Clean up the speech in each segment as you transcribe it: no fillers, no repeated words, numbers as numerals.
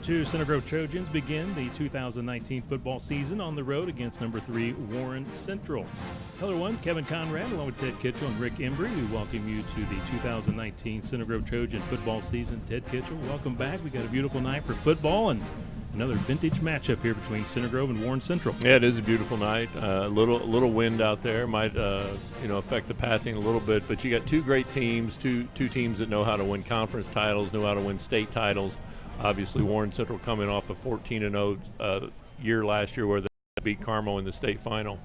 2 Center Grove Trojans begin the 2019 football season on the road against number 3 Warren Central. Color 1, Kevin Conrad, along with Ted Kitchell and Rick Embry, we welcome you to the 2019 Center Grove Trojan football season. Ted Kitchell, welcome back. We got a beautiful night for football and another vintage matchup here between Center Grove and Warren Central. Yeah, it is a beautiful night. A little wind out there might affect the passing a little bit, but you got two great teams, two teams that know how to win conference titles, know how to win state titles. Obviously, Warren Central coming off a 14-0 year last year where they beat Carmel in the state final.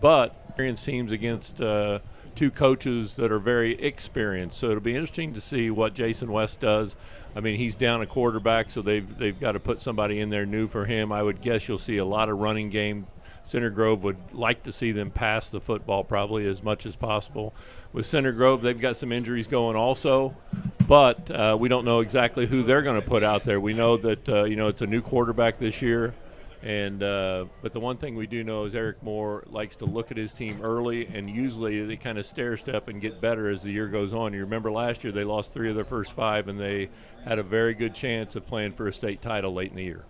But experienced teams against two coaches that are very experienced. So it'll be interesting to see what Jason West does. I mean, he's down a quarterback, so they've got to put somebody in there new for him. I would guess you'll see a lot of running game. Center Grove would like to see them pass the football probably as much as possible. With Center Grove, they've got some injuries going also, but we don't know exactly who they're going to put out there. We know that it's a new quarterback this year, and but the one thing we do know is Eric Moore likes to look at his team early, and usually they kind of stair step and get better as the year goes on. You remember last year they lost 3 of their first 5, and they had a very good chance of playing for a state title late in the year.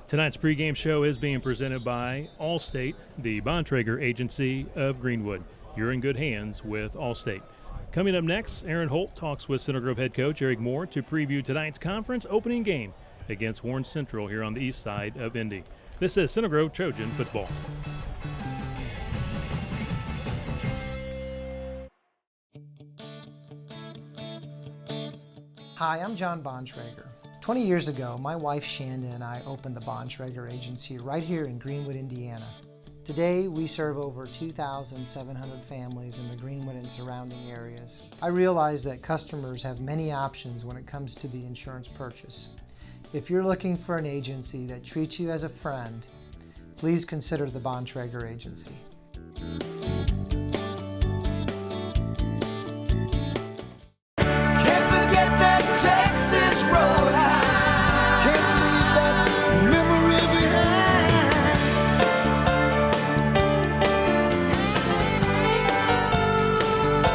Tonight's pregame show is being presented by Allstate, the Bontrager Agency of Greenwood. You're in good hands with Allstate. Coming up next, Aaron Holt talks with Center Grove head coach Eric Moore to preview tonight's conference opening game against Warren Central here on the east side of Indy. This is Center Grove Trojan football. Hi, I'm John Bontrager. 20 years ago, my wife Shanda and I opened the Bontrager Agency right here in Greenwood, Indiana. Today, we serve over 2,700 families in the Greenwood and surrounding areas. I realize that customers have many options when it comes to the insurance purchase. If you're looking for an agency that treats you as a friend, please consider the Bontrager Agency. Can't forget that Texas Roadhouse. Can't leave that memory behind.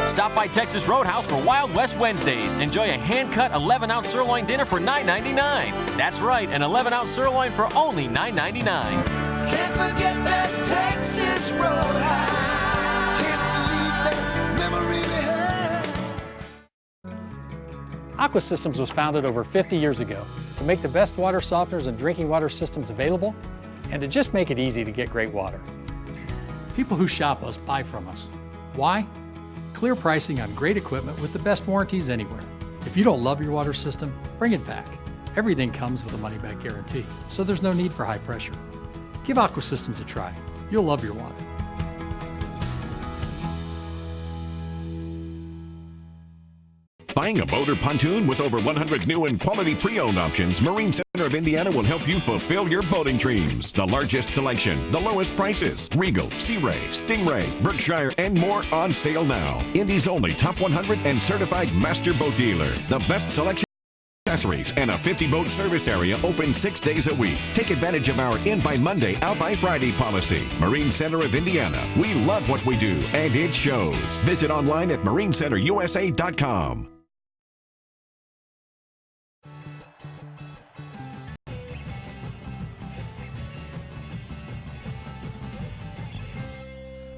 Stop by Texas Roadhouse for Wild West Wednesdays. Enjoy a hand-cut 11-ounce sirloin dinner for $9.99. That's right, an 11-ounce sirloin for only $9.99. Can't forget that Texas Roadhouse. Can't leave that memory behind. Aqua Systems was founded over 50 years ago to make the best water softeners and drinking water systems available and to just make it easy to get great water. People who shop us buy from us. Why? Clear pricing on great equipment with the best warranties anywhere. If you don't love your water system, bring it back. Everything comes with a money-back guarantee, so there's no need for high pressure. Give Aqua Systems a try. You'll love your water. Buying a boat or pontoon with over 100 new and quality pre-owned options, Marine Center of Indiana will help you fulfill your boating dreams. The largest selection, the lowest prices. Regal, Sea Ray, Stingray, Berkshire, and more on sale now. Indy's only top 100 and certified master boat dealer. The best selection, accessories, and a 50-boat service area open 6 days a week. Take advantage of our in by Monday, out by Friday policy. Marine Center of Indiana. We love what we do, and it shows. Visit online at marinecenterusa.com.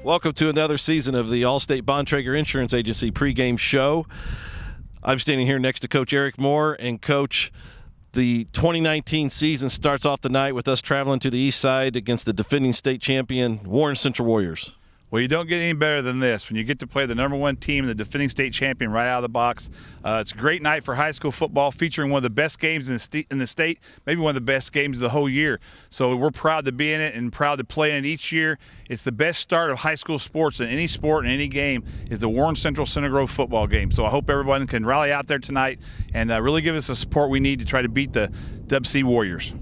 Welcome to another season of the Allstate Bontrager Insurance Agency pregame show. I'm standing here next to Coach Eric Moore. And, Coach, the 2019 season starts off tonight with us traveling to the east side against the defending state champion Warren Central Warriors. Well, you don't get any better than this when you get to play the number 1 team, the defending state champion, right out of the box. It's a great night for high school football, featuring one of the best games in the state, maybe one of the best games of the whole year. So we're proud to be in it and proud to play in it each year. It's the best start of high school sports in any sport and any game is the Warren Central Center Grove football game. So I hope everyone can rally out there tonight and really give us the support we need to try to beat the WC Warriors.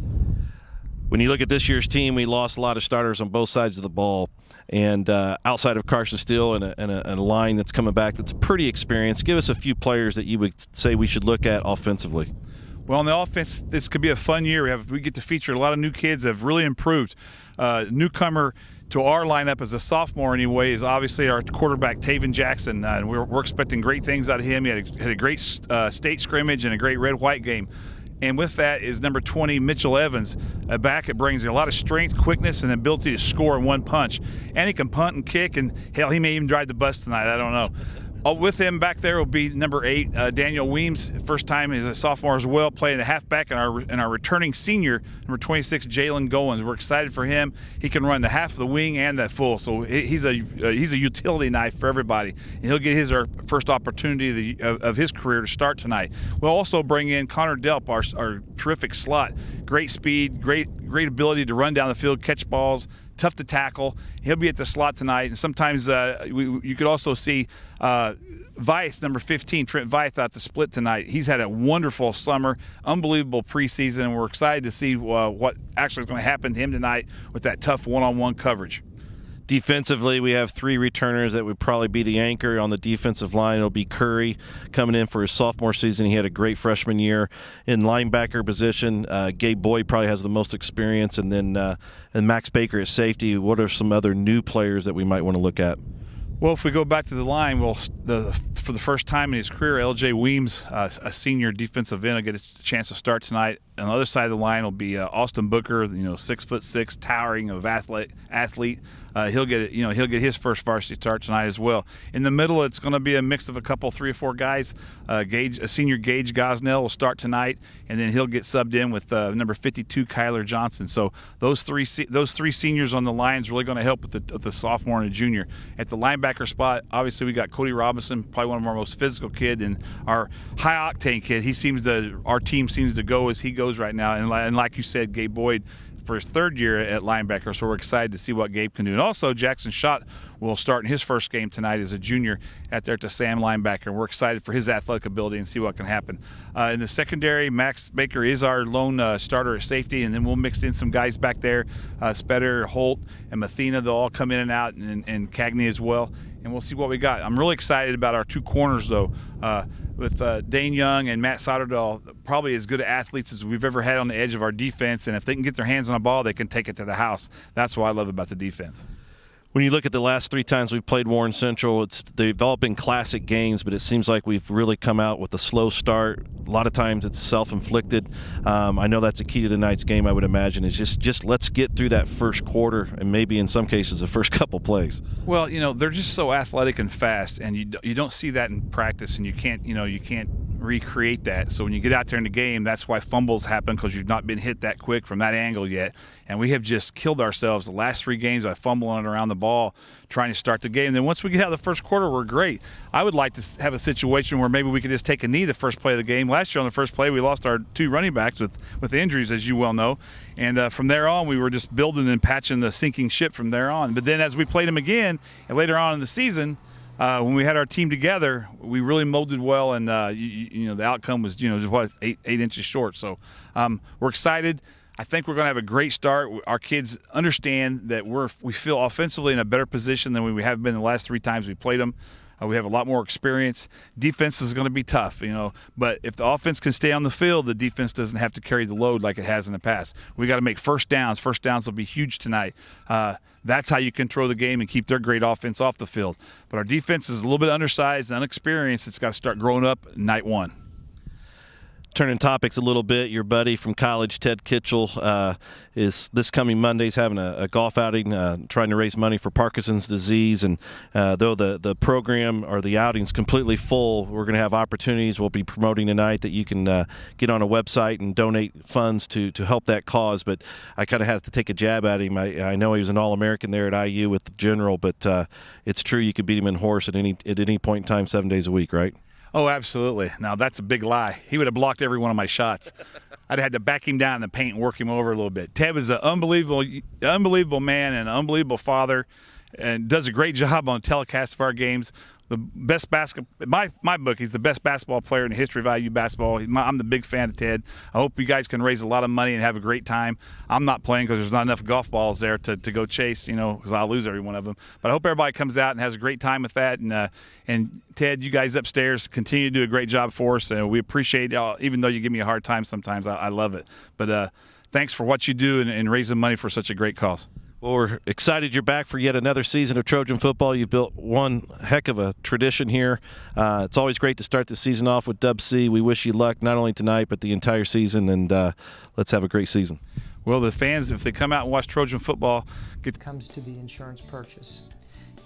When you look at this year's team, we lost a lot of starters on both sides of the ball. And outside of Carson Steele and a line that's coming back that's pretty experienced, give us a few players that you would say we should look at offensively. Well, on the offense, this could be a fun year. We get to feature a lot of new kids that have really improved. Newcomer to our lineup as a sophomore anyway is obviously our quarterback, Taven Jackson. And we're expecting great things out of him. He had a great state scrimmage and a great red-white game. And with that is number 20, Mitchell Evans. Back, it brings a lot of strength, quickness, and ability to score in one punch. And he can punt and kick, and hell, he may even drive the bus tonight. I don't know. With him back there will be number 8, Daniel Weems. First time as a sophomore as well, playing a halfback, and our returning senior, number 26, Jalen Goins. We're excited for him. He can run the half of the wing and the full, so he's a utility knife for everybody. And he'll get his first opportunity of his career to start tonight. We'll also bring in Connor Delp, our terrific slot. Great speed, great ability to run down the field, catch balls. Tough to tackle. He'll be at the slot tonight, and sometimes you could also see Veith, number 15, Trent Veith, out the split tonight. He's had a wonderful summer, unbelievable preseason, and we're excited to see what actually is going to happen to him tonight with that tough one-on-one coverage. Defensively, we have 3 returners that would probably be the anchor on the defensive line. It'll be Curry coming in for his sophomore season. He had a great freshman year. In linebacker position, Gabe Boyd probably has the most experience, and then and Max Baker at safety. What are some other new players that we might want to look at? Well, if we go back to the line, for the first time in his career, L.J. Weems, a senior defensive end, will get a chance to start tonight. On the other side of the line will be Austin Booker, 6'6", towering of athlete. He'll get his first varsity start tonight as well. In the middle, it's going to be a mix of a couple, 3 or 4 guys. Senior Gage Gosnell will start tonight, and then he'll get subbed in with number 52, Kyler Johnson. So those three seniors on the line is really going to help with the sophomore and the junior. At the linebacker spot, obviously we got Cody Robinson, probably one of our most physical kid, and our high octane kid. Our team seems to go as he goes right now, and like you said, Gabe Boyd for his 3rd year at linebacker, so we're excited to see what Gabe can do. And also, Jackson Schott will start in his first game tonight as a junior at the Sam linebacker, and we're excited for his athletic ability and see what can happen. In the secondary, Max Baker is our lone starter at safety, and then we'll mix in some guys back there, Spetter, Holt, and Mathena. They'll all come in and out, and Cagney as well, and we'll see what we got. I'm really excited about our 2 corners, though. With Dane Young and Matt Soderdahl, probably as good athletes as we've ever had on the edge of our defense, and if they can get their hands on a ball, they can take it to the house. That's what I love about the defense. When you look at the last 3 times we've played Warren Central, they've all been classic games, but it seems like we've really come out with a slow start. A lot of times it's self-inflicted. I know that's a key to tonight's game, I would imagine, is just let's get through that first quarter and maybe in some cases the first couple plays. Well, they're just so athletic and fast, and you don't see that in practice, and you can't recreate that. So when you get out there in the game, that's why fumbles happen, because you've not been hit that quick from that angle yet. And we have just killed ourselves the last 3 games by fumbling around the ball trying to start the game. And then once we get out of the first quarter, we're great. I would like to have a situation where maybe we could just take a knee the first play of the game. Last year on the first play, we lost our 2 running backs with injuries, as you well know. And from there on, we were just building and patching the sinking ship from there on. But then as we played them again, and later on in the season, when we had our team together, we really molded well, and the outcome was just 8 inches short. So we're excited. I think we're going to have a great start. Our kids understand that we feel offensively in a better position than we have been the last 3 times we played them. We have a lot more experience. Defense is going to be tough, but if the offense can stay on the field, the defense doesn't have to carry the load like it has in the past. We got to make first downs. First downs will be huge tonight. That's how you control the game and keep their great offense off the field. But our defense is a little bit undersized and unexperienced. It's got to start growing up night 1. Turning topics a little bit, your buddy from college, Ted Kitchell, is this coming Monday's having a golf outing, trying to raise money for Parkinson's disease. And though the program or the outing's completely full, we're going to have opportunities we'll be promoting tonight that you can get on a website and donate funds to help that cause. But I kind of had to take a jab at him. I know he was an All-American there at IU with the General, but it's true you could beat him in horse at any point in time, 7 days a week, right? Oh, absolutely. Now, that's a big lie. He would have blocked every one of my shots. I'd have had to back him down in the paint and work him over a little bit. Ted was an unbelievable man and an unbelievable father, and does a great job on telecast of our games. The best my book, he's the best basketball player in the history of IU basketball. I'm the big fan of Ted. I hope you guys can raise a lot of money and have a great time. I'm not playing because there's not enough golf balls there to go chase, because I'll lose every one of them. But I hope everybody comes out and has a great time with that. And Ted, you guys upstairs continue to do a great job for us, and we appreciate y'all, even though you give me a hard time sometimes. I love it. But thanks for what you do and raising money for such a great cause. Well, we're excited you're back for yet another season of Trojan football. You've built one heck of a tradition here. It's always great to start the season off with Dub C. We wish you luck not only tonight but the entire season, and let's have a great season. Well, the fans, if they come out and watch Trojan football, comes to the insurance purchase.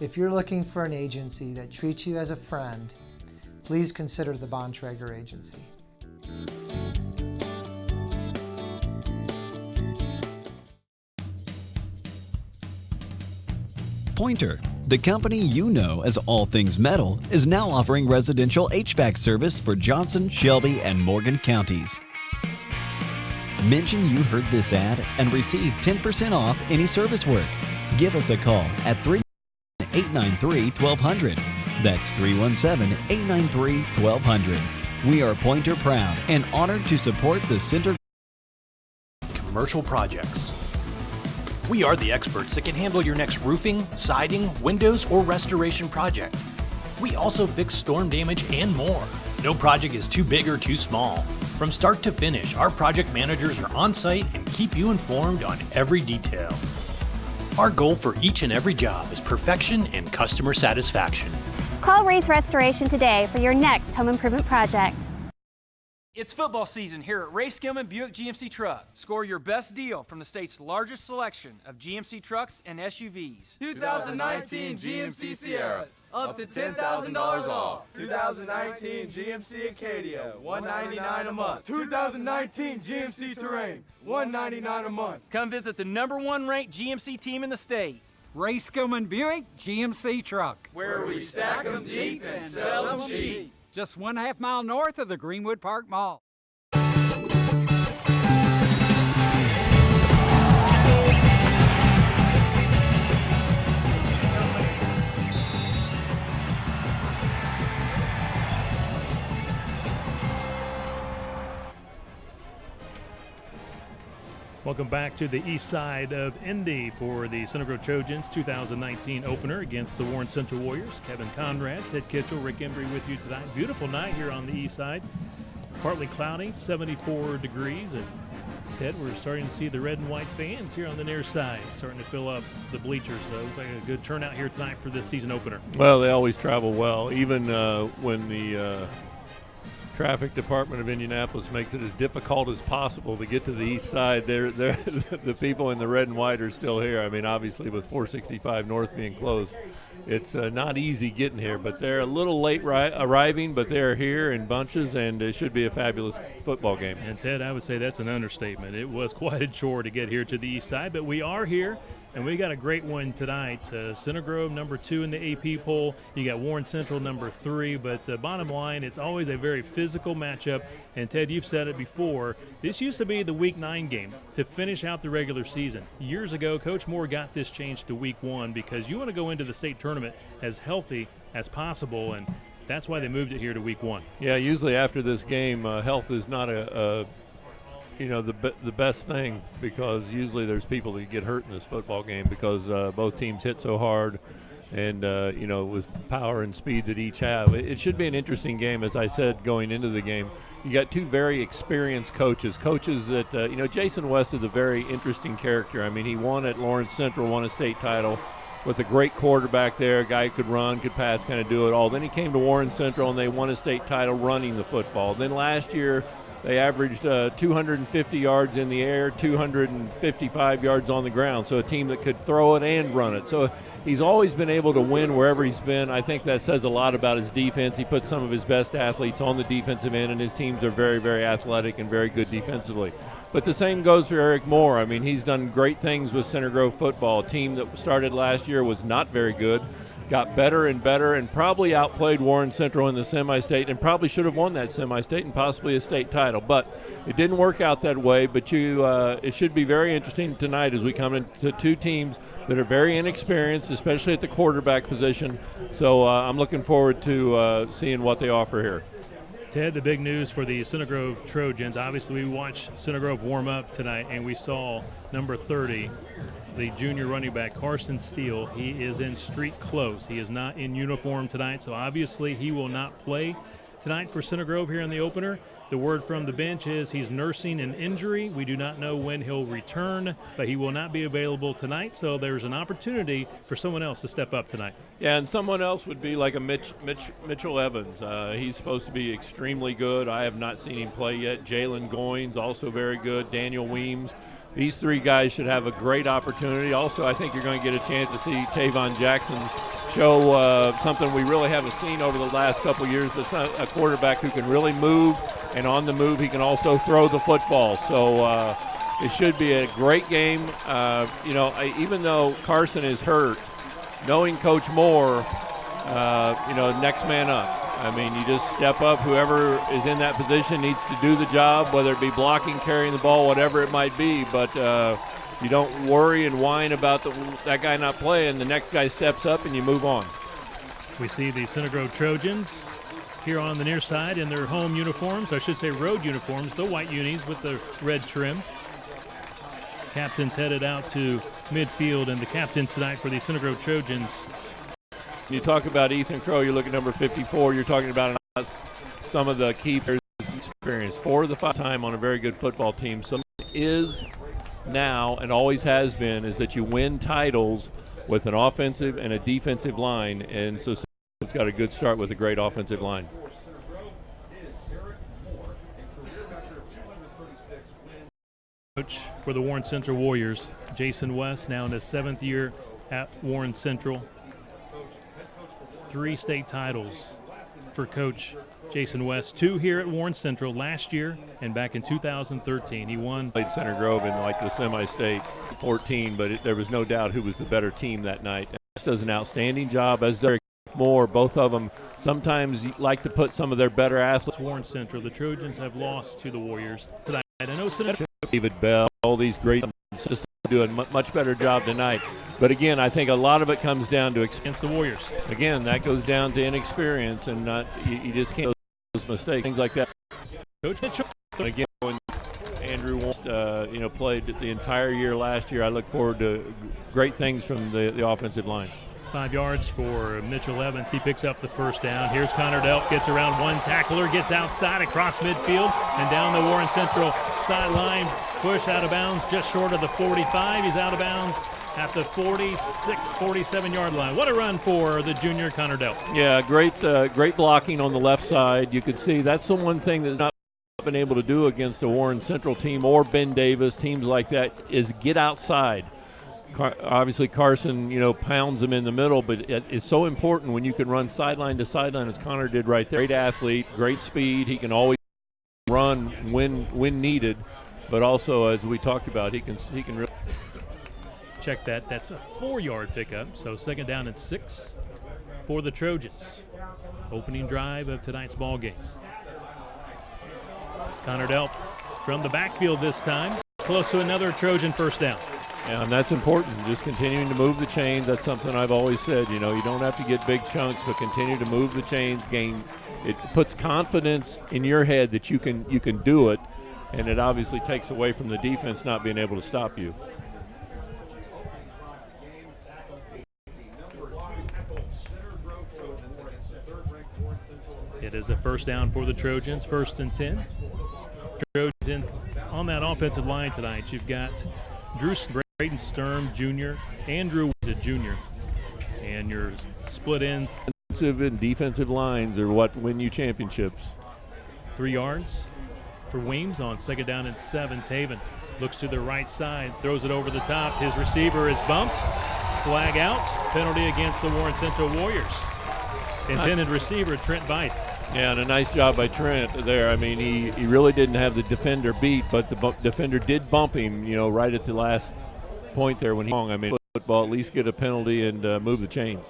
If you're looking for an agency that treats you as a friend, please consider the Bontrager Agency. Pointer, the company you know as All Things Metal, is now offering residential HVAC service for Johnson, Shelby, and Morgan counties. Mention you heard this ad and receive 10% off any service work. Give us a call at 317-893-1200. That's 317-893-1200. We are Pointer proud and honored to support the Center Commercial projects. We are the experts that can handle your next roofing, siding, windows, or restoration project. We also fix storm damage and more. No project is too big or too small. From start to finish, our project managers are on site and keep you informed on every detail. Our goal for each and every job is perfection and customer satisfaction. Call Reese Restoration today for your next home improvement project. It's football season here at Ray Skillman Buick GMC Truck. Score your best deal from the state's largest selection of GMC trucks and SUVs. 2019 GMC Sierra, up to $10,000 off. 2019 GMC Acadia, $199 a month. 2019 GMC Terrain, $199 a month. Come visit the #1 ranked GMC team in the state. Ray Skillman Buick GMC Truck, where we stack them deep and sell them cheap. Just 1/2 mile north of the Greenwood Park Mall. Welcome back to the east side of Indy for the Center Grove Trojans 2019 opener against the Warren Central Warriors. Kevin Conrad, Ted Kitchell, Rick Embry with you tonight. Beautiful night here on the east side. Partly cloudy, 74 degrees. And Ted, we're starting to see the red and white fans here on the near side starting to fill up the bleachers. So it looks like a good turnout here tonight for this season opener. Well, they always travel well, even when the traffic department of Indianapolis makes it as difficult as possible to get to the east side. The people in the red and white are still here. I mean, obviously with 465 North being closed, it's not easy getting here, but they're a little late arriving, but they're here in bunches, and it should be a fabulous football game. And Ted, I would say that's an understatement. It was quite a chore to get here to the east side, but we are here. And we got a great one tonight. Center Grove, #2 in the AP poll. You got Warren Central, #3. But bottom line, it's always a very physical matchup. And, Ted, you've said it before. This used to be the Week 9 game to finish out the regular season. Years ago, Coach Moore got this changed to Week 1 because you want to go into the state tournament as healthy as possible. And that's why they moved it here to Week 1. Yeah, usually after this game, health is not the best thing, because usually there's people that get hurt in this football game because both teams hit so hard, and with power and speed that each have. It should be an interesting game, as I said going into the game. You got two very experienced coaches that Jason West is a very interesting character. I mean, he won at Lawrence Central, won a state title with a great quarterback there, a guy who could run, could pass, kind of do it all. Then he came to Warren Central and they won a state title running the football. Then last year they averaged 250 yards in the air, 255 yards on the ground, so a team that could throw it and run it. So he's always been able to win wherever he's been. I think that says a lot about his defense. He puts some of his best athletes on the defensive end, and his teams are very, very athletic and very good defensively. But the same goes for Eric Moore. I mean, he's done great things with Center Grove football. A team that started last year was not very good, got better and better, and probably outplayed Warren Central in the semi-state, and probably should have won that semi-state and possibly a state title. But it didn't work out that way. But it should be very interesting tonight as we come into two teams that are very inexperienced, especially at the quarterback position. So I'm looking forward to seeing what they offer here. Ted, the big news for the Center Grove Trojans, obviously we watched Center Grove warm up tonight, and we saw number 30, the junior running back, Carson Steele. He is in street clothes. He is not in uniform tonight, so obviously he will not play tonight for Center Grove here in the opener. The word from the bench is he's nursing an injury. We do not know when he'll return, but he will not be available tonight, so there's an opportunity for someone else to step up tonight. Yeah, and someone else would be like a Mitchell Evans. He's supposed to be extremely good. I have not seen him play yet. Jalen Goins, also very good. Daniel Weems. These three guys should have a great opportunity. Also, I think you're going to get a chance to see Tavon Jackson show something we really haven't seen over the last couple years. That's a quarterback who can really move, and on the move he can also throw the football. So it should be a great game. Even though Carson is hurt, knowing Coach Moore, next man up. I mean, you just step up. Whoever is in that position needs to do the job, whether it be blocking, carrying the ball, whatever it might be. But you don't worry and whine about that guy not playing. The next guy steps up and you move on. We see the Center Grove Trojans here on the near side in their home uniforms, I should say road uniforms, the white unis with the red trim. Captains headed out to midfield, and the captains tonight for the Center Grove Trojans. You talk about Ethan Crow, you look at number 54, you're talking about some of the key players' experience. 4 of the 5 time on a very good football team. Some is now and always has been is that you win titles with an offensive and a defensive line, and so it's got a good start with a great offensive line. Coach for the Warren Central Warriors, Jason West, now in his 7th year at Warren Central. 3 state titles for Coach Jason West, 2 here at Warren Central last year and back in 2013. He won. Played Center Grove in like the semi-state 14, but there was no doubt who was the better team that night. West does an outstanding job, as does Moore. Both of them sometimes like to put some of their better athletes. Warren Central, the Trojans have lost to the Warriors tonight. I know Senator David Bell, all these great just do a much better job tonight. But again, I think a lot of it comes down to against the Warriors. Again, that goes down to inexperience, and you just can't those mistakes, things like that. Coach Mitchell. Again, when Andrew played the entire year last year, I look forward to great things from the offensive line. 5 yards for Mitchell Evans. He picks up the first down. Here's Connor Delp, gets around one tackler, gets outside across midfield and down the Warren Central sideline. Push out of bounds just short of the 45. He's out of bounds at the 46, 47-yard line. What a run for the junior Connor Delp. Yeah, great blocking on the left side. You could see that's the one thing that's not been able to do against a Warren Central team or Ben Davis, teams like that, is get outside. Obviously Carson, pounds him in the middle, but it's so important when you can run sideline to sideline as Connor did right there. Great athlete, great speed. He can always run when needed, but also, as we talked about, he can really check that. That's a 4-yard pickup, so 2nd down and 6 for the Trojans. Opening drive of tonight's ball game. Connor Delp from the backfield this time, close to another Trojan first down. Yeah, and that's important, just continuing to move the chains. That's something I've always said. You don't have to get big chunks, but continue to move the chains. It puts confidence in your head that you can do it, and it obviously takes away from the defense not being able to stop you. It is a first down for the Trojans, 1st and 10. Trojans in on that offensive line tonight. You've got Drew Braden Sturm Jr., Andrew is a junior, and you're split in. Offensive and defensive lines are what win you championships. 3 yards for Weems on 2nd down and 7. Taven looks to the right side, throws it over the top. His receiver is bumped. Flag out. Penalty against the Warren Central Warriors. Intended receiver Trent Bythe. Yeah, and a nice job by Trent there. I mean, he really didn't have the defender beat, but the defender did bump him, right at the last point there when he I mean, football, at least get a penalty and move the chains.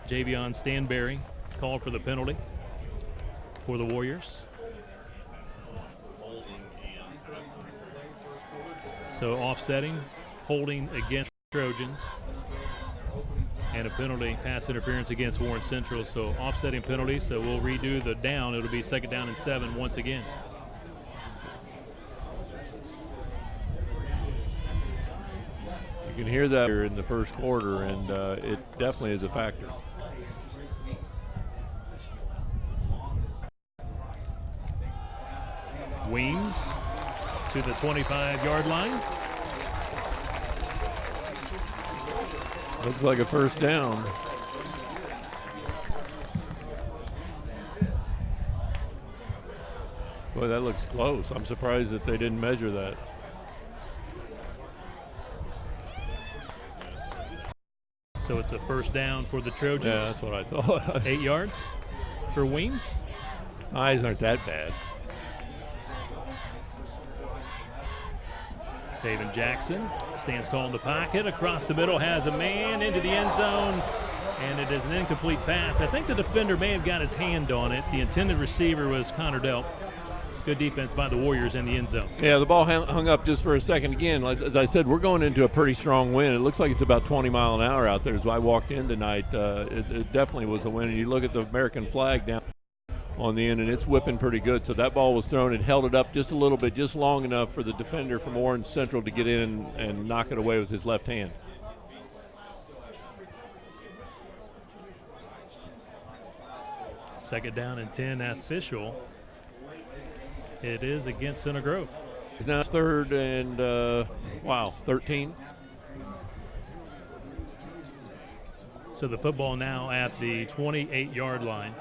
Javion Stanberry called for the penalty for the Warriors. So offsetting, holding against Trojans, and a penalty, pass interference against Warren Central. So offsetting penalties, so we'll redo the down. It'll be 2nd down and 7 once again. You can hear that here in the first quarter, and it definitely is a factor. Weems to the 25-yard line. Looks like a first down. Boy, that looks close. I'm surprised that they didn't measure that. So it's a first down for the Trojans. Yeah, that's what I thought. 8 yards for Weems. Eyes aren't that bad. Taven Jackson stands tall in the pocket. Across the middle, has a man into the end zone. And it is an incomplete pass. I think the defender may have got his hand on it. The intended receiver was Connor Delp. Good defense by the Warriors in the end zone. Yeah, the ball hung up just for a second. Again, as I said, we're going into a pretty strong wind. It looks like it's about 20 mile an hour out there. As I walked in tonight, it definitely was a wind. And you look at the American flag down on the end, and it's whipping pretty good. So that ball was thrown and held it up just a little bit, just long enough for the defender from Orange Central to get in and knock it away with his left hand. Second down and 10 at official. It is against Center Grove. It's now 3rd and, 13. So the football now at the 28-yard line.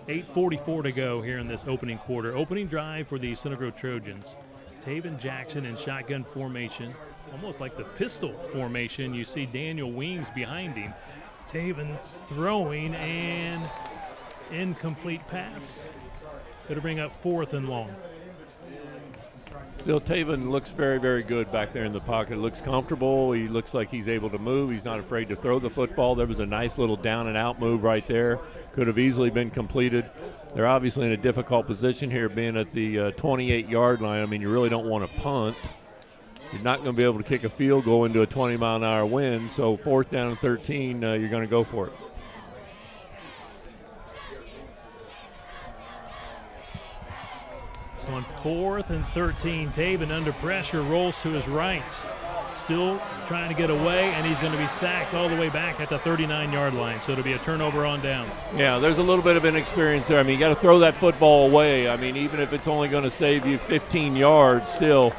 8:44 to go here in this opening quarter. Opening drive for the Center Grove Trojans. Taven Jackson in shotgun formation, almost like the pistol formation. You see Daniel Weems behind him. Taven throwing and incomplete pass. It'll bring up 4th and long. Still, Taven looks very, very good back there in the pocket. Looks comfortable. He looks like he's able to move. He's not afraid to throw the football. There was a nice little down and out move right there. Could have easily been completed. They're obviously in a difficult position here, being at the 28-yard line. I mean, you really don't want to punt. You're not going to be able to kick a field goal into a 20-mile-an-hour wind. So 4th down and 13, you're going to go for it. So on 4th and 13, Taven under pressure rolls to his right. Still trying to get away, and he's going to be sacked all the way back at the 39-yard line. So it'll be a turnover on downs. Yeah, there's a little bit of inexperience there. I mean, you got to throw that football away. I mean, even if it's only going to save you 15 yards, still,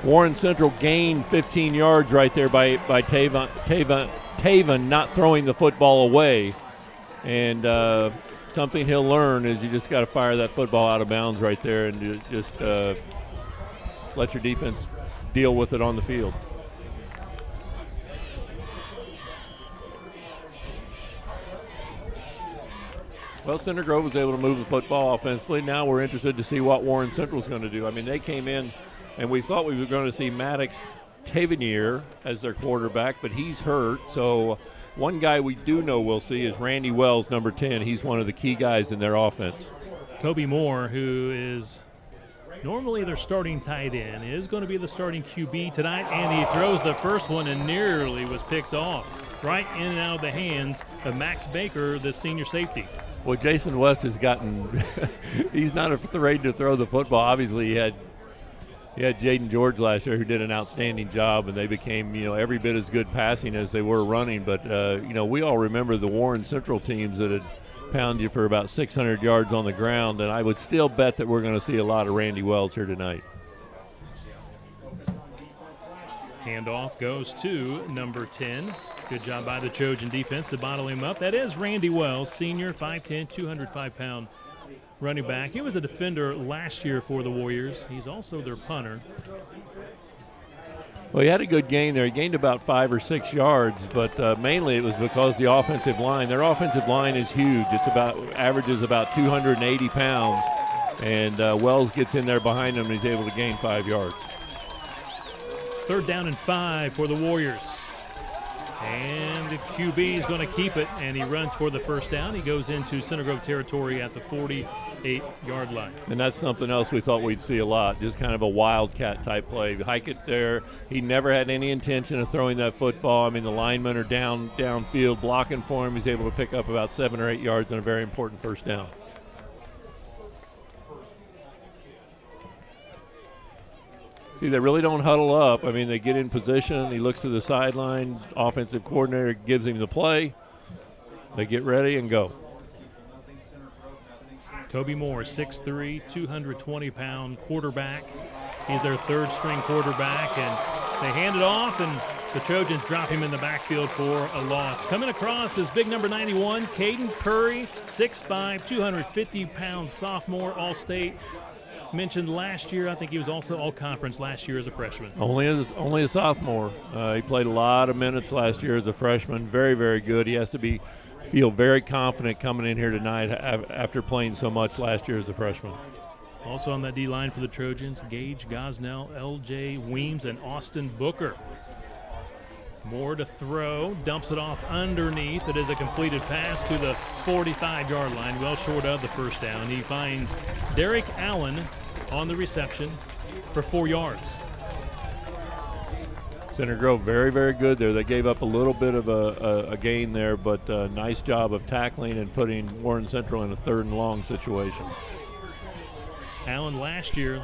Warren Central gained 15 yards right there by Taven not throwing the football away. And something he'll learn is you just got to fire that football out of bounds right there and just let your defense deal with it on the field. Well, Center Grove was able to move the football offensively. Now we're interested to see what Warren Central's going to do. I mean, they came in and we thought we were going to see Maddox Tavernier as their quarterback, but he's hurt. So one guy we do know we'll see is Randy Wells, number 10. He's one of the key guys in their offense. Kobe Moore, who is normally their starting tight end, is going to be the starting QB tonight, and he throws the first one and nearly was picked off right in and out of the hands of Max Baker, the senior safety. Well, Jason West has gotten – he's not afraid to throw the football. Obviously, he had Jaden George last year who did an outstanding job, and they became, every bit as good passing as they were running. But, we all remember the Warren Central teams that had pounded you for about 600 yards on the ground, and I would still bet that we're going to see a lot of Randy Wells here tonight. Handoff goes to number 10. Good job by the Trojan defense to bottle him up. That is Randy Wells, senior, 5'10", 205-pound running back. He was a defender last year for the Warriors. He's also their punter. Well, he had a good gain there. He gained about 5 or 6 yards, but mainly it was because the offensive line. Their offensive line is huge. It's averages about 280 pounds, and Wells gets in there behind him, and he's able to gain 5 yards. 3rd down and 5 for the Warriors. And the QB is going to keep it, and he runs for the first down. He goes into Center Grove territory at the 48-yard line. And that's something else we thought we'd see a lot, just kind of a wildcat type play. Hike it there. He never had any intention of throwing that football. I mean, the linemen are downfield blocking for him. He's able to pick up about 7 or 8 yards on a very important first down. See, they really don't huddle up. I mean, they get in position. He looks to the sideline. Offensive coordinator gives him the play. They get ready and go. Kobe Moore, 6'3", 220-pound quarterback. He's their third-string quarterback, and they hand it off, and the Trojans drop him in the backfield for a loss. Coming across is big number 91, Caden Purry, 6'5", 250-pound sophomore, All-State. Mentioned last year, I think he was also All-Conference last year as a freshman. Only a sophomore. He played a lot of minutes last year as a freshman. Very, very good. He has to feel very confident coming in here tonight after playing so much last year as a freshman. Also on that D-line for the Trojans, Gage Gosnell, L.J. Weems, and Austin Booker. Moore to throw, dumps it off underneath. It is a completed pass to the 45-yard line, well short of the first down. He finds Derek Allen on the reception for 4 yards. Center Grove very, very good there. They gave up a little bit of a gain there, but nice job of tackling and putting Warren Central in a 3rd and long situation. Allen last year,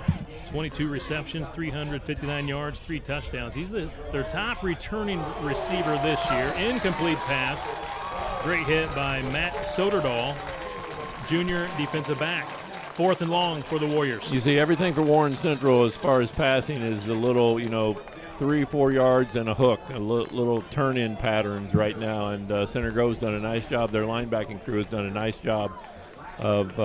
22 receptions, 359 yards, 3 touchdowns. He's their top returning receiver this year. Incomplete pass. Great hit by Matt Soderdahl, junior defensive back. 4th and long for the Warriors. You see, everything for Warren Central as far as passing is the little, 3-4 yards and a hook, a little turn-in patterns right now. And Center Grove's done a nice job. Their linebacking crew has done a nice job of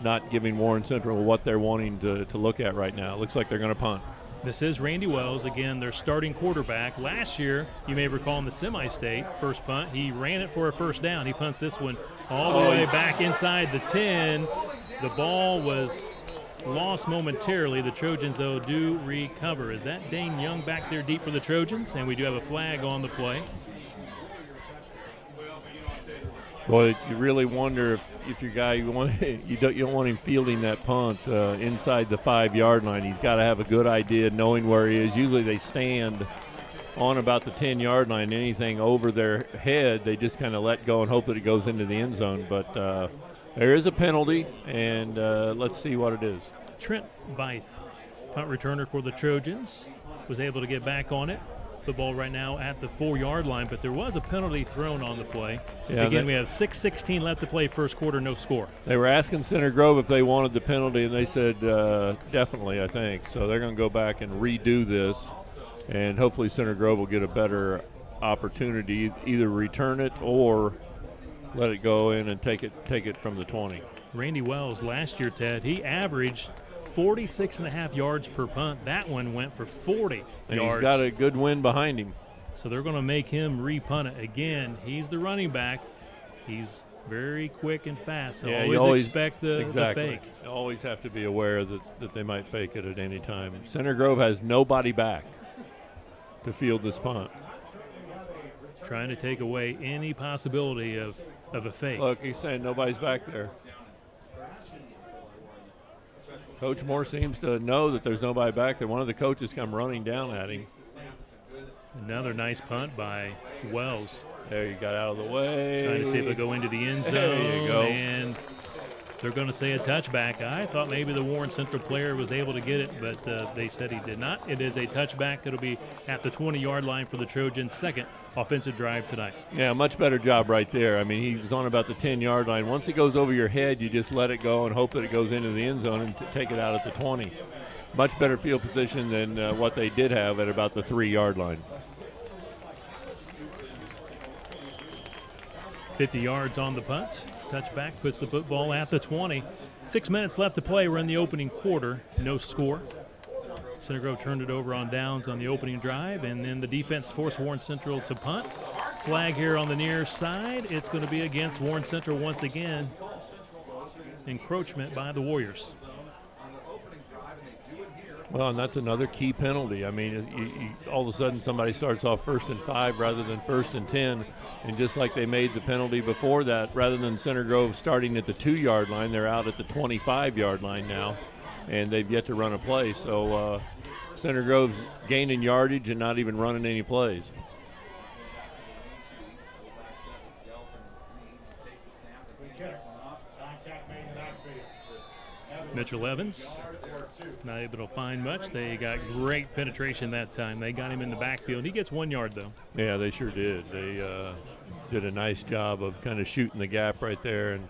not giving Warren Central what they're wanting to look at right now. It looks like they're going to punt. This is Randy Wells, again, their starting quarterback. Last year, you may recall in the semi-state, first punt, he ran it for a first down. He punts this one all the way back inside the 10. The ball was lost momentarily. The Trojans, though, do recover. Is that Dane Young back there deep for the Trojans? And we do have a flag on the play. Well, you really wonder if your guy you don't want him fielding that punt inside the 5-yard line. He's got to have a good idea, knowing where he is. Usually they stand on about the 10-yard line. Anything over their head, they just kind of let go and hope that it goes into the end zone. But there is a penalty, and let's see what it is. Trent Veith, punt returner for the Trojans, was able to get back on it. Football right now at the 4-yard line, but there was a penalty thrown on the play. Yeah, again, we have 6:16 left to play, first quarter, no score. They were asking Center Grove if they wanted the penalty, and they said definitely, I think. So they're going to go back and redo this, and hopefully Center Grove will get a better opportunity, either return it or let it go in and take it from the 20. Randy Wells last year, Ted, he averaged 46.5 yards per punt. That one went for 40 and yards. He's got a good wind behind him. So they're going to make him re-punt it. Again, he's the running back. He's very quick and fast. So always expect the fake. You always have to be aware that they might fake it at any time. Center Grove has nobody back to field this punt. Trying to take away any possibility of a fake. Look, he's saying nobody's back there. Coach Moore seems to know that there's nobody back there. One of the coaches come running down at him. Another nice punt by Wells. There, you got out of the way. Trying to see if it'll go into the end zone. There you go. And they're going to say a touchback. I thought maybe the Warren Central player was able to get it, but they said he did not. It is a touchback. It'll be at the 20-yard line for the Trojans' second offensive drive tonight. Yeah, much better job right there. I mean, he was on about the 10-yard line. Once it goes over your head, you just let it go and hope that it goes into the end zone and take it out at the 20. Much better field position than what they did have at about the 3-yard line. 50 yards on the punt. Touchback puts the football at the 20. 6 minutes left to play. We're in the opening quarter. No score. Center Grove turned it over on downs on the opening drive, and then the defense forced Warren Central to punt. Flag here on the near side. It's going to be against Warren Central once again. Encroachment by the Warriors. Well, and that's another key penalty. I mean, all of a sudden somebody starts off 1st and 5 rather than 1st and 10. And just like they made the penalty before that, rather than Center Grove starting at the 2-yard line, they're out at the 25-yard line now, and they've yet to run a play. So Center Grove's gaining yardage and not even running any plays. Mitchell Evans not able to find much. They got great penetration that time. They got him in the backfield. He gets 1 yard, though. Yeah, they sure did. They did a nice job of kind of shooting the gap right there, and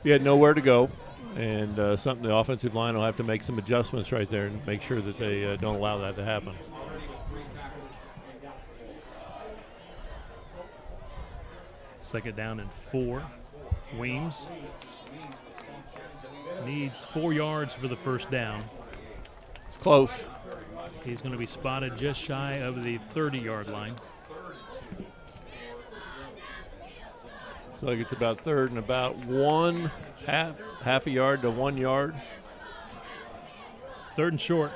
he had nowhere to go. and something the offensive line will have to make some adjustments right there and make sure that they don't allow that to happen. Second down and 4. Weems needs 4 yards for the first down. It's close. He's going to be spotted just shy of the 30-yard line. So like it's about third and about half a yard to 1 yard. Third and short.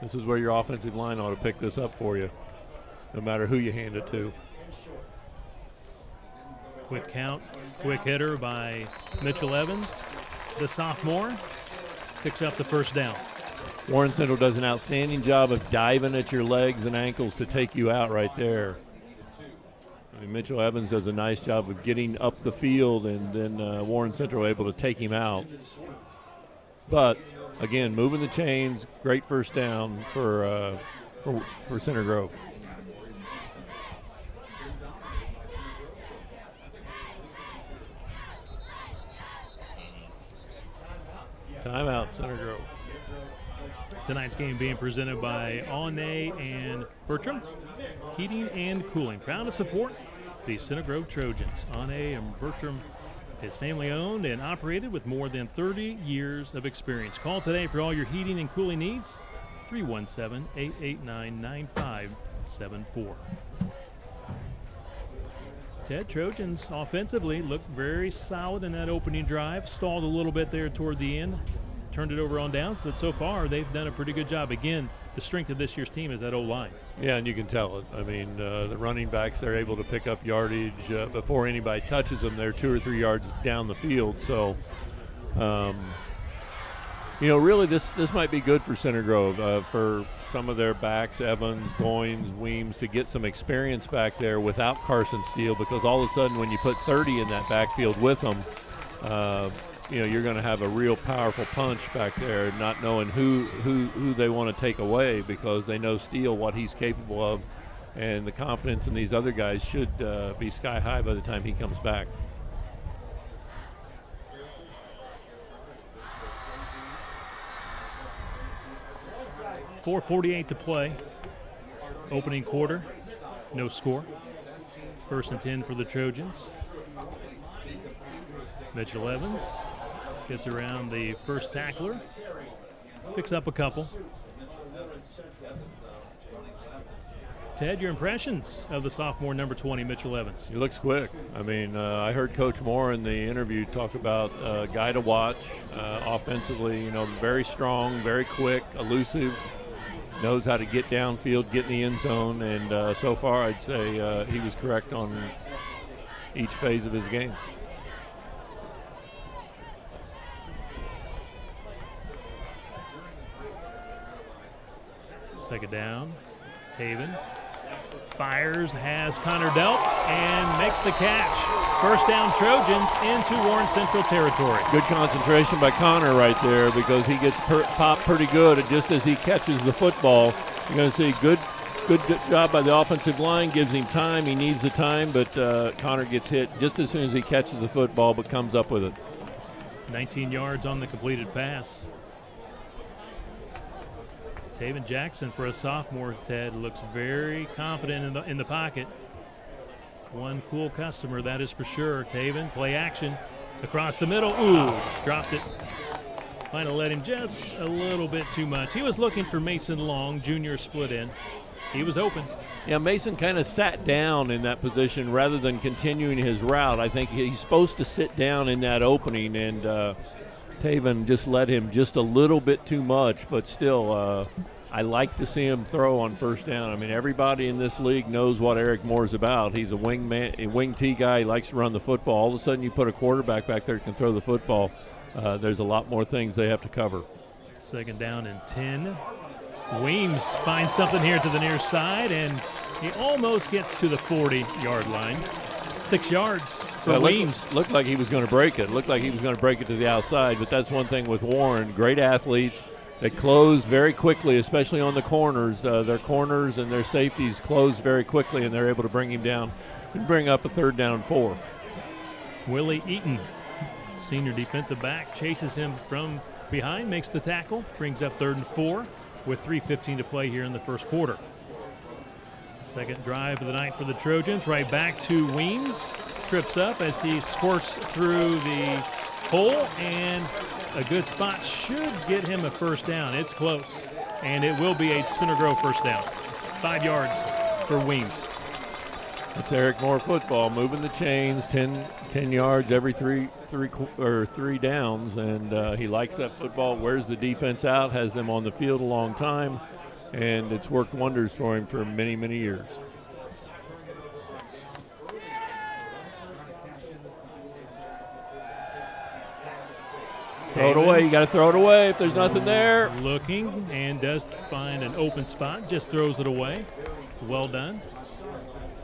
This is where your offensive line ought to pick this up for you, no matter who you hand it to. Quick count, quick hitter by Mitchell Evans. The sophomore picks up the first down. Warren Central does an outstanding job of diving at your legs and ankles to take you out right there. I mean, Mitchell Evans does a nice job of getting up the field, and then Warren Central able to take him out. But again, moving the chains, great first down for Center Grove. Timeout, Center Grove. Tonight's game being presented by Aune and Bertram Heating and Cooling. Proud to support the Center Grove Trojans. Aune and Bertram is family owned and operated with more than 30 years of experience. Call today for all your heating and cooling needs. 317-889-9574. Ted, Trojans offensively looked very solid in that opening drive. Stalled a little bit there toward the end. Turned it over on downs, but so far they've done a pretty good job. Again, the strength of this year's team is that O-line. Yeah, and you can tell it. I mean, the running backs, they're able to pick up yardage before anybody touches them. They're 2 or 3 yards down the field. So, really this might be good for Center Grove, for some of their backs, Evans, Goins, Weems, to get some experience back there without Carson Steele, because all of a sudden when you put 30 in that backfield with them, you're going to have a real powerful punch back there, not knowing who they want to take away, because they know Steele, what he's capable of, and the confidence in these other guys should be sky high by the time he comes back. .448 to play. Opening quarter, no score. 1st and 10 for the Trojans. Mitchell Evans gets around the first tackler, picks up a couple. Ted, your impressions of the sophomore number 20, Mitchell Evans? He looks quick. I mean, I heard Coach Moore in the interview talk about a guy to watch offensively, very strong, very quick, elusive, knows how to get downfield, get in the end zone, and so far I'd say he was correct on each phase of his game. Second down, Taven fires, has Connor dealt, and makes the catch. First down, Trojans into Warren Central territory. Good concentration by Connor right there, because he gets popped pretty good, and just as he catches the football, you're going to see good job by the offensive line, gives him time. He needs the time, but Connor gets hit just as soon as he catches the football, but comes up with it. 19 yards on the completed pass. Taven Jackson, for a sophomore, Ted, looks very confident in the pocket. One cool customer, that is for sure. Taven, play action, across the middle. Ooh, dropped it. Might have let him just a little bit too much. He was looking for Mason Long, junior split in. He was open. Yeah, Mason kind of sat down in that position rather than continuing his route. I think he's supposed to sit down in that opening, and Taven just let him just a little bit too much, but still, I like to see him throw on first down. I mean, everybody in this league knows what Eric Moore's about. He's a wing T guy. He likes to run the football. All of a sudden, you put a quarterback back there who can throw the football. There's a lot more things they have to cover. Second down and 10. Weems finds something here to the near side, and he almost gets to the 40-yard line. 6 yards for Weems. Looked like he was going to break it. Looked like he was going to break it to the outside, but that's one thing with Warren. Great athletes. They close very quickly, especially on the corners. Their corners and their safeties close very quickly, and they're able to bring him down. and bring up a 3rd down and 4. Willie Eaton, senior defensive back, chases him from behind, makes the tackle, brings up 3rd and 4 with 3:15 to play here in the first quarter. Second drive of the night for the Trojans. Right back to Weems. Trips up as he squirts through the hole, and a good spot should get him a first down. It's close, and it will be a Center Grove first down. 5 yards for Weems. It's Eric Moore football, moving the chains, 10 yards every three downs, and he likes that football, wears the defense out, has them on the field a long time, and it's worked wonders for him for many, many years. Throw it away. You got to throw it away if there's nothing there. Looking, and does find an open spot, just throws it away. Well done.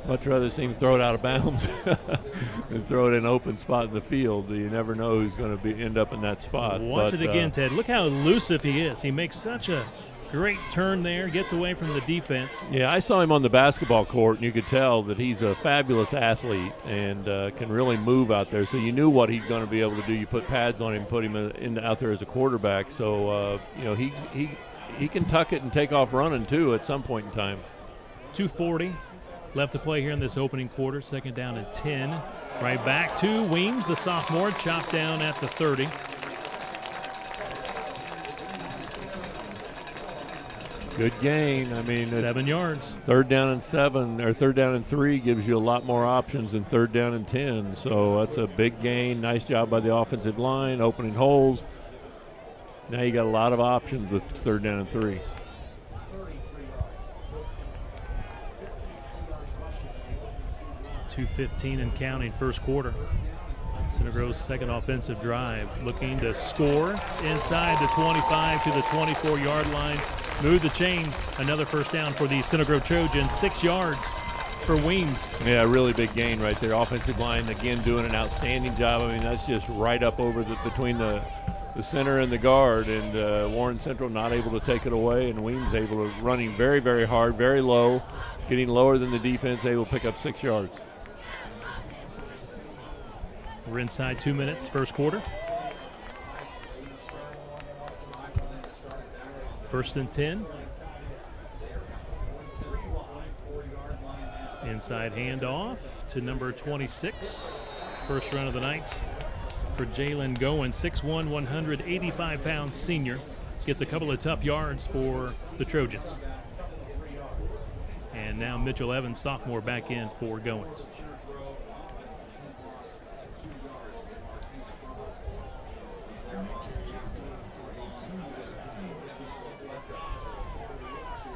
Much rather see him throw it out of bounds than throw it in an open spot in the field. You never know who's going to end up in that spot. Watch it again, Ted. Look how elusive he is. He makes such a great turn there, gets away from the defense. Yeah, I saw him on the basketball court, and you could tell that he's a fabulous athlete and can really move out there. So you knew what he's going to be able to do. You put pads on him, put him out there as a quarterback. So, he can tuck it and take off running, too, at some point in time. 2:40 left to play here in this opening quarter. 2nd down and 10. Right back to Weems, the sophomore, chopped down at the 30. Good gain. I mean, 7 yards. 3rd down and 7 or 3rd down and 3 gives you a lot more options than 3rd down and 10. So that's a big gain. Nice job by the offensive line, opening holes. Now you got a lot of options with 3rd down and 3. .215 and counting first quarter. Center Grove's second offensive drive, looking to score inside the 25 to the 24-yard line. Move the chains. Another first down for the Center Grove Trojans. 6 yards for Weems. Yeah, really big gain right there. Offensive line, again, doing an outstanding job. I mean, that's just right up over between the center and the guard, and Warren Central not able to take it away, and Weems able to running very, very hard, very low, getting lower than the defense, able to pick up 6 yards. We're inside 2 minutes, first quarter. 1st and 10. Inside handoff to number 26. First run of the night for Jalen Goen, 6'1", 185-pound senior. Gets a couple of tough yards for the Trojans. And now Mitchell Evans, sophomore, back in for Goins.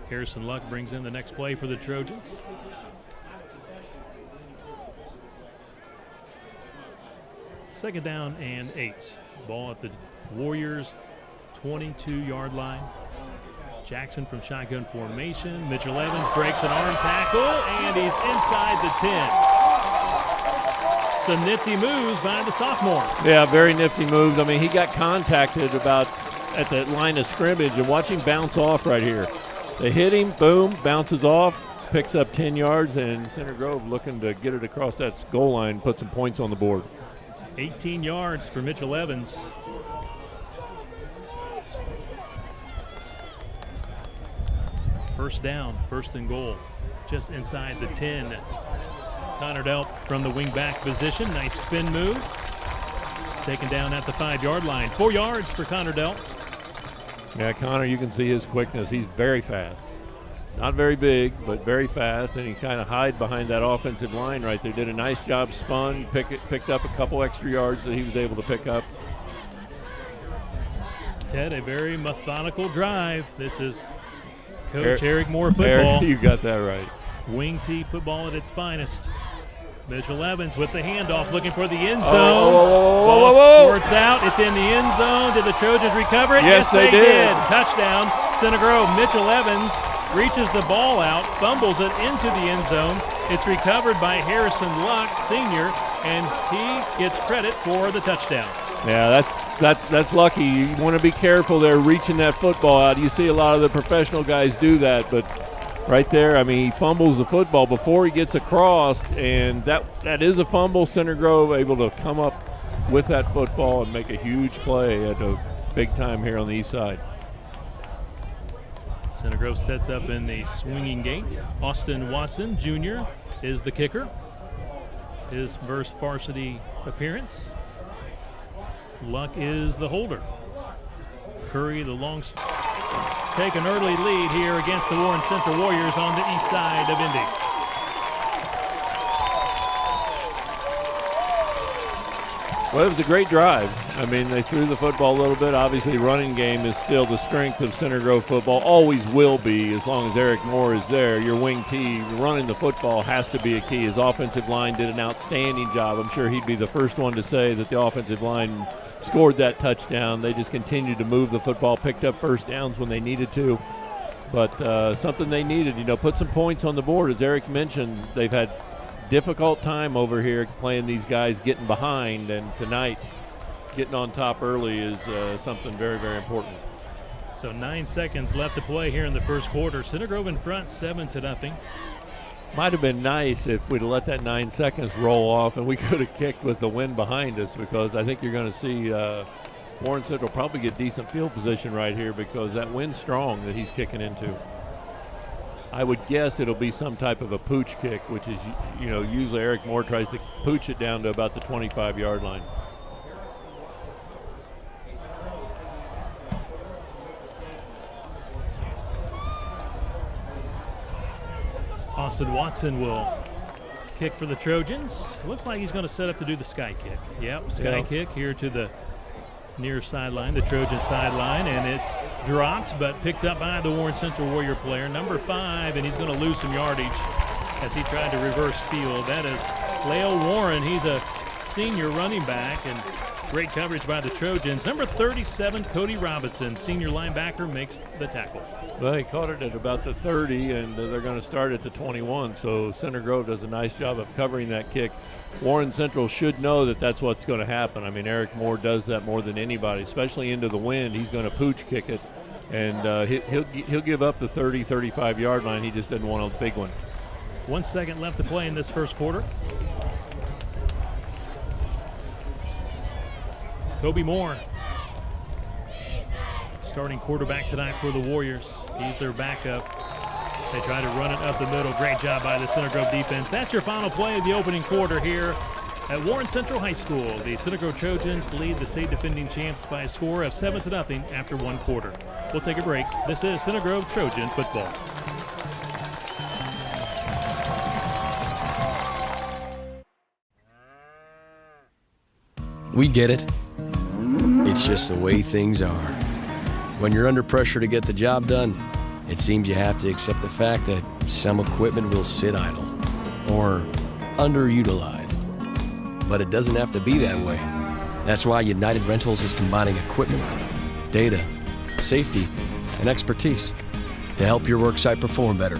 Harrison Luck brings in the next play for the Trojans. Second down and 8. Ball at the Warriors' 22-yard line. Jackson from shotgun formation. Mitchell Evans breaks an arm tackle, and he's inside the 10. Some nifty moves by the sophomore. Yeah, very nifty moves. I mean, he got contacted about at the line of scrimmage, and watch him bounce off right here. They hit him, boom, bounces off, picks up 10 yards, and Center Grove looking to get it across that goal line, put some points on the board. 18 yards for Mitchell Evans. First down, 1st and goal, just inside the 10. Connor Delp from the wing-back position. Nice spin move. Taken down at the 5-yard line. 4 yards for Connor Delp. Yeah, Connor, you can see his quickness. He's very fast. Not very big, but very fast, and he kind of hide behind that offensive line right there. Did a nice job, spun, picked up a couple extra yards that he was able to pick up. Ted, a very methodical drive. This is Coach Eric Moore football. You got that right. Wing T football at its finest. Mitchell Evans with the handoff, looking for the end zone. Ball squirts out. It's in the end zone. Did the Trojans recover it? Yes, they did. Touchdown, Center Grove. Mitchell Evans reaches the ball out, fumbles it into the end zone. It's recovered by Harrison Luck, senior, and he gets credit for the touchdown. Yeah, that's lucky. You want to be careful there reaching that football out. You see a lot of the professional guys do that, but right there, I mean, he fumbles the football before he gets across, and that is a fumble. Center Grove able to come up with that football and make a huge play at a big time here on the east side. Center Grove sets up in the swinging gate. Austin Watson Jr. is the kicker. His first varsity appearance. Luck is the holder. Curry, the long take an early lead here against the Warren Central Warriors on the east side of Indy. Well, it was a great drive. I mean, they threw the football a little bit. Obviously, running game is still the strength of Center Grove football. Always will be as long as Eric Moore is there. Your wing T, running the football has to be a key. His offensive line did an outstanding job. I'm sure he'd be the first one to say that the offensive line scored that touchdown. They just continued to move the football, picked up first downs when they needed to. But something they needed, put some points on the board. As Eric mentioned, they've had difficult time over here playing these guys getting behind, and tonight getting on top early is something very, very important. So 9 seconds left to play here in the first quarter. Center Grove in front, 7-0. Might have been nice if we'd have let that 9 seconds roll off and we could have kicked with the wind behind us, because I think you're going to see Warren Central probably get decent field position right here because that wind's strong that he's kicking into. I would guess it'll be some type of a pooch kick, which is, usually Eric Moore tries to pooch it down to about the 25-yard line. Austin Watson will kick for the Trojans. Looks like he's going to set up to do the sky kick. Yep, sky kick here to the near sideline, the Trojan sideline, and it's dropped but picked up by the Warren Central Warrior player, number 5, and he's going to lose some yardage as he tried to reverse field. That is Leo Warren. He's a senior running back, and great coverage by the Trojans. Number 37, Cody Robinson, senior linebacker, makes the tackle. Well, he caught it at about the 30, and they're going to start at the 21, so Center Grove does a nice job of covering that kick. Warren Central should know that that's what's going to happen. I mean, Eric Moore does that more than anybody, especially into the wind. He's going to pooch kick it, and he'll give up the 30, 35-yard line. He just doesn't want a big one. 1 second left to play in this first quarter. Kobe Moore, starting quarterback tonight for the Warriors. He's their backup. They try to run it up the middle. Great job by the Center Grove defense. That's your final play of the opening quarter here at Warren Central High School. The Center Grove Trojans lead the state defending champs by a score of 7-0 after one quarter. We'll take a break. This is Center Grove Trojan football. We get it. It's just the way things are. When you're under pressure to get the job done, it seems you have to accept the fact that some equipment will sit idle or underutilized. But it doesn't have to be that way. That's why United Rentals is combining equipment, data, safety, and expertise to help your worksite perform better.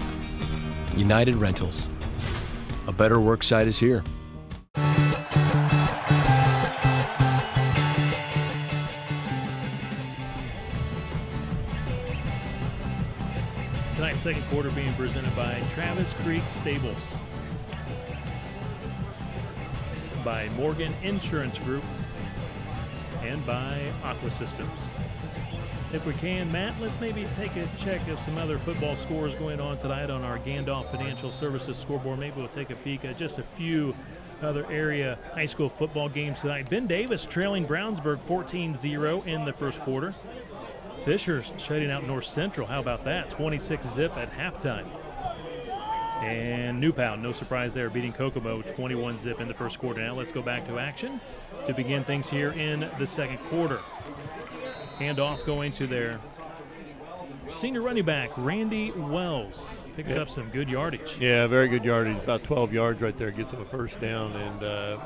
United Rentals. A better worksite is here. Tonight's second quarter being presented by Travis Creek Stables, by Morgan Insurance Group, and by Aqua Systems. If we can, Matt, let's maybe take a check of some other football scores going on tonight on our Gandalf Financial Services scoreboard. Maybe we'll take a peek at just a few other area high school football games tonight. Ben Davis trailing Brownsburg 14-0 in the first quarter. Fisher's shutting out North Central. How about that? 26-0 at halftime. And New Pound, no surprise there, beating Kokomo 21-0 in the first quarter. Now let's go back to action to begin things here in the second quarter. Handoff going to their senior running back, Randy Wells. Picks up some good yardage. Yeah, very good yardage. About 12 yards right there. Gets him a first down. And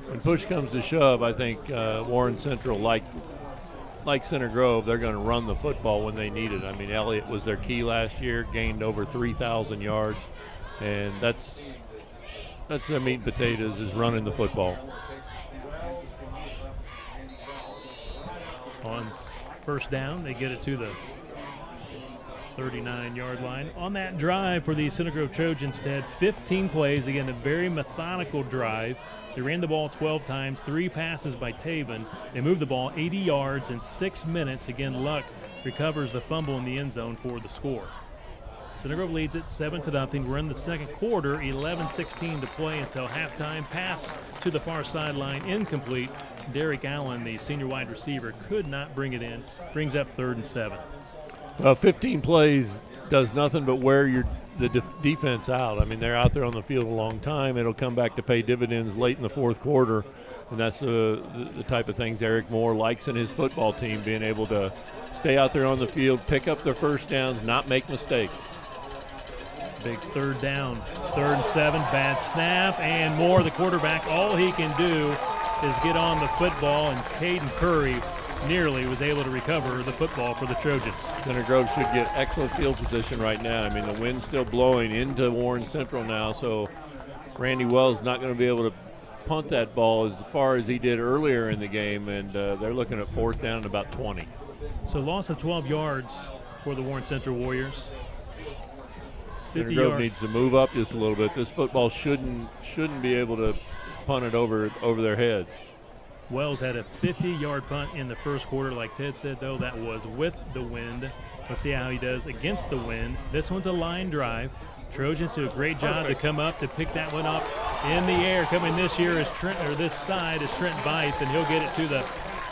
when push comes to shove, I think Warren Central, like Center Grove, they're going to run the football when they need it. I mean, Elliott was their key last year, gained over 3,000 yards. And that's their meat and potatoes, is running the football. On first down, they get it to the 39-yard line. On that drive for the Center Grove Trojans, they had 15 plays. Again, a very methodical drive. They ran the ball 12 times, 3 passes by Taven. They moved the ball 80 yards in 6 minutes. Again, Luck recovers the fumble in the end zone for the score. Center Grove leads it 7-0. We're in the second quarter, 11:16 to play until halftime. Pass to the far sideline, incomplete. Derek Allen, the senior wide receiver, could not bring it in. Brings up 3rd and 7. Well, 15 plays does nothing but wear the defense out. I mean, they're out there on the field a long time. It'll come back to pay dividends late in the fourth quarter, and that's the type of things Eric Moore likes in his football team, being able to stay out there on the field, pick up their first downs, not make mistakes. Big 3rd down, 3rd and 7, bad snap, and Moore, the quarterback, all he can do is get on the football, and Caden Curry nearly was able to recover the football for the Trojans. Center Grove should get excellent field position right now. I mean, the wind's still blowing into Warren Central now, so Randy Wells not going to be able to punt that ball as far as he did earlier in the game, and they're looking at 4th down and about 20. So loss of 12 yards for the Warren Central Warriors. Center Grove needs to move up just a little bit. This football shouldn't be able to punt it over their head. Wells had a 50-yard punt in the first quarter. Like Ted said, though, that was with the wind. Let's see how he does against the wind. This one's a line drive. Trojans do a great job to come up to pick that one up in the air. Coming this year is this side is Trent Veith, and he'll get it to the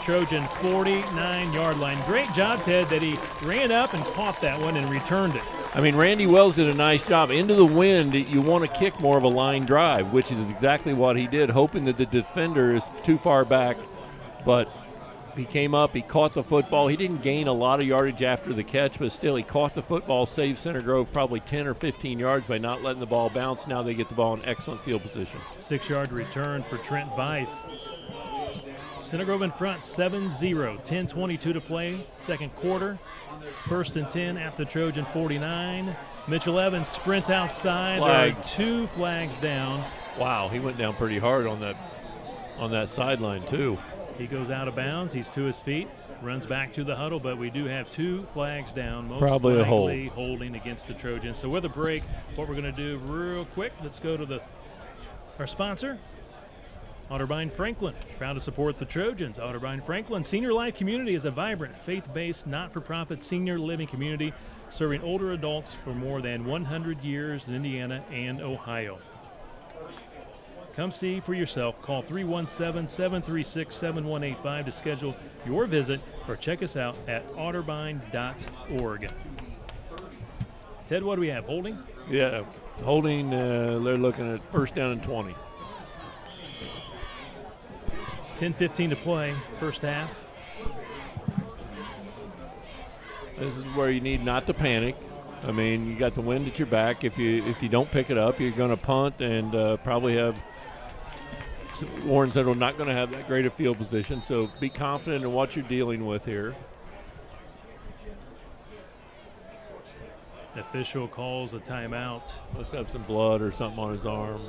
Trojan 49-yard line. Great job, Ted, that he ran up and caught that one and returned it. I mean, Randy Wells did a nice job. Into the wind, you want to kick more of a line drive, which is exactly what he did, hoping that the defender is too far back. But he came up, he caught the football. He didn't gain a lot of yardage after the catch, but still he caught the football, saved Center Grove probably 10 or 15 yards by not letting the ball bounce. Now they get the ball in excellent field position. 6-yard return for Trent Veith. Center Grove in front, 7-0, 10:22 to play, second quarter. 1st and 10 at the Trojan 49. Mitchell Evans sprints outside. There are 2 flags down. Wow, he went down pretty hard on that sideline too. He goes out of bounds. He's to his feet, runs back to the huddle, but we do have 2 flags down. Most probably likely a holding against the Trojans. So with a break, what we're going to do real quick, let's go to our sponsor, Otterbein Franklin, proud to support the Trojans. Otterbein Franklin Senior Life Community is a vibrant, faith-based, not-for-profit senior living community serving older adults for more than 100 years in Indiana and Ohio. Come see for yourself. Call 317-736-7185 to schedule your visit or check us out at otterbein.org. Ted, what do we have? Holding? Yeah, holding. They're looking at 1st down and 20. 10:15 to play, first half. This is where you need not to panic. I mean, you got the wind at your back. If you don't pick it up, you're going to punt and probably have Warren Central not going to have that great a field position. So be confident in what you're dealing with here. Official calls a timeout. Must have some blood or something on his arm.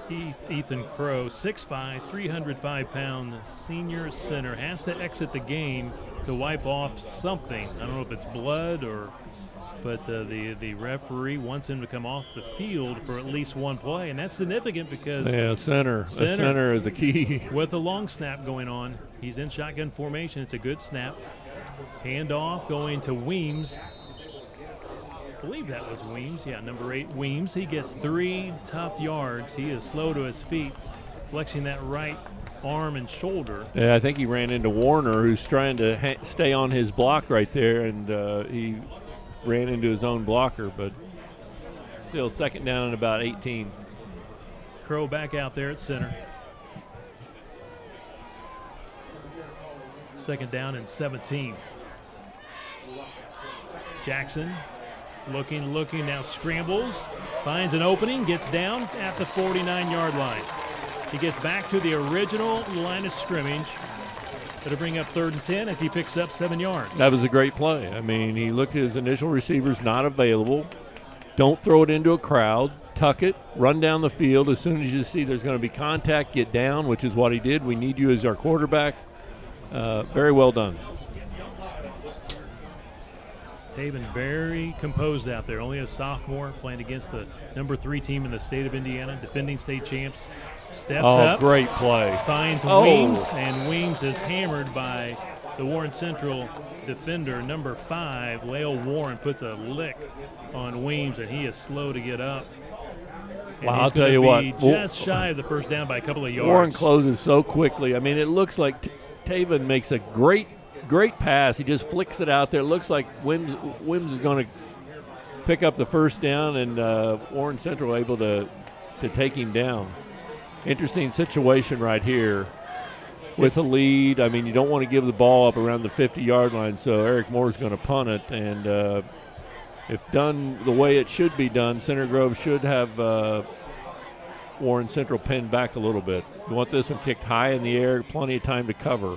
Ethan Crow, 6'5", 305-pound senior center, has to exit the game to wipe off something. I don't know if it's blood but the referee wants him to come off the field for at least one play, and that's significant because center is a key. With a long snap going on, he's in shotgun formation. It's a good snap. Handoff going to Weems. I believe that was Weems. Yeah, number 8, Weems. He gets 3 tough yards. He is slow to his feet, flexing that right arm and shoulder. Yeah, I think he ran into Warner, who's trying to stay on his block right there, and he ran into his own blocker, but still 2nd down and about 18. Crow back out there at center. 2nd down and 17. Jackson looking, now scrambles, finds an opening, gets down at the 49-yard line. He gets back to the original line of scrimmage. It'll bring up 3rd and 10 as he picks up 7 yards. That was a great play. I mean, he looked at his initial receivers not available. Don't throw it into a crowd. Tuck it, run down the field. As soon as you see there's going to be contact, get down, which is what he did. We need you as our quarterback. Very well done. Taven very composed out there. Only a sophomore playing against the number 3 team in the state of Indiana, defending state champs. Steps up. Great play. Finds Weems, and Weems is hammered by the Warren Central defender, number 5. Lael Warren puts a lick on Weems, and he is slow to get up. And I'll tell you what. Just shy of the first down by a couple of yards. Warren closes so quickly. I mean, it looks like Taven makes a great pass. He just flicks it out there. It looks like Wims is going to pick up the first down, and Warren Central able to take him down. Interesting situation right here with a lead. I mean, you don't want to give the ball up around the 50-yard line, so Eric Moore is going to punt it. And if done the way it should be done, Center Grove should have Warren Central pinned back a little bit. You want this one kicked high in the air, plenty of time to cover.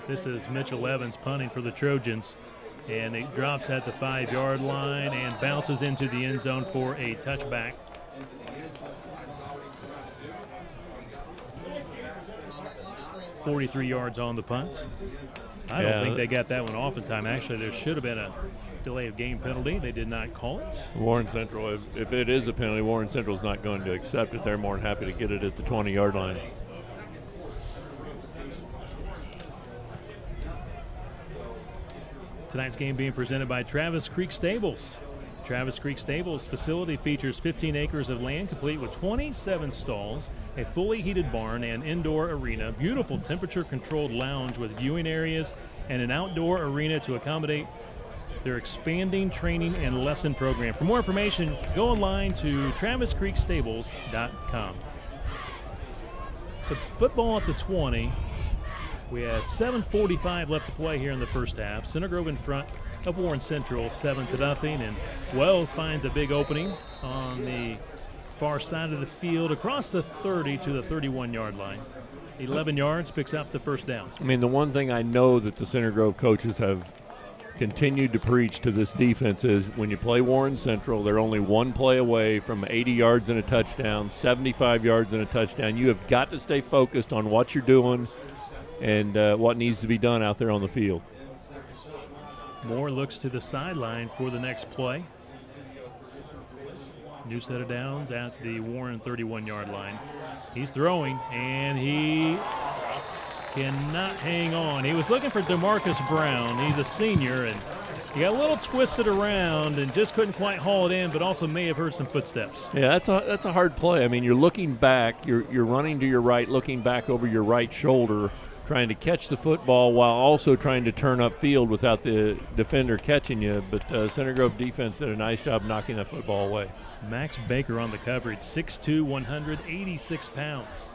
This is Mitchell Evans punting for the Trojans, and it drops at the 5-yard line and bounces into the end zone for a touchback. .43 yards on the punt. I don't think they got that one off in time. Actually, there should have been a delay of game penalty. They did not call it. Warren Central, if it is a penalty, Warren Central's not going to accept it. They're more than happy to get it at the 20-yard line. Tonight's game being presented by Travis Creek Stables. Travis Creek Stables facility features 15 acres of land complete with 27 stalls, a fully heated barn and indoor arena, beautiful temperature-controlled lounge with viewing areas, and an outdoor arena to accommodate their expanding training and lesson program. For more information, go online to traviscreekstables.com. So football at the 20. We have 7:45 left to play here in the first half. Center Grove in front of Warren Central 7-0, and Wells finds a big opening on the far side of the field across the 30 to the 31-yard line. 11 yards, picks up the first down. I mean, the one thing I know that the Center Grove coaches have continued to preach to this defense is when you play Warren Central, they're only one play away from 80 yards and a touchdown, 75 yards and a touchdown. You have got to stay focused on what you're doing and what needs to be done out there on the field. Moore looks to the sideline for the next play. New set of downs at the Warren 31-yard line. He's throwing, and he cannot hang on. He was looking for DeMarcus Brown. He's a senior, and he got a little twisted around and just couldn't quite haul it in, but also may have heard some footsteps. Yeah, that's a hard play. I mean, you're looking back. You're running to your right, looking back over your right shoulder, trying to catch the football while also trying to turn upfield without the defender catching you. But Center Grove defense did a nice job knocking that football away. Max Baker on the coverage, 6'2", 186 pounds.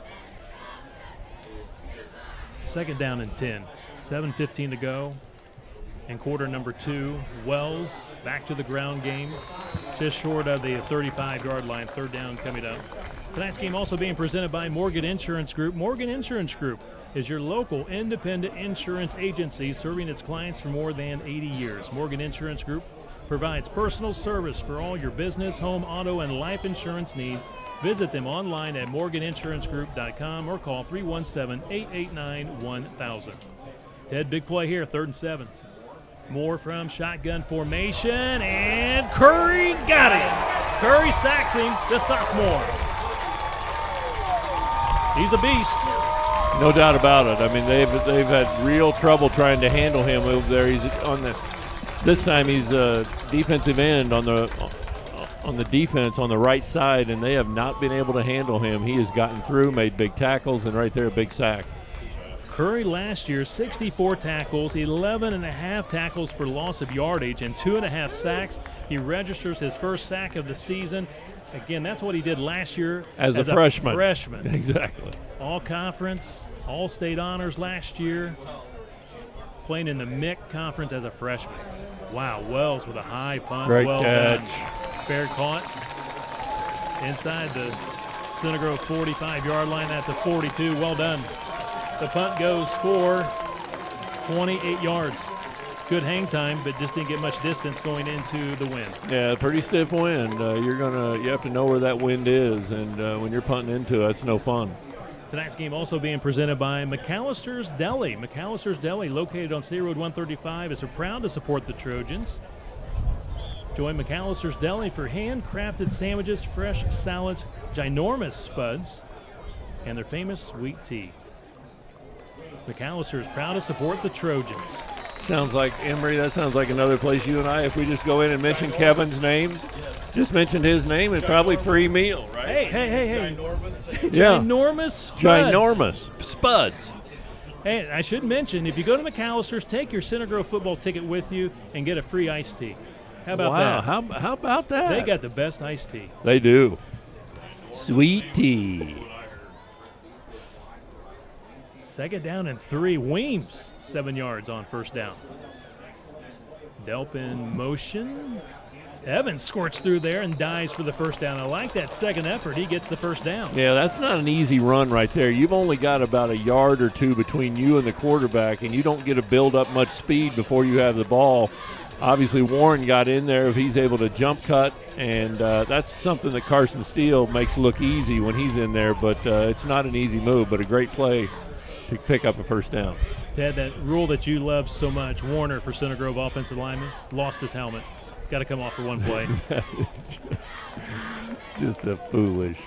Second down and 10, 7:15 to go. And quarter number 2, Wells back to the ground game, just short of the 35-yard line, third down coming up. Tonight's game also being presented by Morgan Insurance Group. Morgan Insurance Group is your local independent insurance agency serving its clients for more than 80 years. Morgan Insurance Group provides personal service for all your business, home, auto, and life insurance needs. Visit them online at morganinsurancegroup.com or call 317-889-1000. Ted, big play here, 3rd and 7. Moore from shotgun formation, and Curry got him. Curry sacks him, the sophomore. He's a beast. No doubt about it. I mean, they've had real trouble trying to handle him over there. He's on this time he's a defensive end on the defense on the right side, and they have not been able to handle him. He has gotten through, made big tackles, and right there a big sack. Curry last year, 64 tackles, 11.5 tackles for loss of yardage, and 2.5 sacks. He registers his first sack of the season. Again, that's what he did last year as a freshman. Exactly. All-conference, all-state honors last year, playing in the MIC conference as a freshman. Wow, Wells with a high punt. Great well catch. Done. Fair caught inside the Center Grove 45-yard line at the 42. Well done. The punt goes for 28 yards. Good hang time, but just didn't get much distance going into the wind. Yeah, pretty stiff wind. You have to know where that wind is, and when you're punting into it, it's no fun. Tonight's game also being presented by McAllister's Deli. McAllister's Deli, located on State Road 135, is proud to support the Trojans. Join McAllister's Deli for handcrafted sandwiches, fresh salads, ginormous spuds, and their famous sweet tea. McAllister is proud to support the Trojans. Sounds like, Emery, that sounds like another place you and I, if we just go in and mention Kevin's names, just mentioned his name, it's probably free meal, right? Hey. Yeah. Ginormous spuds. Ginormous spuds. Hey, I should mention, if you go to McAllister's, take your Center Grove football ticket with you and get a free iced tea. How about that? How about that? They got the best iced tea. They do. Sweet tea. Second down and 3. Weems, 7 yards on first down. Delp in motion. Evans squirts through there and dives for the first down. I like that second effort. He gets the first down. Yeah, that's not an easy run right there. You've only got about a yard or two between you and the quarterback, and you don't get to build up much speed before you have the ball. Obviously, Warren got in there if he's able to jump cut, and that's something that Carson Steele makes look easy when he's in there, but it's not an easy move, but a great play to pick up a first down. Ted, that rule that you love so much, Warner for Center Grove offensive lineman, lost his helmet. Got to come off for one play. Just a foolish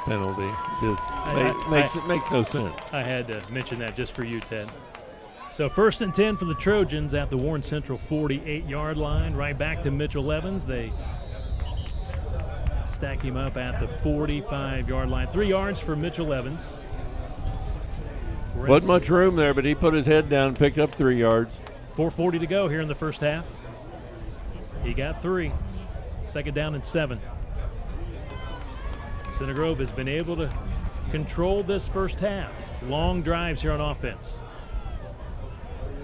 penalty. Just makes no sense. I had to mention that just for you, Ted. So 1st and 10 for the Trojans at the Warren Central 48-yard line. Right back to Mitchell Evans. They stack him up at the 45-yard line. 3 yards for Mitchell Evans. Wasn't much room there, but he put his head down and picked up 3 yards. 4:40 to go here in the first half. He got 3. Second down and 7. Center Grove has been able to control this first half. Long drives here on offense.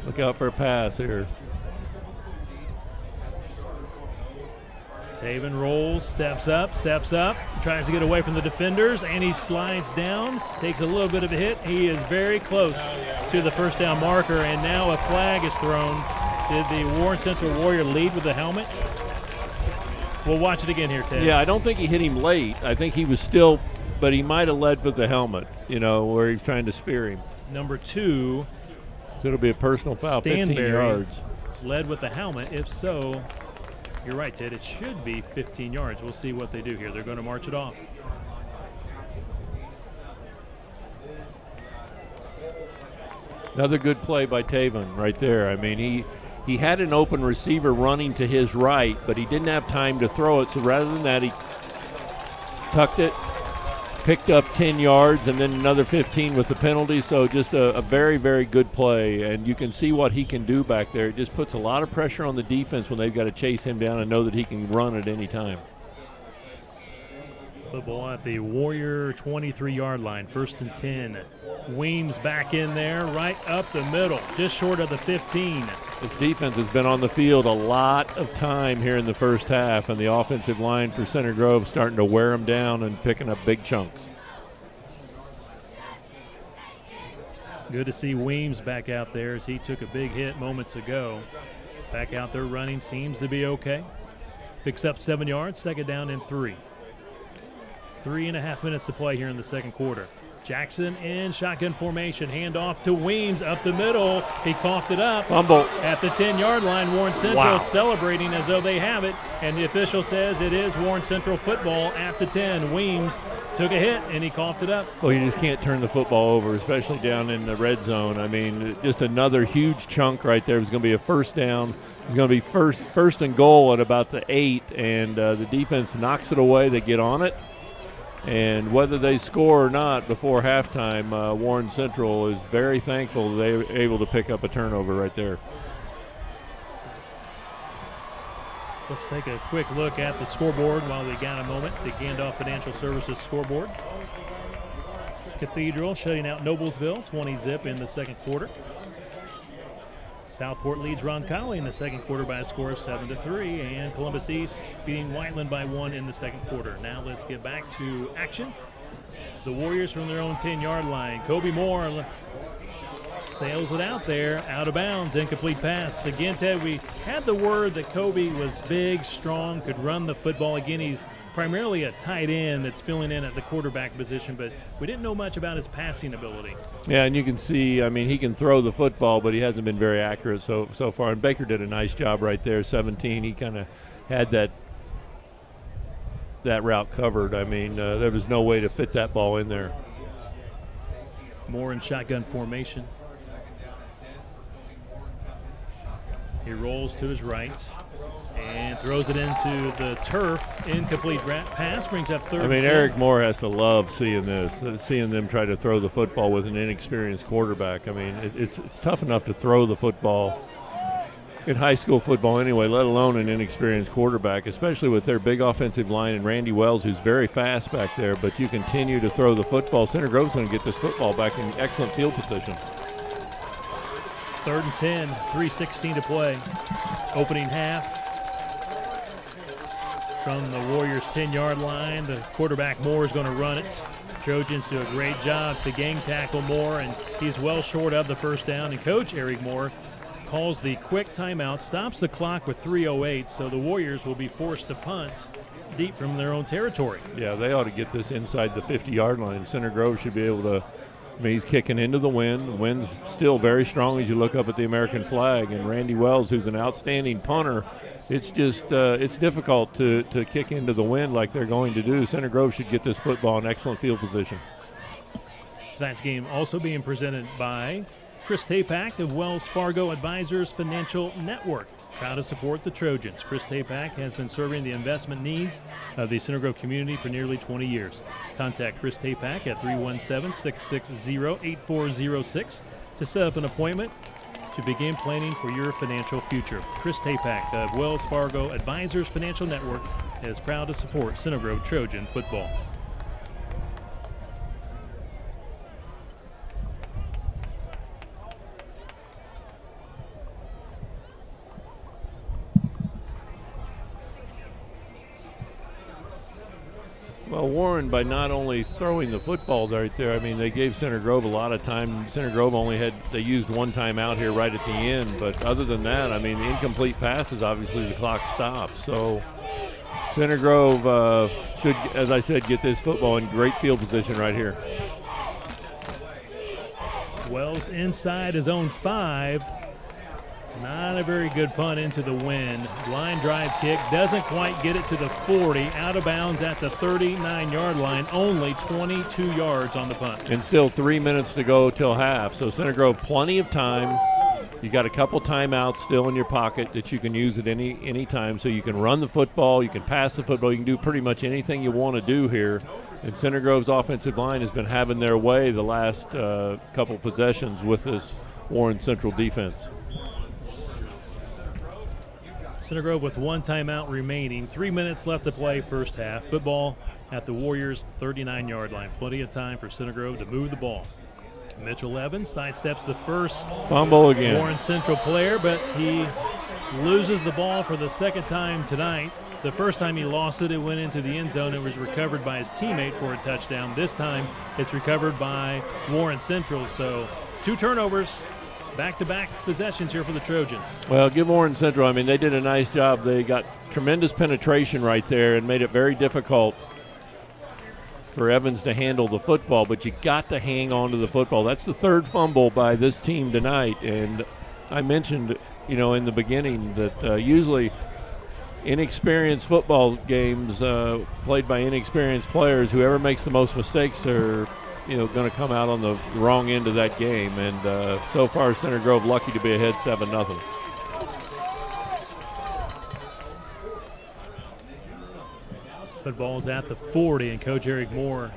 Look out for a pass here. Taven rolls, steps up, tries to get away from the defenders, and he slides down, takes a little bit of a hit. He is very close to the first down marker, and now a flag is thrown. Did the Warren Central Warrior lead with the helmet? We'll watch it again here, Ted. Yeah, I don't think he hit him late. I think he was still, but he might have led with the helmet, where he's trying to spear him. Number 2. So it'll be a personal foul, 15 yards. Led with the helmet. If so, you're right, Ted. It should be 15 yards. We'll see what they do here. They're going to march it off. Another good play by Taven right there. I mean, he had an open receiver running to his right, but he didn't have time to throw it. So rather than that, he tucked it, picked up 10 yards, and then another 15 with the penalty. So just a very, very good play. And you can see what he can do back there. It just puts a lot of pressure on the defense when they've got to chase him down and know that he can run at any time. Football at the Warrior 23-yard line. 1st and 10. Weems back in there, right up the middle, just short of the 15. This defense has been on the field a lot of time here in the first half, and the offensive line for Center Grove starting to wear them down and picking up big chunks. Good to see Weems back out there as he took a big hit moments ago. Back out there running, seems to be okay. Picks up 7 yards, second down and 3. 3.5 minutes to play here in the second quarter. Jackson in shotgun formation. Handoff to Weems up the middle. He coughed it up. Fumble. At the 10-yard line, Warren Central celebrating as though they have it. And the official says it is Warren Central football at the 10. Weems took a hit, and he coughed it up. Well, you just can't turn the football over, especially down in the red zone. I mean, just another huge chunk right there. It was going to be a first down. It's going to be first and goal at about the 8, and the defense knocks it away. They get on it. And whether they score or not before halftime, Warren Central is very thankful they were able to pick up a turnover right there. Let's take a quick look at the scoreboard while we got a moment. The Gandalf Financial Services scoreboard. Cathedral shutting out Noblesville, 20-zip in the second quarter. Southport leads Roncalli in the second quarter by a score of 7-3, and Columbus East beating Whiteland by 1 in the second quarter. Now let's get back to action. The Warriors from their own 10-yard line. Kobe Moore sails it out there, out of bounds, incomplete pass. Again, Ted, we had the word that Kobe was big, strong, could run the football. Again, he's primarily a tight end that's filling in at the quarterback position, but we didn't know much about his passing ability. Yeah, and you can see, I mean, he can throw the football, but he hasn't been very accurate so far. And Baker did a nice job right there, 17. He kind of had that route covered. I mean, there was no way to fit that ball in there. Moore in shotgun formation. He rolls to his right and throws it into the turf. Incomplete pass brings up third. I mean, Eric Moore has to love seeing this, seeing them try to throw the football with an inexperienced quarterback. I mean, it's tough enough to throw the football in high school football anyway, let alone an inexperienced quarterback, especially with their big offensive line and Randy Wells, who's very fast back there. But you continue to throw the football. Center Grove's going to get this football back in excellent field position. 3rd and 10, 3:16 to play. Opening half. From the Warriors' 10-yard line, the quarterback Moore is going to run it. Trojans do a great job to gang tackle Moore, and he's well short of the first down. And Coach Eric Moore calls the quick timeout, stops the clock with 3:08, so the Warriors will be forced to punt deep from their own territory. Yeah, they ought to get this inside the 50-yard line. Center Grove should be able to. I mean, he's kicking into the wind. The wind's still very strong as you look up at the American flag. And Randy Wells, who's an outstanding punter, it's just it's difficult to kick into the wind like they're going to do. Center Grove should get this football in excellent field position. Tonight's game also being presented by Chris Tapak of Wells Fargo Advisors Financial Network. Proud to support the Trojans. Chris Tapak has been serving the investment needs of the Center Grove community for nearly 20 years. Contact Chris Tapak at 317-660-8406 to set up an appointment to begin planning for your financial future. Chris Tapak of Wells Fargo Advisors Financial Network is proud to support Center Grove Trojan football. Well, Warren, by not only throwing the football right there, I mean, they gave Center Grove a lot of time. Center Grove they used one timeout here right at the end, but other than that, I mean, the incomplete passes, obviously the clock stops. So Center Grove should, as I said, get this football in great field position right here. Wells inside his own 5. Not a very good punt into the wind. Line drive kick doesn't quite get it to the 40. Out of bounds at the 39-yard line. Only 22 yards on the punt. And still 3 minutes to go till half. So Center Grove, plenty of time. You got a couple timeouts still in your pocket that you can use at any time. So you can run the football, you can pass the football, you can do pretty much anything you want to do here. And Center Grove's offensive line has been having their way the last couple possessions with this Warren Central defense. Center Grove with one timeout remaining. 3 minutes left to play first half. Football at the Warriors' 39-yard line. Plenty of time for Center Grove to move the ball. Mitchell Evans sidesteps the first fumble again. Warren Central player, but he loses the ball for the second time tonight. The first time he lost it, it went into the end zone. It was recovered by his teammate for a touchdown. This time it's recovered by Warren Central. So 2 turnovers. Back-to-back possessions here for the Trojans. Well, give Warren Central, I mean, they did a nice job. They got tremendous penetration right there and made it very difficult for Evans to handle the football, but you got to hang on to the football. That's the 3rd fumble by this team tonight, and I mentioned, in the beginning that usually inexperienced football games played by inexperienced players, whoever makes the most mistakes are going to come out on the wrong end of that game. And so far, Center Grove lucky to be ahead 7-0. Football's at the 40, and Coach Eric Moore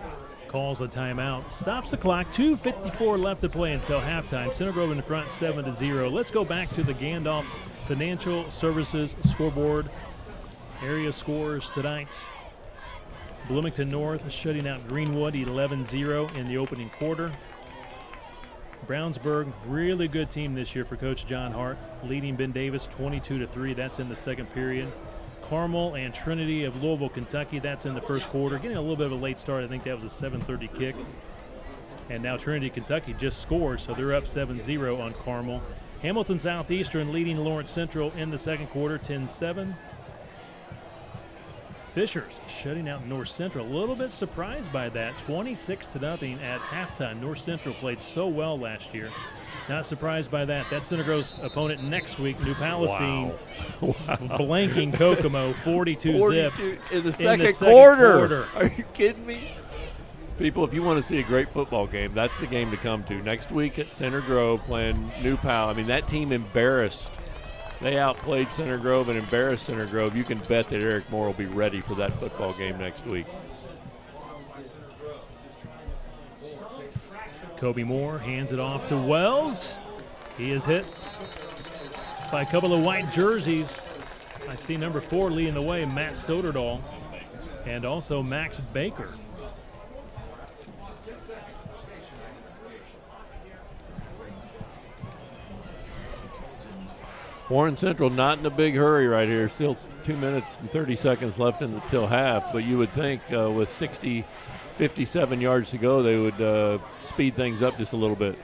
calls a timeout. Stops the clock. 2:54 left to play until halftime. Center Grove in front 7-0. Let's go back to the Gandalf Financial Services scoreboard. Area scores tonight. Bloomington North shutting out Greenwood 11-0 in the opening quarter. Brownsburg, really good team this year for Coach John Hart, leading Ben Davis 22-3. That's in the second period. Carmel and Trinity of Louisville, Kentucky, that's in the first quarter. Getting a little bit of a late start. I think that was a 7:30 kick. And now Trinity, Kentucky just scored, so they're up 7-0 on Carmel. Hamilton Southeastern leading Lawrence Central in the second quarter, 10-7. Fishers shutting out North Central. A little bit surprised by that, 26-0 at halftime. North Central played so well last year. Not surprised by that. That's Center Grove's opponent next week, New Palestine. Wow. Blanking Kokomo 42-zip in the second quarter. Are you kidding me? People, if you want to see a great football game, that's the game to come to. Next week at Center Grove playing New Pal. I mean, that team embarrassed. They outplayed Center Grove and embarrassed Center Grove. You can bet that Eric Moore will be ready for that football game next week. Kobe Moore hands it off to Wells. He is hit by a couple of white jerseys. I see number 4 leading the way, Matt Soderdahl, and also Max Baker. Warren Central not in a big hurry right here. Still 2 minutes and 30 seconds left until half, but you would think with 57 yards to go, they would speed things up just a little bit.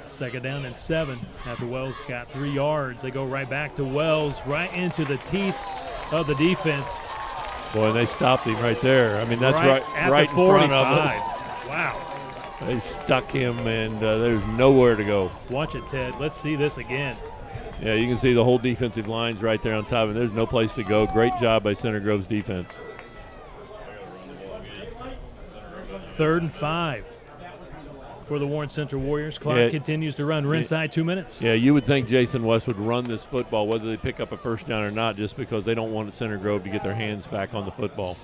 Second down and 7 after Wells got 3 yards. They go right back to Wells, right into the teeth of the defense. Boy, and they stopped him right there. I mean, that's right in front of us. Wow. They stuck him, and there's nowhere to go. Watch it, Ted. Let's see this again. Yeah, you can see the whole defensive line's right there on top, and there's no place to go. Great job by Center Grove's defense. 3rd and 5 for the Warren Central Warriors. Clock continues to run. We're inside 2 minutes. Yeah, you would think Jason West would run this football, whether they pick up a first down or not, just because they don't want Center Grove to get their hands back on the football.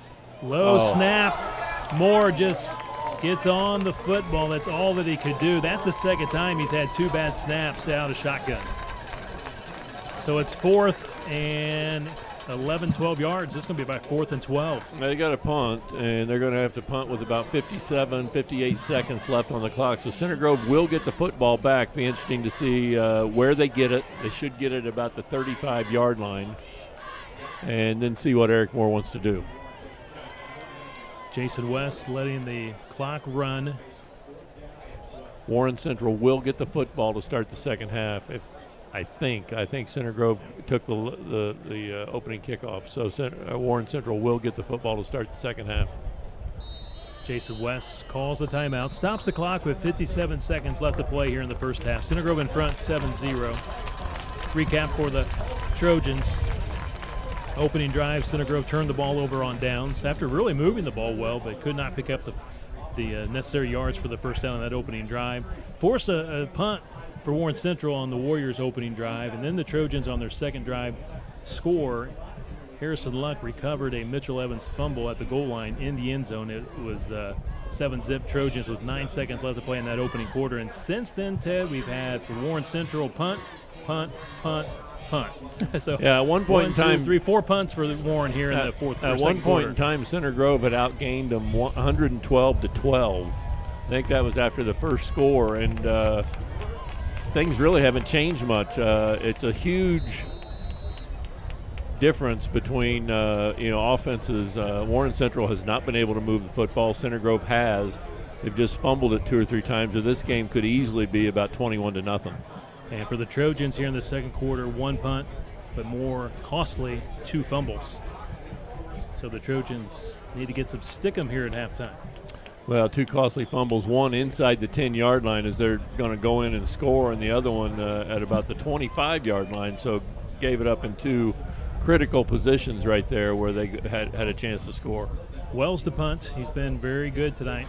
Low snap. Moore just gets on the football. That's all that he could do. That's the second time he's had 2 bad snaps out of shotgun. So it's 4th and 11, 12 yards. This is going to be about 4th and 12. They got a punt, and they're going to have to punt with about 57, 58 seconds left on the clock. So Center Grove will get the football back. Be interesting to see where they get it. They should get it about the 35-yard line, and then see what Eric Moore wants to do. Jason West letting the clock run. Warren Central will get the football to start the second half. I think Center Grove took the opening kickoff, so Warren Central will get the football to start the second half. Jason West calls the timeout, stops the clock with 57 seconds left to play here in the first half. Center Grove in front 7-0. Recap for the Trojans. Opening drive, Center Grove turned the ball over on downs after really moving the ball well, but could not pick up the necessary yards for the first down on that opening drive. Forced a punt for Warren Central on the Warriors' opening drive, and then the Trojans on their second drive score. Harrison Luck recovered a Mitchell Evans fumble at the goal line in the end zone. It was 7-zip Trojans with 9 seconds left to play in that opening quarter. And since then, Ted, we've had for Warren Central punt. So yeah, at one point in time, 2, 3, 4 punts for Warren here in the fourth quarter. At one point in time, Center Grove had outgained them 112-12. I think that was after the first score, and things really haven't changed much. It's a huge difference between offenses. Warren Central has not been able to move the football. Center Grove has. They've just fumbled it 2 or 3 times. So this game could easily be about 21-0. And for the Trojans here in the second quarter, 1 punt, but more costly, 2 fumbles. So the Trojans need to get some stickum here at halftime. Well, 2 costly fumbles, one inside the 10-yard line as they're going to go in and score, and the other one at about the 25-yard line. So gave it up in 2 critical positions right there where they had a chance to score. Wells to punt. He's been very good tonight.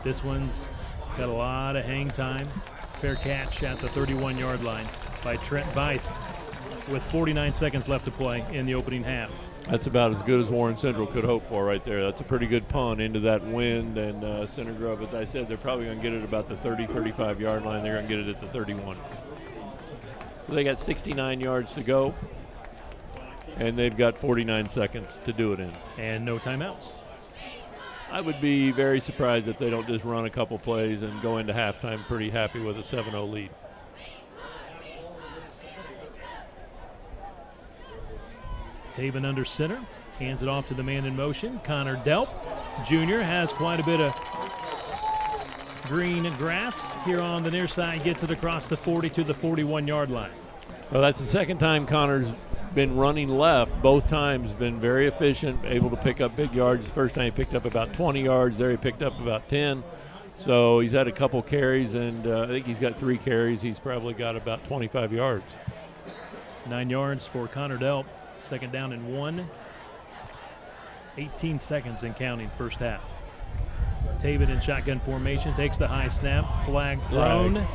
This one's got a lot of hang time. Fair catch at the 31-yard line by Trent Byth with 49 seconds left to play in the opening half. That's about as good as Warren Central could hope for right there. That's a pretty good punt into that wind, and Center Grove, as I said, they're probably going to get it about the 30, 35-yard line. They're going to get it at the 31. So they got 69 yards to go, and they've got 49 seconds to do it in. And no timeouts. I would be very surprised if they don't just run a couple plays and go into halftime pretty happy with a 7-0 lead. Taven under center, hands it off to the man in motion. Connor Delp Jr. has quite a bit of green grass here on the near side, gets it across the 40 to the 41-yard line. Well, that's the second time Connor's been running left. Both times been very efficient, able to pick up big yards. The first time he picked up about 20 yards. There he picked up about 10. So he's had a couple carries, and I think he's got 3 carries. He's probably got about 25 yards. 9 yards for Connor Delp. 2nd down and 1. 18 seconds and counting first half. Taven in shotgun formation, takes the high snap, flag thrown.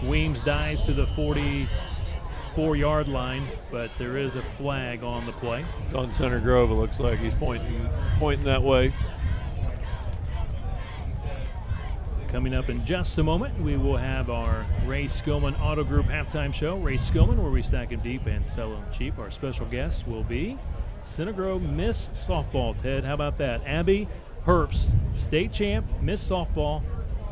Weems dives to the 44-yard line, but there is a flag on the play. It's on Center Grove, it looks like. He's pointing that way. Coming up in just a moment, we will have our Ray Skillman Auto Group halftime show. Ray Skillman, where we stack them deep and sell them cheap. Our special guest will be Center Grove Miss Softball. Ted, how about that? Abby Herbst, state champ, Miss Softball,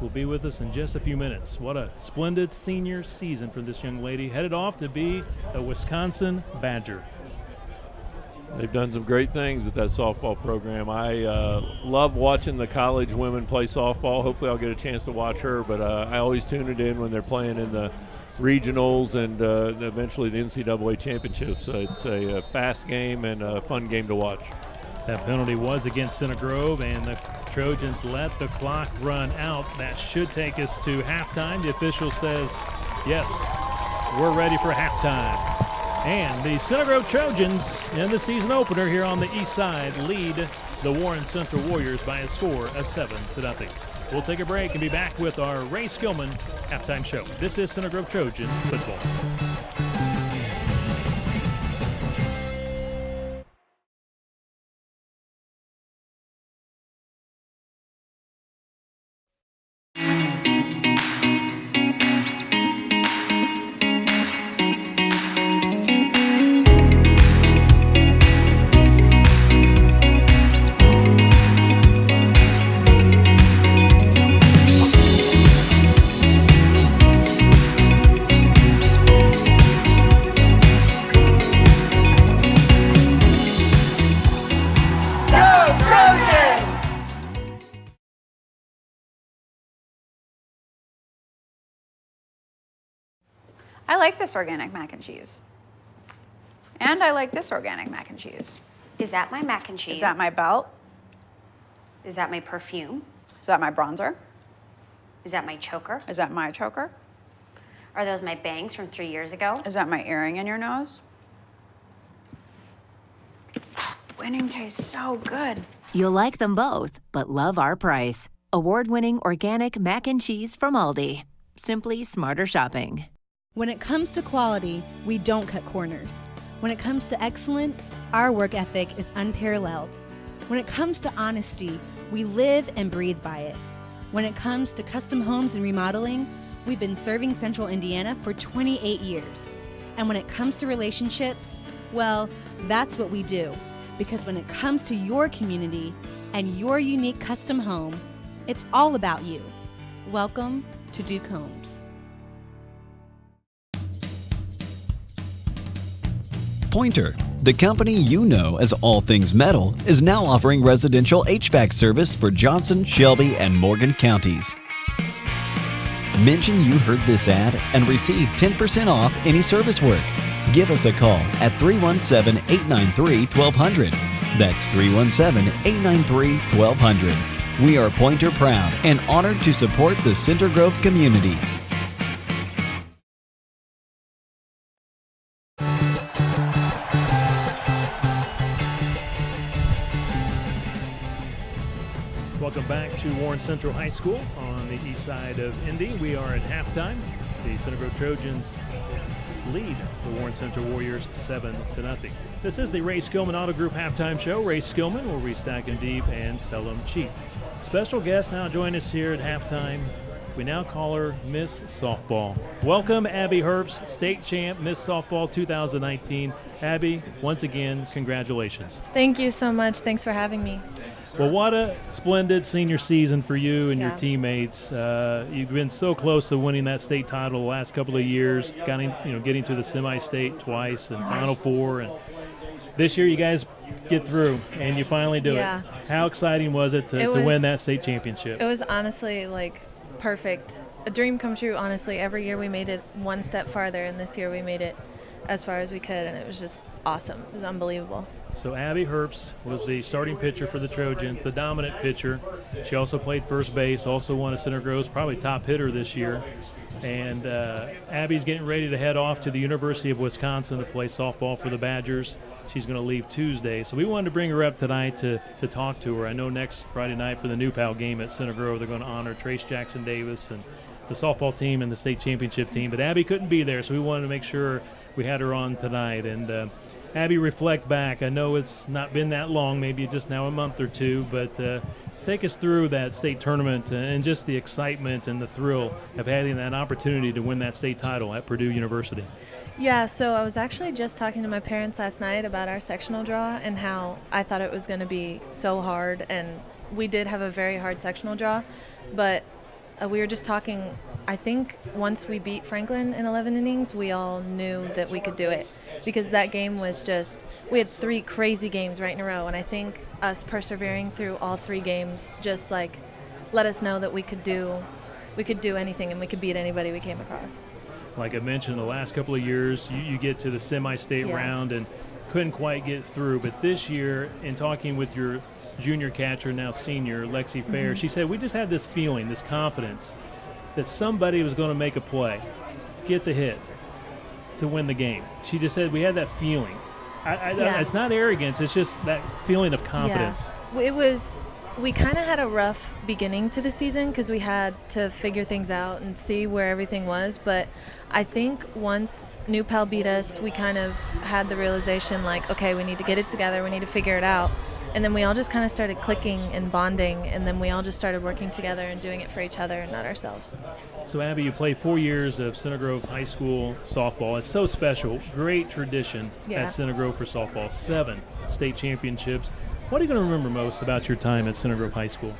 will be with us in just a few minutes. What a splendid senior season for this young lady, headed off to be a Wisconsin Badger. They've done some great things with that softball program. I love watching the college women play softball. Hopefully I'll get a chance to watch her, but I always tune it in when they're playing in the regionals and eventually the NCAA championships. It's a fast game and a fun game to watch. That penalty was against Center Grove, and the Trojans let the clock run out. That should take us to halftime. The official says, yes, we're ready for halftime. And the Center Grove Trojans in the season opener here on the east side lead the Warren Central Warriors by a score of 7-0. We'll take a break and be back with our Ray Skillman halftime show. This is Center Grove Trojan football. I like this organic mac and cheese. And I like this organic mac and cheese. Is that my mac and cheese? Is that my belt? Is that my perfume? Is that my bronzer? Is that my choker? Is that my choker? Are those my bangs from 3 years ago? Is that my earring in your nose? Winning tastes so good. You'll like them both, but love our price. Award-winning organic mac and cheese from Aldi. Simply smarter shopping. When it comes to quality, we don't cut corners. When it comes to excellence, our work ethic is unparalleled. When it comes to honesty, we live and breathe by it. When it comes to custom homes and remodeling, we've been serving Central Indiana for 28 years. And when it comes to relationships, well, that's what we do. Because when it comes to your community and your unique custom home, it's all about you. Welcome to Duke Homes. Pointer, the company you know as All Things Metal, is now offering residential HVAC service for Johnson, Shelby, and Morgan counties. Mention you heard this ad and receive 10% off any service work. Give us a call at 317-893-1200. That's 317-893-1200. We are Pointer proud and honored to support the Center Grove community. Welcome back to Warren Central High School on the east side of Indy. We are at halftime. The Center Grove Trojans lead the Warren Central Warriors 7-0. This is the Ray Skillman Auto Group halftime show. Ray Skillman, where we stack them deep and sell them cheap. Special guest now join us here at halftime. We now call her Miss Softball. Welcome, Abby Herbst, state champ, Miss Softball 2019. Abby, once again, congratulations. Thank you so much. Thanks for having me. Well, what a splendid senior season for you and your teammates. You've been so close to winning that state title the last couple of years, getting to the semi-state twice and Final Four. And this year you guys get through, and you finally do it. How exciting was it to win that state championship? It was honestly, perfect. A dream come true, honestly. Every year we made it one step farther, and this year we made it as far as we could, and it was just awesome. It was unbelievable. So Abby Herbst was the starting pitcher for the Trojans, the dominant pitcher. She also played first base, also won a Center Grove's probably top hitter this year. And Abby's getting ready to head off to the University of Wisconsin to play softball for the Badgers. She's going to leave Tuesday. So we wanted to bring her up tonight to talk to her. I know next Friday night for the New Pal game at Center Grove, they're going to honor Trace Jackson Davis and the softball team and the state championship team. But Abby couldn't be there, so we wanted to make sure we had her on tonight. And Abby, reflect back. I know it's not been that long, maybe just now a month or two, but take us through that state tournament and just the excitement and the thrill of having that opportunity to win that state title at Purdue University. Yeah, so I was actually just talking to my parents last night about our sectional draw and how I thought it was going to be so hard, and we did have a very hard sectional draw, but we were just talking. I think once we beat Franklin in 11 innings, we all knew that we could do it, because that game was just, we had 3 crazy games right in a row, and I think us persevering through all 3 games just like let us know that we could do anything and we could beat anybody we came across. Like I mentioned, the last couple of years, you get to the semi-state round and couldn't quite get through, but this year, in talking with your junior catcher, now senior, Lexi Fair, she said, we just had this feeling, this confidence that somebody was going to make a play to get the hit to win the game. She just said we had that feeling. It's not arrogance, it's just that feeling of confidence. Yeah. We kind of had a rough beginning to the season because we had to figure things out and see where everything was, but I think once New Pal beat us, we kind of had the realization like, okay, we need to get it together, we need to figure it out. And then we all just kind of started clicking and bonding, and then we all just started working together and doing it for each other and not ourselves. So, Abby, you played 4 years of Center Grove High School softball. It's so special. Great tradition at Center Grove for softball. 7 state championships. What are you going to remember most about your time at Center Grove High School?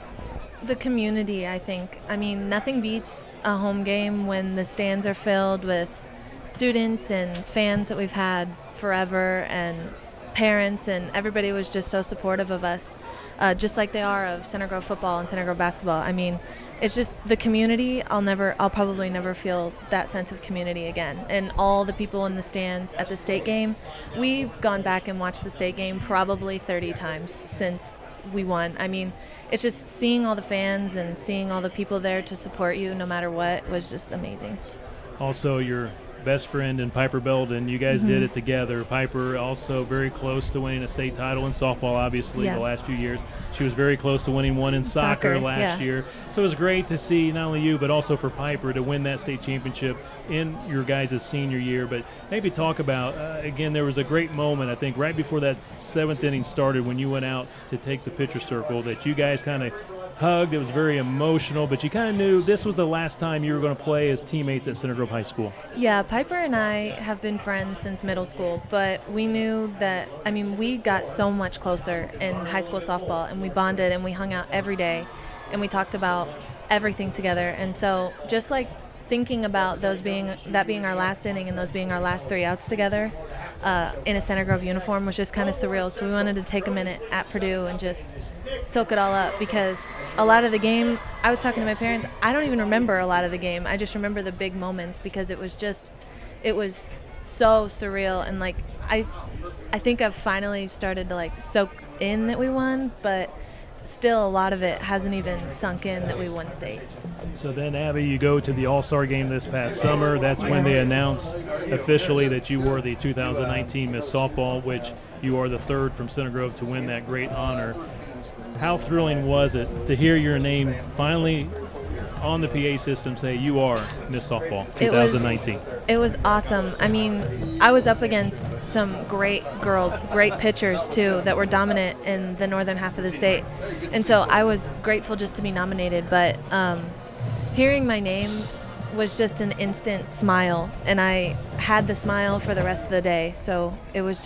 The community, I think. I mean, nothing beats a home game when the stands are filled with students and fans that we've had forever, and parents, and everybody was just so supportive of us, just like they are of Center Grove football and Center Grove basketball. I mean, it's just the community. I'll probably never feel that sense of community again. And all the people in the stands at the state game, we've gone back and watched the state game probably 30 times since we won. I mean, it's just seeing all the fans and seeing all the people there to support you no matter what was just amazing. Also, your best friend in Piper Belden, you guys did it together. Piper also very close to winning a state title in softball, obviously, the last few years. She was very close to winning one in soccer last year. So it was great to see not only you, but also for Piper to win that state championship in your guys' senior year. But maybe talk about, again, there was a great moment, I think, right before that 7th inning started when you went out to take the pitcher circle that you guys kind of hugged. It was very emotional, but you kind of knew this was the last time you were going to play as teammates at Center Grove High School. Yeah, Piper and I have been friends since middle school, but we knew that, I mean, we got so much closer in high school softball, and we bonded and we hung out every day, and we talked about everything together. And so just like thinking about that being our last inning and those being our last 3 outs together in a Center Grove uniform was just kind of surreal. So we wanted to take a minute at Purdue and just soak it all up, because a lot of the game, I was talking to my parents, I don't even remember a lot of the game. I just remember the big moments, because it was so surreal. And like I think I've finally started to like soak in that we won, but still a lot of it hasn't even sunk in that we won state. So then, Abby, you go to the All-Star game this past summer. That's when they announced officially that you were the 2019 Miss Softball, which you are the 3rd from Center Grove to win that great honor. How thrilling was it to hear your name finally on the PA system say you are Miss Softball 2019? It was awesome. I mean, I was up against some great girls, great pitchers too, that were dominant in the northern half of the state. And so I was grateful just to be nominated, but hearing my name was just an instant smile, and I had the smile for the rest of the day. So it was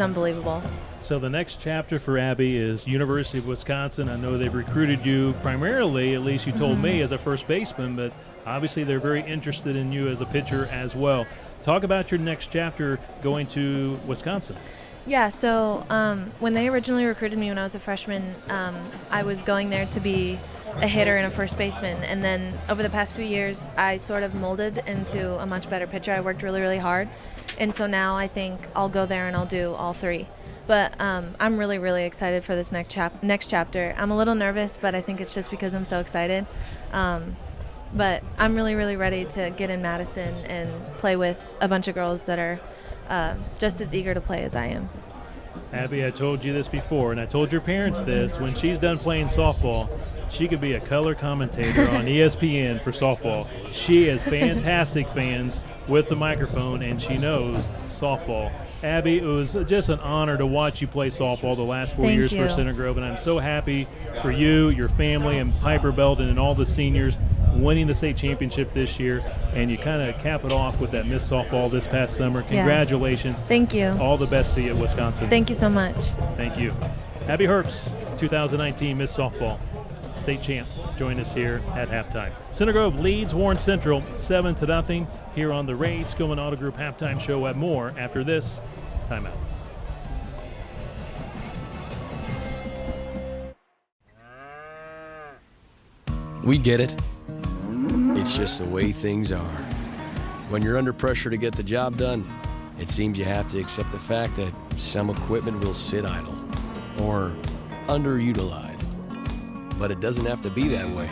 unbelievable. So the next chapter for Abby is University of Wisconsin. I know they've recruited you primarily, at least you told me, as a first baseman, but obviously they're very interested in you as a pitcher as well. Talk about your next chapter going to Wisconsin. Yeah, so when they originally recruited me when I was a freshman, I was going there to be a hitter and a first baseman. And then over the past few years, I sort of molded into a much better pitcher. I worked really, really hard. And so now I think I'll go there and I'll do all 3. But I'm really, really excited for this next chapter. I'm a little nervous, but I think it's just because I'm so excited. But I'm really, really ready to get in Madison and play with a bunch of girls that are just as eager to play as I am. Abby, I told you this before, and I told your parents this. When she's done playing softball, she could be a color commentator on ESPN for softball. She has fantastic fans with the microphone, and she knows softball. Abby, it was just an honor to watch you play softball the last 4 years for Center Grove, and I'm so happy for you, your family, and Piper Belden and all the seniors winning the state championship this year, and you kind of cap it off with that Miss Softball this past summer. Congratulations. Thank you. All the best to you at Wisconsin. Thank you so much. Thank you. Abby Herbst, 2019 Miss Softball state champ, join us here at halftime. Center Grove leads Warren Central 7-0 here on the Ray Skillman Auto Group halftime show. At more after this timeout. We get it. It's just the way things are. When you're under pressure to get the job done, it seems you have to accept the fact that some equipment will sit idle or underutilized. But it doesn't have to be that way.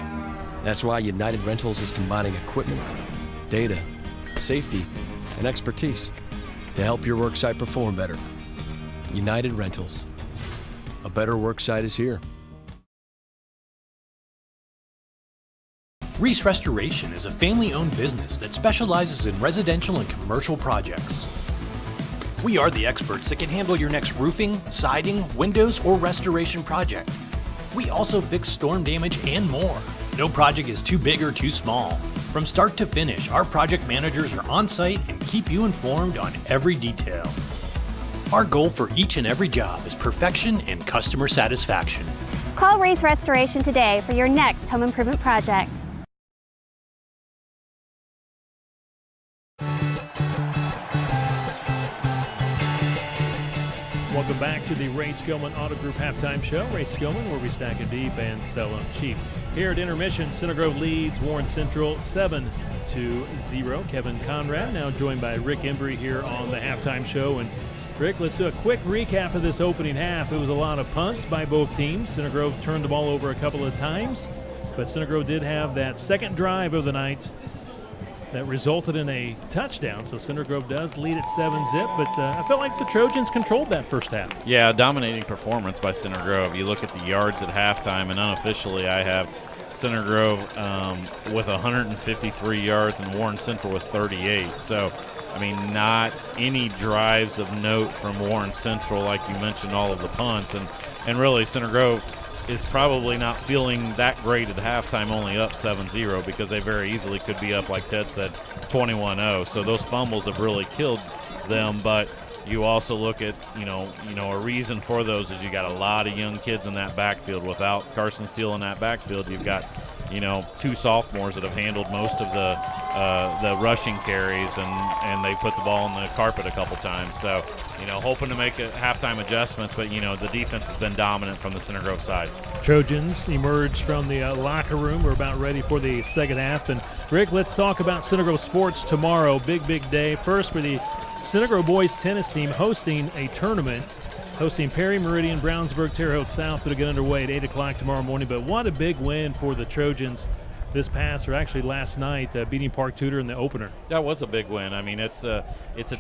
That's why United Rentals is combining equipment, data, safety, and expertise to help your worksite perform better. United Rentals. A better worksite is here. Reese Restoration is a family-owned business that specializes in residential and commercial projects. We are the experts that can handle your next roofing, siding, windows, or restoration project. We also fix storm damage and more. No project is too big or too small. From start to finish, our project managers are on site and keep you informed on every detail. Our goal for each and every job is perfection and customer satisfaction. Call Reese Restoration today for your next home improvement project. Welcome back to the Ray Skillman Auto Group halftime show. Ray Skillman, where we stack it deep and sell them cheap. Here at intermission, Center Grove leads Warren Central 7-0. Kevin Conrad now joined by Rick Embry here on the halftime show. And Rick, let's do a quick recap of this opening half. It was a lot of punts by both teams. Center Grove turned the ball over a couple of times, but Center Grove did have that second drive of the night that resulted in a touchdown. So Center Grove does lead at 7-0, but I felt like the Trojans controlled that first half. Yeah, dominating performance by Center Grove. You look at the yards at halftime, and unofficially I have Center Grove with 153 yards and Warren Central with 38. So, I mean, not any drives of note from Warren Central, like you mentioned, all of the punts. And really, Center Grove is probably not feeling that great at halftime, only up 7-0, because they very easily could be up, like Ted said, 21-0. So those fumbles have really killed them. But you also look at, you know, a reason for those is you got a lot of young kids in that backfield. Without Carson Steele in that backfield, you've got, two sophomores that have handled most of the rushing carries, and they put the ball on the carpet a couple times. So, hoping to make halftime adjustments, but, the defense has been dominant from the Center Grove side. Trojans emerge from the locker room. We're about ready for the second half. And, Rick, let's talk about Center Grove sports tomorrow. Big day. First for the Center Grove boys tennis team hosting a tournament, hosting Perry Meridian, Brownsburg, Terre Haute South. It'll get underway at 8 o'clock tomorrow morning. But what a big win for the Trojans this past, or actually last night, beating Park Tudor in the opener. That was a big win. I mean, it's a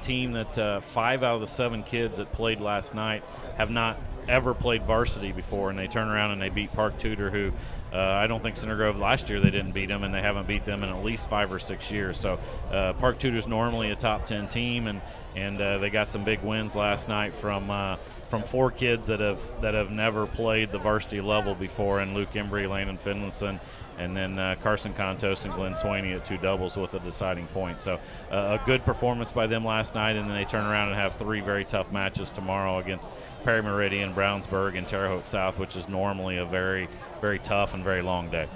team that 5 out of the 7 kids that played last night have not ever played varsity before, and they turn around and they beat Park Tudor, who I don't think Center Grove last year they didn't beat them, and they haven't beat them in at least 5 or 6 years. So Park Tudor's normally a top 10 team, and they got some big wins last night from 4 kids that have never played the varsity level before, and Luke Embry, Landon Finlinson, and then Carson Contos and Glenn Swaney at 2 doubles with a deciding point. So a good performance by them last night, and then they turn around and have 3 very tough matches tomorrow against Perry Meridian, Brownsburg, and Terre Haute South, which is normally a very, very tough and very long day.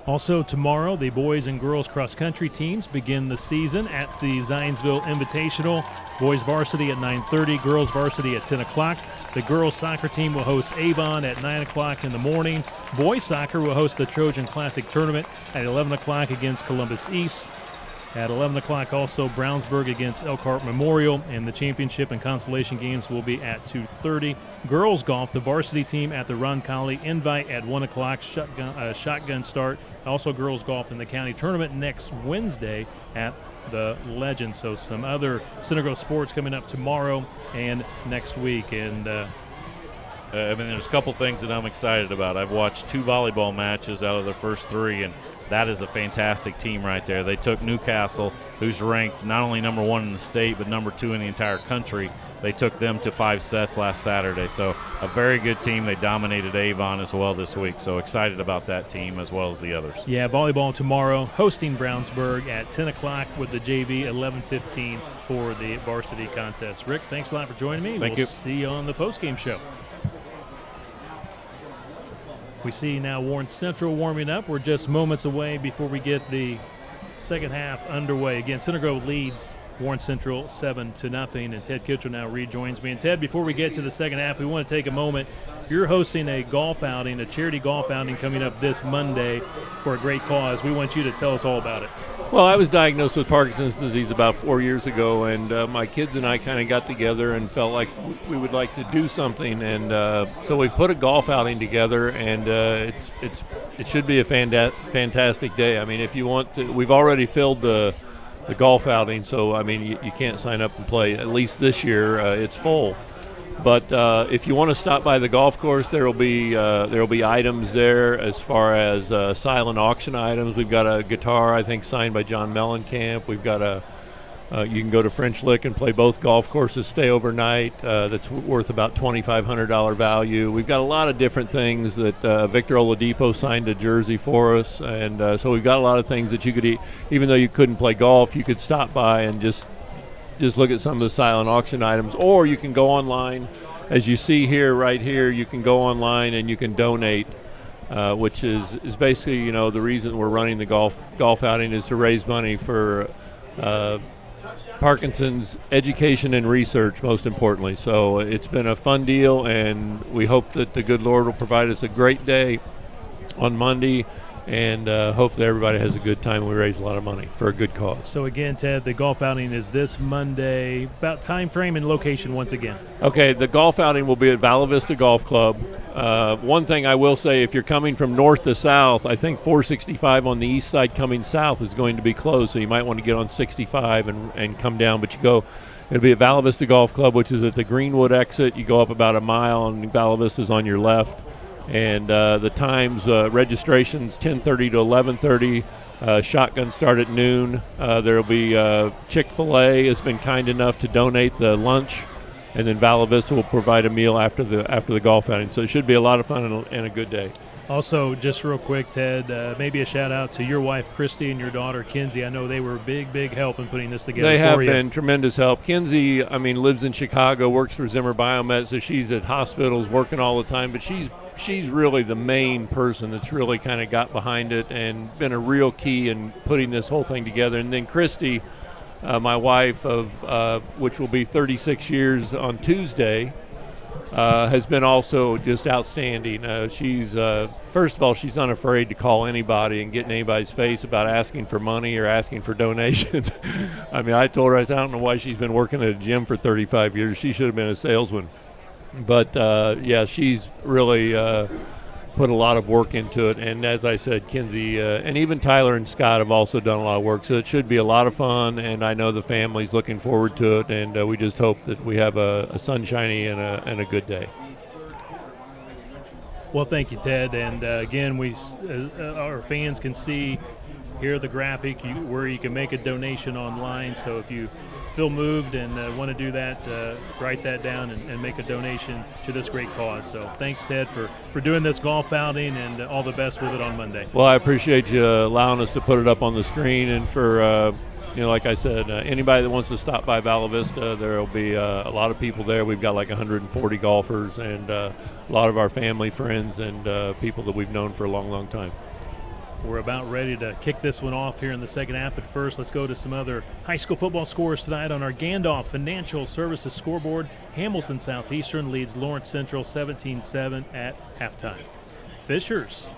Also tomorrow, the boys and girls cross-country teams begin the season at the Zionsville Invitational. Boys varsity at 9:30, girls varsity at 10 o'clock. The girls soccer team will host Avon at 9 o'clock in the morning. Boys soccer will host the Trojan Classic Tournament at 11 o'clock against Columbus East. At 11 o'clock also Brownsburg against Elkhart Memorial, and the championship and consolation games will be at 2:30. Girls golf, the varsity team at the Roncalli Invite at 1 o'clock, shotgun start. Also girls golf in the county tournament next Wednesday at the Legend. So some other Center Grove sports coming up tomorrow and next week. And there's a couple things that I'm excited about. I've watched 2 volleyball matches out of the first 3, and that is a fantastic team right there. They took Newcastle, who's ranked not only number 1 in the state, but number 2 in the entire country. They took them to 5 sets last Saturday. So a very good team. They dominated Avon as well this week. So excited about that team as well as the others. Yeah, volleyball tomorrow, hosting Brownsburg at 10 o'clock with the JV, 11:15 for the varsity contest. Rick, thanks a lot for joining me. Thank you. you. See you on the postgame show. We see now Warren Central warming up. We're just moments away before we get the second half underway. Again, Center Grove leads Warren Central 7-0, and Ted Kitchell now rejoins me. And Ted, before we get to the second half, we want to take a moment. You're hosting a golf outing, a charity golf outing coming up this Monday for a great cause. We want you to tell us all about it. Well, I was diagnosed with Parkinson's disease about 4 years ago, and my kids and I kind of got together and felt like we would like to do something, and so we've put a golf outing together, and it should be a fantastic day. I mean, if you want to, we've already filled the golf outing, so I mean you can't sign up and play. At least this year it's full. But if you want to stop by the golf course, there will be items there as far as silent auction items. We've got a guitar, I think, signed by John Mellencamp. We've got you can go to French Lick and play both golf courses, stay overnight. That's worth about $2,500 value. We've got a lot of different things that Victor Oladipo signed a jersey for us, and so we've got a lot of things that you could eat. Even though you couldn't play golf, you could stop by and just look at some of the silent auction items, or you can go online. As you see here, right here, you can go online and you can donate, which is basically, the reason we're running the golf outing is to raise money for Parkinson's education and research, most importantly. So it's been a fun deal, and we hope that the good Lord will provide us a great day on Monday, and hopefully everybody has a good time. We raise a lot of money for a good cause. So again, Ted, the golf outing is this Monday. About time frame and location once again. Okay, the golf outing will be at Vala Vista Golf Club. One thing I will say, if you're coming from north to south, I think 465 on the east side coming south is going to be closed, so you might want to get on 65 and come down. But it'll be at Vala Vista Golf Club, which is at the Greenwood exit. You go up about a mile, and Vala Vista's on your left. And the times, registration's 10:30 to 11:30. Shotgun start at noon. There'll be Chick-fil-A has been kind enough to donate the lunch, and then Vala Vista will provide a meal after the golf outing. So it should be a lot of fun and a good day. Also, just real quick, Ted, maybe a shout out to your wife Christy and your daughter Kinsey. I know they were big help in putting this together. They have been tremendous help. Kinsey, lives in Chicago, works for Zimmer Biomed, so she's at hospitals working all the time. But she's really the main person that's really kind of got behind it and been a real key in putting this whole thing together. And then Christy, my wife of which will be 36 years on Tuesday, has been also just outstanding. She's first of all, she's unafraid to call anybody and get in anybody's face about asking for money or asking for donations. I told her, I don't know why she's been working at a gym for 35 years. She should have been a salesman. But she's really put a lot of work into it. And as I said, Kinsey and even Tyler and Scott have also done a lot of work. So it should be a lot of fun, and I know the family's looking forward to it. And we just hope that we have a sunshiny and a good day. Well, thank you, Ted. And again, our fans can see here the graphic where you can make a donation online. So if you feel moved and want to do that, write that down and make a donation to this great cause. So thanks, Ted, for doing this golf outing, and all the best with it on Monday. Well, I appreciate you allowing us to put it up on the screen, and for like I said, anybody that wants to stop by Vala Vista, there will be a lot of people there. We've got like 140 golfers, and a lot of our family, friends, and people that we've known for a long time. We're about ready to kick this one off here in the second half, but first let's go to some other high school football scores tonight on our Gandalf Financial Services scoreboard. Hamilton Southeastern leads Lawrence Central 17-7 at halftime. Fishers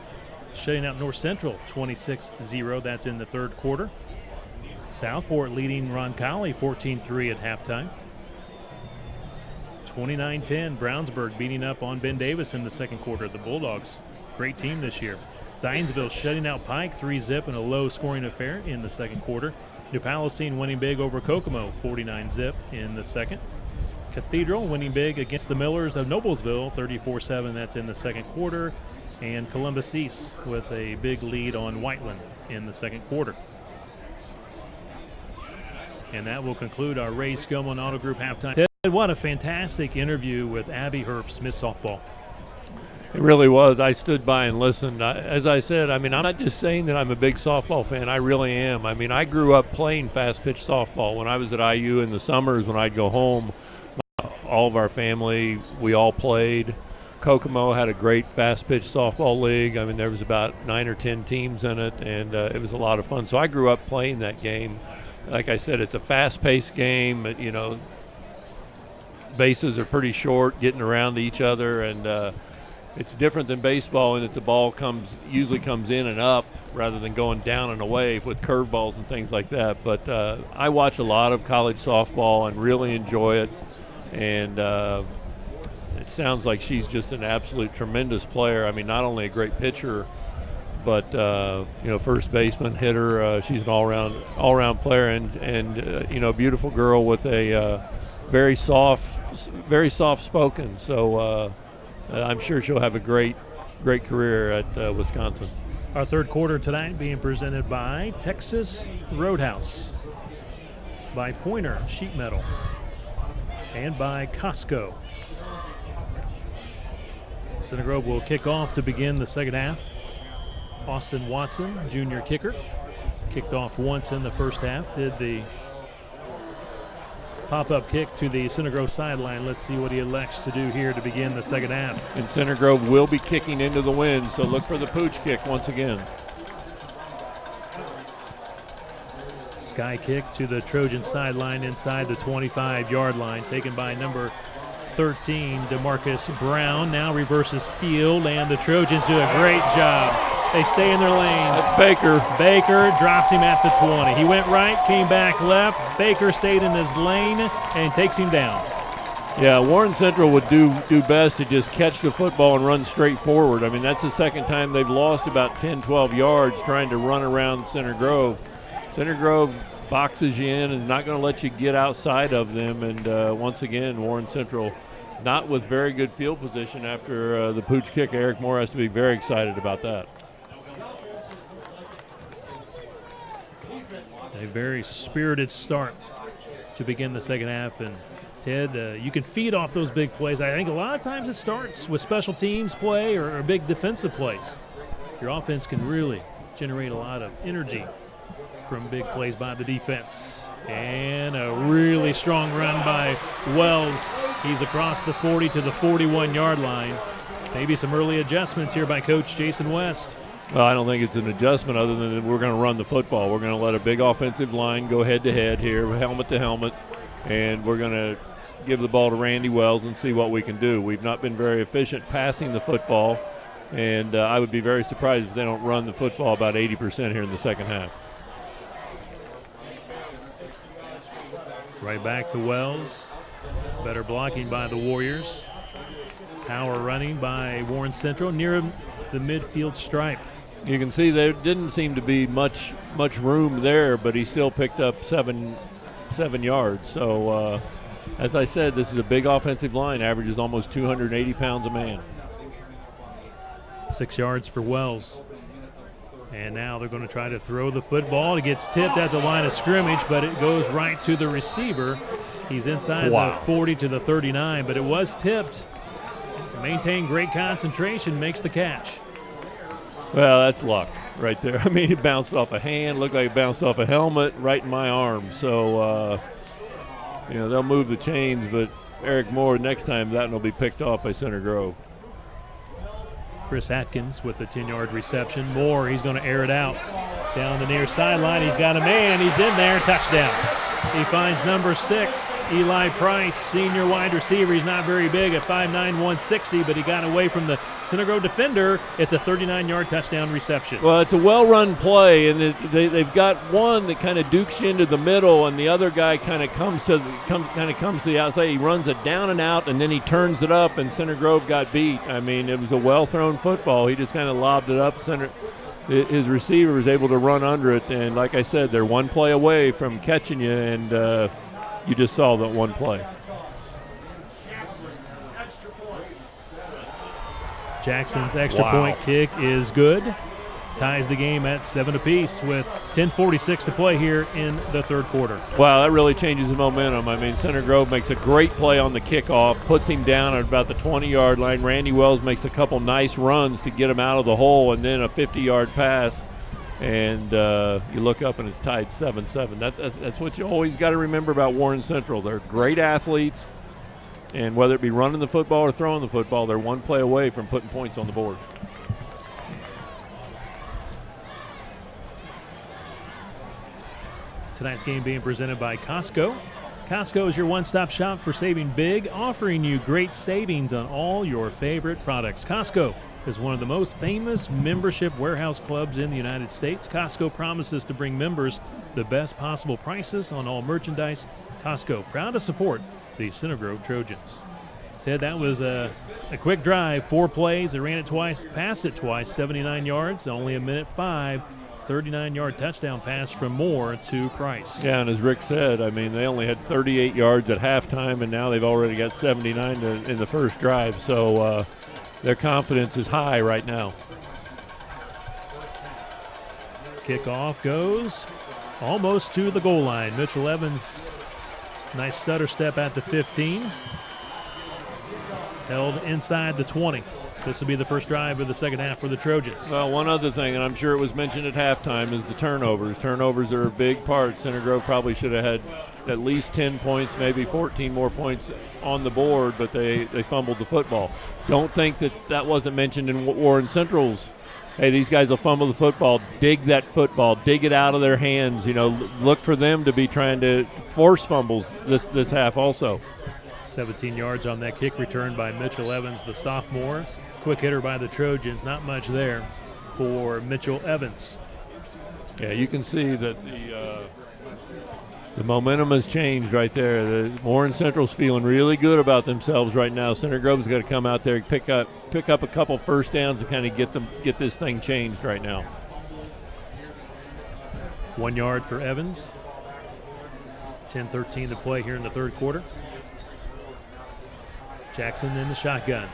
shutting out North Central 26-0. That's in the third quarter. Southport leading Roncalli 14-3 at halftime. 29-10, Brownsburg beating up on Ben Davis in the second quarter. The Bulldogs, great team this year. Zionsville shutting out Pike 3-zip in a low-scoring affair in the second quarter. New Palestine winning big over Kokomo 49-zip in the second. Cathedral winning big against the Millers of Noblesville 34-7. That's in the second quarter. And Columbus East with a big lead on Whiteland in the second quarter. And that will conclude our Ray Skillman Auto Group halftime. Ted, what a fantastic interview with Abby Herbst, Miss Softball. It really was. I stood by and listened. As I said, I mean, I'm not just saying that I'm a big softball fan. I really am. I mean, I grew up playing fast-pitch softball. When I was at IU in the summers, when I'd go home, all of our family, we all played. Kokomo had a great fast-pitch softball league. I mean, there was about 9 or 10 teams in it, and it was a lot of fun. So I grew up playing that game. Like I said, it's a fast-paced game. You know, bases are pretty short, getting around to each other, and it's different than baseball in that the ball usually comes in and up rather than going down and away with curveballs and things like that. But I watch a lot of college softball and really enjoy it. And it sounds like she's just an absolute tremendous player. I mean, not only a great pitcher, but you know, first baseman, hitter. She's an all-round player, and you know, beautiful girl with a very soft-spoken. So I'm sure she'll have a great career at Wisconsin. Our third quarter tonight being presented by Texas Roadhouse, by Pointer Sheet Metal, and by Costco. Center Grove will kick off to begin the second half. Austin Watson, junior kicker, kicked off once in the first half, did the pop-up kick to the Center Grove sideline. Let's see what he elects to do here to begin the second half. And Center Grove will be kicking into the wind, so look for the pooch kick once again. Sky kick to the Trojan sideline inside the 25-yard line, taken by number 13, DeMarcus Brown. Now reverses field, and the Trojans do a great job. They stay in their lane. That's Baker. Baker drops him at the 20. He went right, came back left. Baker stayed in his lane and takes him down. Yeah, Warren Central would do best to just catch the football and run straight forward. I mean, that's the second time they've lost about 10, 12 yards trying to run around Center Grove. Center Grove boxes you in and not going to let you get outside of them. And once again, Warren Central not with very good field position after the pooch kick. Eric Moore has to be very excited about that. A very spirited start to begin the second half. And Ted, you can feed off those big plays. I think a lot of times it starts with special teams play or big defensive plays. Your offense can really generate a lot of energy from big plays by the defense. And a really strong run by Wells. He's across the 40 to the 41-yard line. Maybe some early adjustments here by Coach Jason West. Well, I don't think it's an adjustment other than that we're going to run the football. We're going to let a big offensive line go head-to-head here, helmet to helmet, and we're going to give the ball to Randy Wells and see what we can do. We've not been very efficient passing the football, and I would be very surprised if they don't run the football about 80% here in the second half. Right back to Wells. Better blocking by the Warriors. Power running by Warren Central near the midfield stripe. You can see there didn't seem to be much room there, but he still picked up seven yards. So, as I said, this is a big offensive line, averages almost 280 pounds a man. 6 yards for Wells. And now they're going to try to throw the football. It gets tipped at the line of scrimmage, but it goes right to the receiver. He's inside the 40 to the 39, but it was tipped. Maintain great concentration, makes the catch. Well, that's luck right there. I mean, it bounced off a hand, looked like it bounced off a helmet right in my arm. So, you know, they'll move the chains, but Eric Moore, next time that one will be picked off by Center Grove. Chris Atkins with the 10-yard reception. Moore, he's going to air it out down the near sideline. He's got a man. He's in there. Touchdown. He finds number 6, Eli Price, senior wide receiver. He's not very big at 5'9", 160, but he got away from the Center Grove defender. It's a 39-yard touchdown reception. Well, it's a well-run play, and they've got one that kind of dukes you into the middle, and the other guy kind of comes to the outside. He runs it down and out, and then he turns it up, and Center Grove got beat. I mean, it was a well-thrown football. He just kind of lobbed it up. His receiver was able to run under it, and like I said, they're one play away from catching you, and you just saw that one play. Jackson's extra point kick is good. Ties the game at 7 apiece with 10:46 to play here in the third quarter. Wow, that really changes the momentum. I mean, Center Grove makes a great play on the kickoff, puts him down at about the 20-yard line. Randy Wells makes a couple nice runs to get him out of the hole, and then a 50-yard pass. And you look up and it's tied 7-7. That's what you always got to remember about Warren Central. They're great athletes, and whether it be running the football or throwing the football, they're one play away from putting points on the board. Tonight's game being presented by Costco. Costco is your one-stop shop for saving big, offering you great savings on all your favorite products. Costco is one of the most famous membership warehouse clubs in the United States. Costco promises to bring members the best possible prices on all merchandise. Costco, proud to support the Center Grove Trojans. Ted, that was a quick drive, 4 plays. They ran it twice, passed it twice, 79 yards, only a minute 5. 39-yard touchdown pass from Moore to Price. Yeah, and as Rick said, I mean, they only had 38 yards at halftime, and now they've already got 79 in the first drive. So their confidence is high right now. Kickoff goes almost to the goal line. Mitchell Evans, nice stutter step at the 15. Held inside the 20. This will be the first drive of the second half for the Trojans. Well, one other thing, and I'm sure it was mentioned at halftime, is the turnovers. Turnovers are a big part. Center Grove probably should have had at least 10 points, maybe 14 more points on the board, but they fumbled the football. Don't think that wasn't mentioned in Warren Central's. Hey, these guys will fumble the football. Dig that football. Dig it out of their hands. You know, look for them to be trying to force fumbles this half also. 17 yards on that kick return by Mitchell Evans, the sophomore. Quick hitter by the Trojans. Not much there for Mitchell Evans. Yeah, you can see that the momentum has changed right there. The Warren Central's feeling really good about themselves right now. Center Grove's got to come out there and pick up a couple first downs and kind of get this thing changed right now. 1 yard for Evans. 10:13 to play here in the third quarter. Jackson in the shotgun.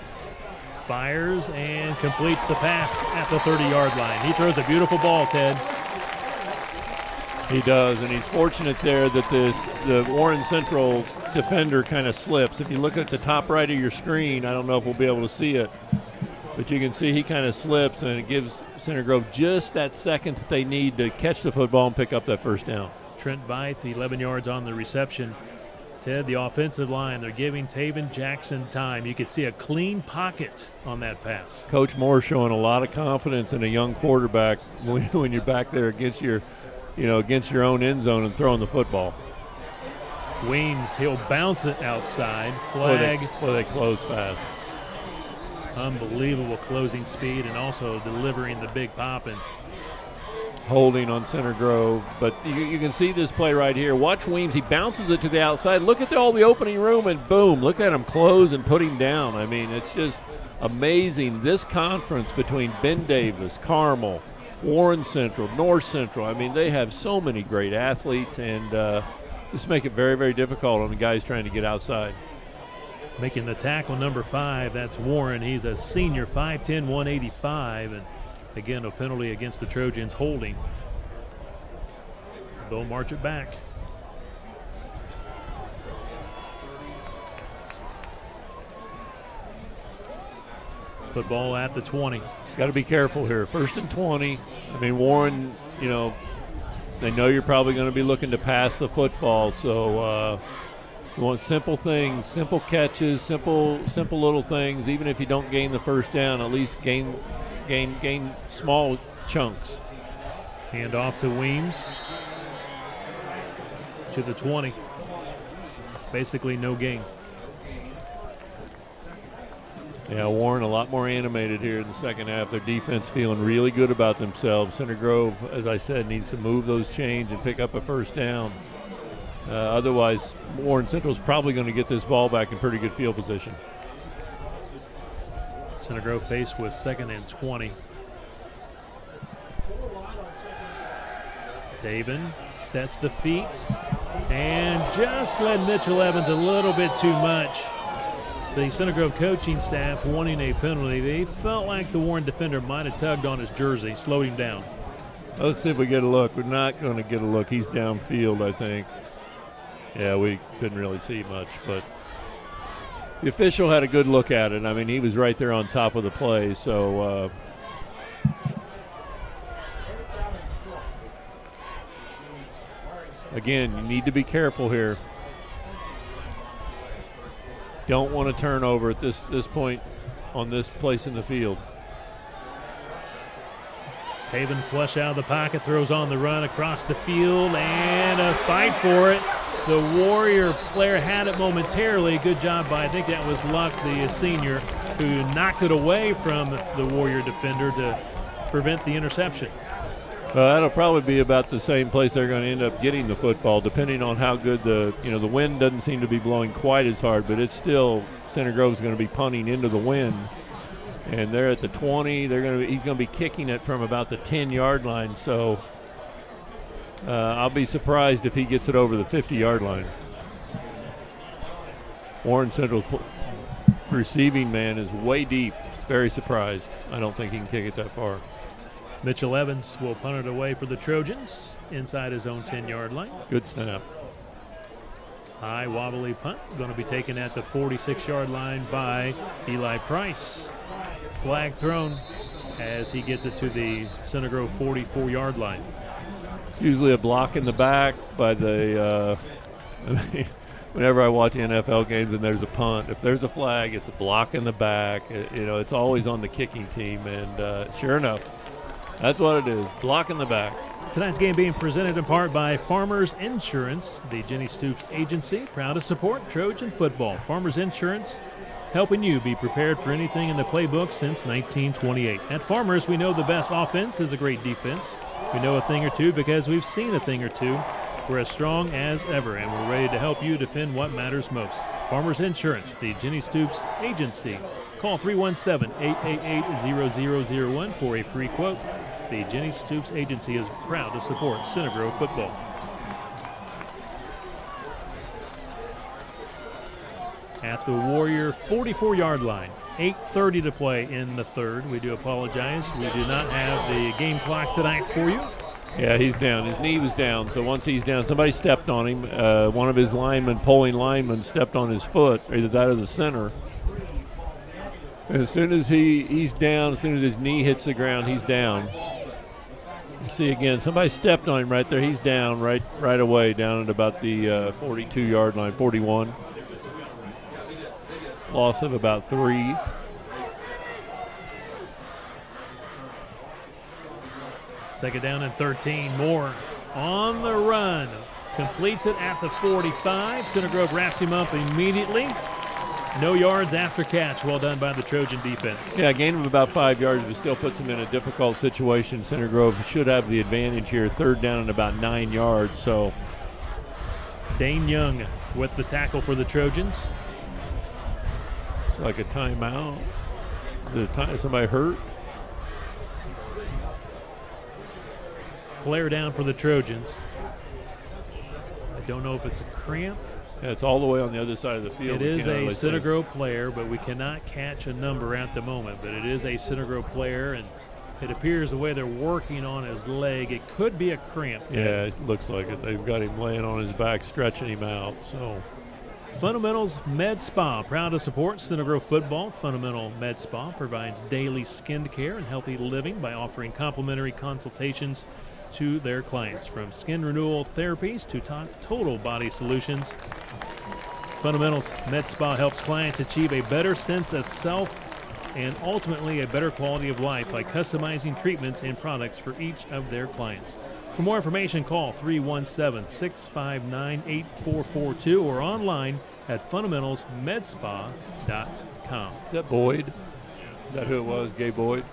Fires and completes the pass at the 30-yard line. He throws a beautiful ball, Ted. He does, and he's fortunate there that the Warren Central defender kind of slips. If you look at the top right of your screen, I don't know if we'll be able to see it, but you can see he kind of slips, and it gives Center Grove just that second that they need to catch the football and pick up that first down. Trent Veith, 11 yards on the reception. Ted, the offensive line, they're giving Taven Jackson time. You can see a clean pocket on that pass. Coach Moore showing a lot of confidence in a young quarterback when you're back there against your own end zone and throwing the football. Weems, he'll bounce it outside. Flag. Boy, they close fast. Unbelievable closing speed and also delivering the big pop and holding on Center Grove, but you can see this play right here. Watch Weems. He bounces it to the outside. Look at all the opening room, and boom, look at him close and put him down. I mean, it's just amazing. This conference between Ben Davis, Carmel, Warren Central, North Central, I mean, they have so many great athletes, and just make it very, very difficult on the guys trying to get outside. Making the tackle, number 5, that's Warren. He's a senior, 5'10", 185, and again, a penalty against the Trojans holding. They'll march it back. Football at the 20. Got to be careful here. 1st and 20. I mean, Warren, they know you're probably going to be looking to pass the football, so you want simple things, simple catches, simple little things. Even if you don't gain the first down, at least gain small chunks. Hand off to Weems. to the 20. Basically no gain. Yeah, Warren a lot more animated here in the second half. Their defense feeling really good about themselves. Center Grove, as I said, needs to move those chains and pick up a first down. Otherwise, Warren Central's probably going to get this ball back in pretty good field position. Center Grove faced with 2nd and 20. Taven sets the feet and just led Mitchell Evans a little bit too much. The Center Grove coaching staff wanting a penalty. They felt like the Warren defender might have tugged on his jersey, slowed him down. Let's see if we get a look. We're not going to get a look. He's downfield, I think. Yeah, we couldn't really see much, but the official had a good look at it. I mean, he was right there on top of the play, so again, you need to be careful here. Don't want to turn over at this point on this place in the field. Taven flush out of the pocket, throws on the run across the field, and a fight for it. The Warrior player had it momentarily. Good job by, I think that was Luck, the senior, who knocked it away from the Warrior defender to prevent the interception. That'll probably be about the same place they're going to end up getting the football, depending on how good the wind doesn't seem to be blowing quite as hard, but it's still, Center Grove's going to be punting into the wind. And they're at the 20. He's going to be kicking it from about the 10-yard line. So I'll be surprised if he gets it over the 50-yard line. Warren Central's receiving man is way deep. Very surprised. I don't think he can kick it that far. Mitchell Evans will punt it away for the Trojans inside his own 10-yard line. Good snap. High wobbly punt going to be taken at the 46-yard line by Eli Price. Flag thrown as he gets it to the Center Grove 44-yard line. Usually a block in the back by the whenever I watch NFL games and there's a punt, if there's a flag, it's a block in the back. It's always on the kicking team, and sure enough, that's what it is, block in the back. Tonight's game being presented in part by Farmers Insurance, the Jenny Stoops Agency, proud to support Trojan football. Farmers Insurance, helping you be prepared for anything in the playbook since 1928. At Farmers, we know the best offense is a great defense. We know a thing or two because we've seen a thing or two. We're as strong as ever, and we're ready to help you defend what matters most. Farmers Insurance, the Jenny Stoops Agency. Call 317-888-0001 for a free quote. The Jenny Stoops Agency is proud to support Center Grove football. At the Warrior 44-yard line, 8:30 to play in the third. We do apologize. We do not have the game clock tonight for you. Yeah, he's down. His knee was down, so once he's down, somebody stepped on him. One of his pulling linemen stepped on his foot, either that or the center. And as soon as he's down, as soon as his knee hits the ground, he's down. You see again, somebody stepped on him right there. He's down right away, down at about the 42-yard line, 41. Loss of about 3. Second down and 13. Moore on the run. Completes it at the 45. Center Grove wraps him up immediately. No yards after catch. Well done by the Trojan defense. Yeah, a gain of about 5 yards, but still puts him in a difficult situation. Center Grove should have the advantage here. Third down and about 9 yards. So Dane Young with the tackle for the Trojans. It's like a timeout. Is somebody hurt? Player down for the Trojans. I don't know if it's a cramp. Yeah, it's all the way on the other side of the field. It is a Center Grove player, but we cannot catch a number at the moment. But it is a Center Grove player, and it appears the way they're working on his leg, it could be a cramp. Yeah, it looks like it. They've got him laying on his back, stretching him out. So, Fundamentals Med Spa, proud to support Center Grove football. Fundamental Med Spa provides daily skin care and healthy living by offering complimentary consultations to their clients, from skin renewal therapies to total body solutions. Fundamentals Med Spa helps clients achieve a better sense of self and ultimately a better quality of life by customizing treatments and products for each of their clients. For more information, call 317-659-8442 or online at fundamentalsmedspa.com. Is that Boyd? Is that who it was, Gabe Boyd?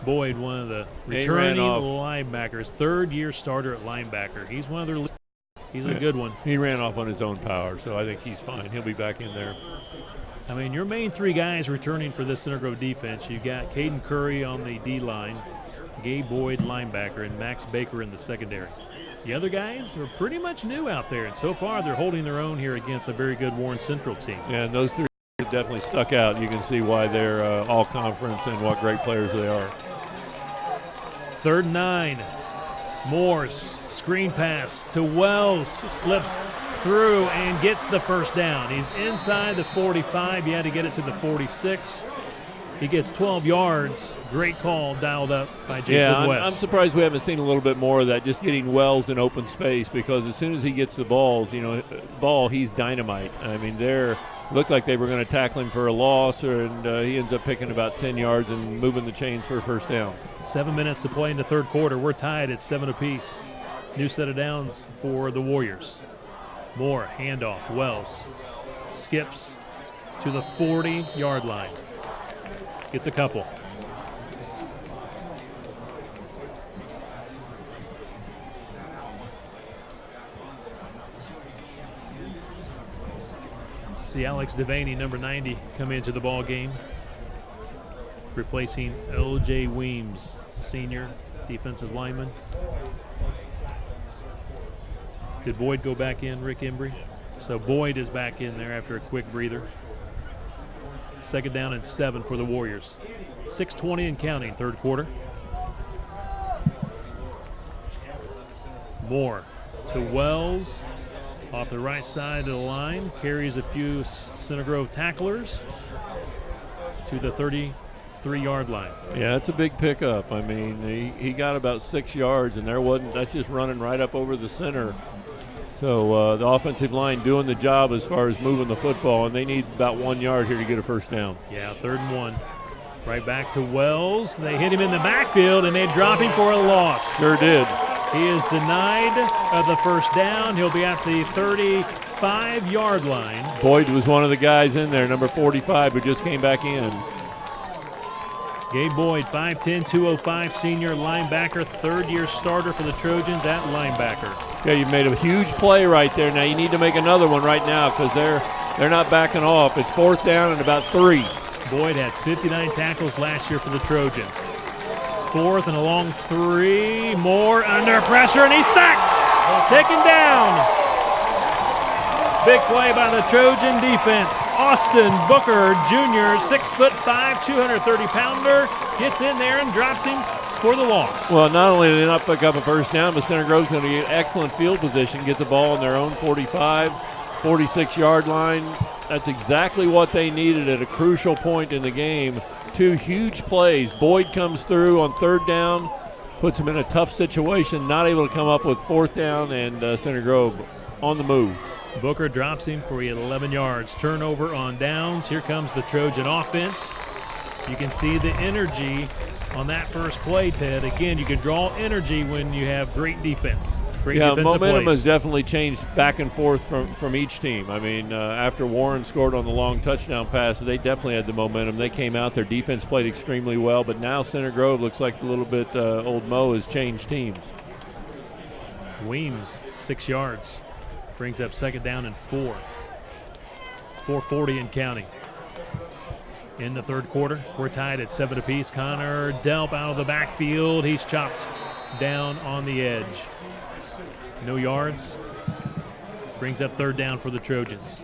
Boyd, one of the returning linebackers, third-year starter at linebacker. He's one of their he's a good one. He ran off on his own power, so I think he's fine. He'll be back in there. I mean, your main three guys returning for this Center Grove defense, you got Caden Curry on the D-line, Gabe Boyd, linebacker, and Max Baker in the secondary. The other guys are pretty much new out there, and so far they're holding their own here against a very good Warren Central team. Yeah, and those three definitely stuck out. You can see why they're all-conference and what great players they are. 3rd and 9. Morse, screen pass to Wells, slips through and gets the first down. He's inside the 45. He had to get it to the 46. He gets 12 yards. Great call dialed up by Jason West. I'm surprised we haven't seen a little bit more of that, just getting Wells in open space, because as soon as he gets the ball, he's dynamite. I mean, looked like they were going to tackle him for a loss, and he ends up picking about 10 yards and moving the chains for a first down. 7 minutes to play in the third quarter. We're tied at 7 apiece. New set of downs for the Warriors. Moore, handoff. Wells skips to the 40-yard line. Gets a couple. See Alex Devaney, number 90, come into the ball game, replacing L.J. Weems, senior defensive lineman. Did Boyd go back in, Rick Embry? So Boyd is back in there after a quick breather. 2nd down and 7 for the Warriors. 6:20 and counting, third quarter. Moore to Wells. Off the right side of the line, carries a few Center Grove tacklers to the 33-yard line. Yeah, that's a big pickup. I mean, he got about 6 yards, and that's just running right up over the center. So the offensive line doing the job as far as moving the football, and they need about 1 yard here to get a first down. Yeah, 3rd and 1. Right back to Wells. They hit him in the backfield, and they drop him for a loss. Sure did. He is denied the first down. He'll be at the 35-yard line. Boyd was one of the guys in there, number 45, who just came back in. Gabe Boyd, 5'10", 205, senior linebacker, 3rd-year starter for the Trojans at linebacker. Yeah, you've made a huge play right there. Now you need to make another one right now, because they're not backing off. It's 4th down and about 3. Boyd had 59 tackles last year for the Trojans. 4th and a long 3. Moore under pressure, and he's sacked. Taken down. Big play by the Trojan defense. Austin Booker Jr., 6'5", 230-pounder, gets in there and drops him for the loss. Well, not only did they not pick up a first down, but Center Grove's going to get excellent field position, get the ball on their own 45, 46-yard line. That's exactly what they needed at a crucial point in the game. 2 huge plays. Boyd comes through on 3rd down, puts him in a tough situation, not able to come up with 4th down, and Center Grove on the move. Booker drops him for 11 yards. Turnover on downs. Here comes the Trojan offense. You can see the energy on that first play, Ted. Again, you can draw energy when you have great defense. Great defensive momentum plays. has definitely changed back and forth from each team. I mean, after Warren scored on the long touchdown pass, they definitely had the momentum. They came out, their defense played extremely well, but now Center Grove looks like a little bit Old Mo has changed teams. Weems, 6 yards. Brings up 2nd down and 4. 4:40 and counting. In the third quarter, we're tied at 7 apiece. Connor Delp out of the backfield. He's chopped down on the edge. No yards. Brings up 3rd down for the Trojans.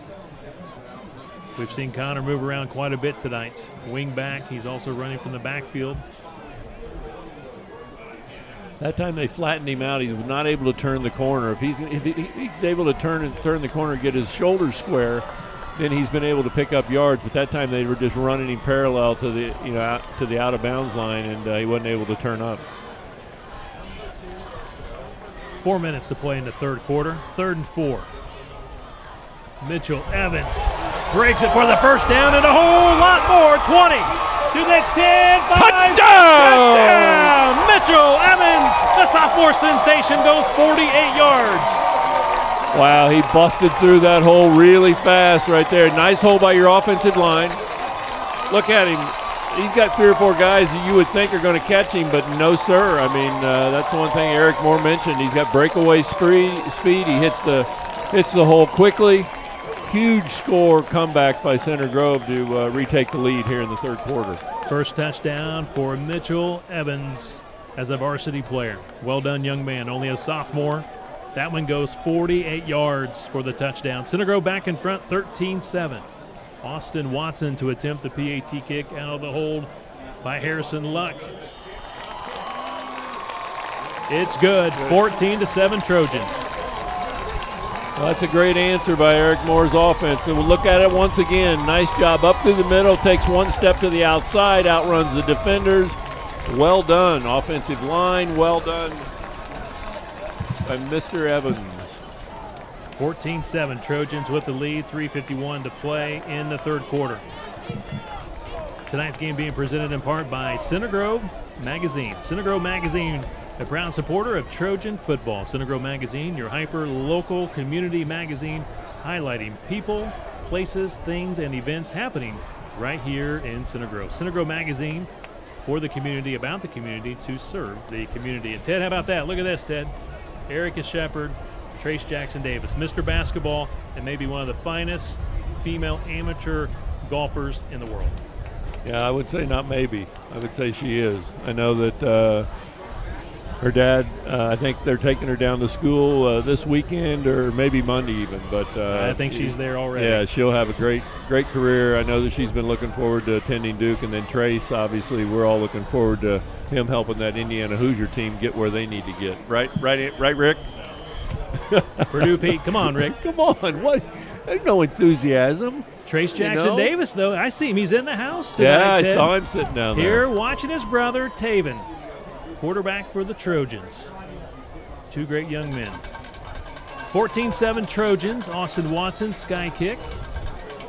We've seen Connor move around quite a bit tonight. Wing back. He's also running from the backfield. That time they flattened him out. He was not able to turn the corner. If he's able to turn the corner and get his shoulders square, then he's been able to pick up yards. But that time they were just running him parallel to the out of bounds line, and he wasn't able to turn up. 4 minutes to play in the third quarter. 3rd and 4. Mitchell Evans breaks it for the first down and a whole lot more. 20 to the 10. 5, touchdown! Mitchell Evans, the sophomore sensation goes 48 yards. Wow, he busted through that hole really fast right there. Nice hole by your offensive line. Look at him. He's got 3 or 4 guys that you would think are going to catch him, but no, sir. I mean, that's the one thing Eric Moore mentioned. He's got breakaway speed. He hits the hole quickly. Huge score comeback by Center Grove to retake the lead here in the third quarter. First touchdown for Mitchell Evans as a varsity player. Well done, young man. Only a sophomore. That one goes 48 yards for the touchdown. Center Grove back in front, 13-7. Austin Watson to attempt the PAT kick out of the hold by Harrison Luck. It's good, 14-7 Trojans. Well, that's a great answer by Eric Moore's offense. So we'll look at it once again. Nice job up through the middle, takes one step to the outside, outruns the defenders. Well done, offensive line, well done by Mr. Evans. 14-7 Trojans with the lead, 3:51 to play in the third quarter. Tonight's game being presented in part by Center Grove Magazine. Center Grove Magazine, a proud supporter of Trojan football. Center Grove Magazine, your hyper-local community magazine highlighting people, places, things, and events happening right here in Center Grove. Center Grove Magazine, for the community, about the community, to serve the community. And Ted, how about that? Look at this, Ted. Erica Shepard, Trace Jackson Davis, Mr. Basketball, and maybe one of the finest female amateur golfers in the world. Yeah, I would say not maybe. I would say she is. I know that her dad, I think they're taking her down to school this weekend or maybe Monday even. But I think she's there already. Yeah, she'll have a great career. I know that she's been looking forward to attending Duke. And then Trace, obviously, we're all looking forward to him helping that Indiana Hoosier team get where they need to get. Right, Rick? Purdue Pete, come on, Rick. Come on, what? There's no enthusiasm. Trace Jackson Davis, though, I see him. He's in the house tonight. Yeah, I Ted. saw him sitting down there. Here watching his brother, Taven, quarterback for the Trojans. Two great young men. 14-7 Trojans. Austin Watson, sky kick.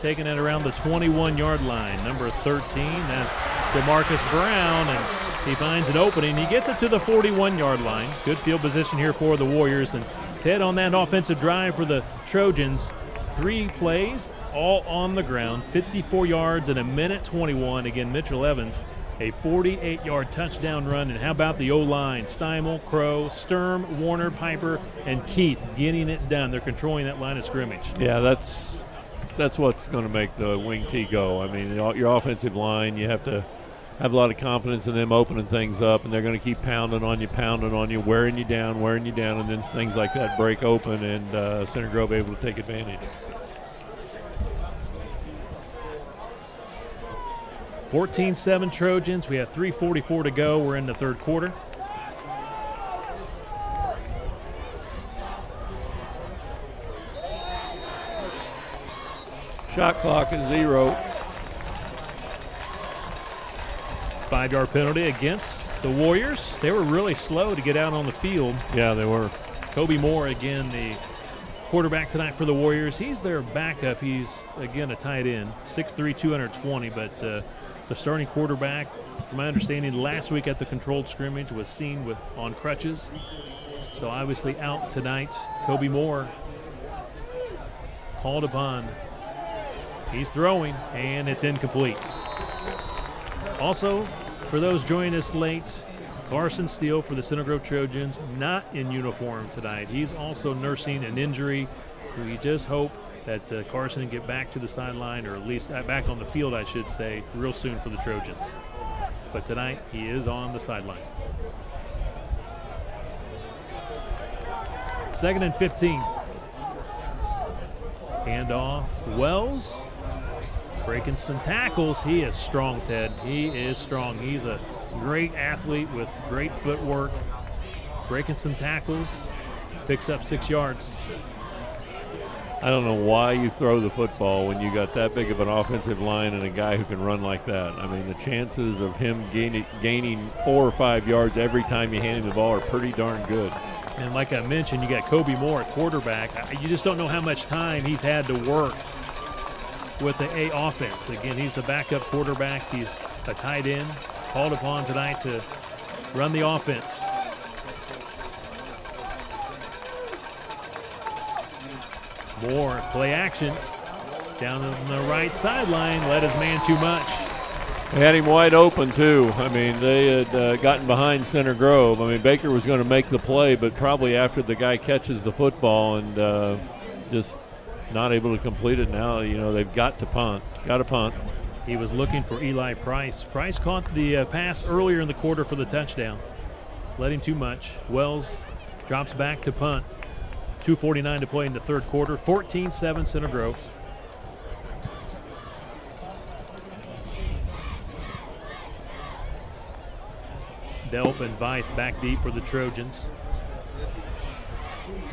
Taking it around the 21-yard line. Number 13, that's DeMarcus Brown, and he finds an opening. He gets it to the 41-yard line. Good field position here for the Warriors. And Ted, on that offensive drive for the Trojans, 3 plays, all on the ground, 54 yards in a minute 21. Again, Mitchell Evans, a 48-yard touchdown run. And how about the O-line? Steimel, Crow, Sturm, Warner, Piper, and Keith getting it done. They're controlling that line of scrimmage. Yeah, that's what's going to make the wing T go. I mean, your offensive line, you have to have a lot of confidence in them opening things up, and they're going to keep pounding on you, wearing you down, and then things like that break open, and Center Grove able to take advantage. 14-7 Trojans. We have 3:44 to go. We're in the third quarter. Shot clock is 0. 5-yard penalty against the Warriors. They were really slow to get out on the field. Yeah, they were. Kobe Moore, again, the quarterback tonight for the Warriors. He's their backup. He's, again, a tight end, 6'3", 220. But the starting quarterback, from my understanding, last week at the controlled scrimmage was seen on crutches. So obviously out tonight. Kobe Moore called upon. He's throwing, and it's incomplete. Also, for those joining us late, Carson Steele for the Center Grove Trojans, not in uniform tonight. He's also nursing an injury. We just hope that Carson can get back to the sideline, or at least back on the field, I should say, real soon for the Trojans. But tonight, he is on the sideline. 2nd and 15. Handoff, Wells. Breaking some tackles. He is strong, Ted. He is strong. He's a great athlete with great footwork. Breaking some tackles. Picks up 6 yards. I don't know why you throw the football when you got that big of an offensive line and a guy who can run like that. I mean, the chances of him gaining 4 or 5 yards every time you hand him the ball are pretty darn good. And like I mentioned, you got Kobe Moore at quarterback. You just don't know how much time he's had to work with the A offense. Again, he's the backup quarterback. He's a tight end, called upon tonight to run the offense. Moore, play action. Down on the right sideline, led his man too much. They had him wide open, too. I mean, they had gotten behind Center Grove. I mean, Baker was going to make the play, but probably after the guy catches the football and just not able to complete it now, you know, they've got to punt. Got to punt. He was looking for Eli Price. Price caught the pass earlier in the quarter for the touchdown. Led him too much. Wells drops back to punt. 2:49 to play in the third quarter. 14-7 Center Grove. Delp and Veith back deep for the Trojans.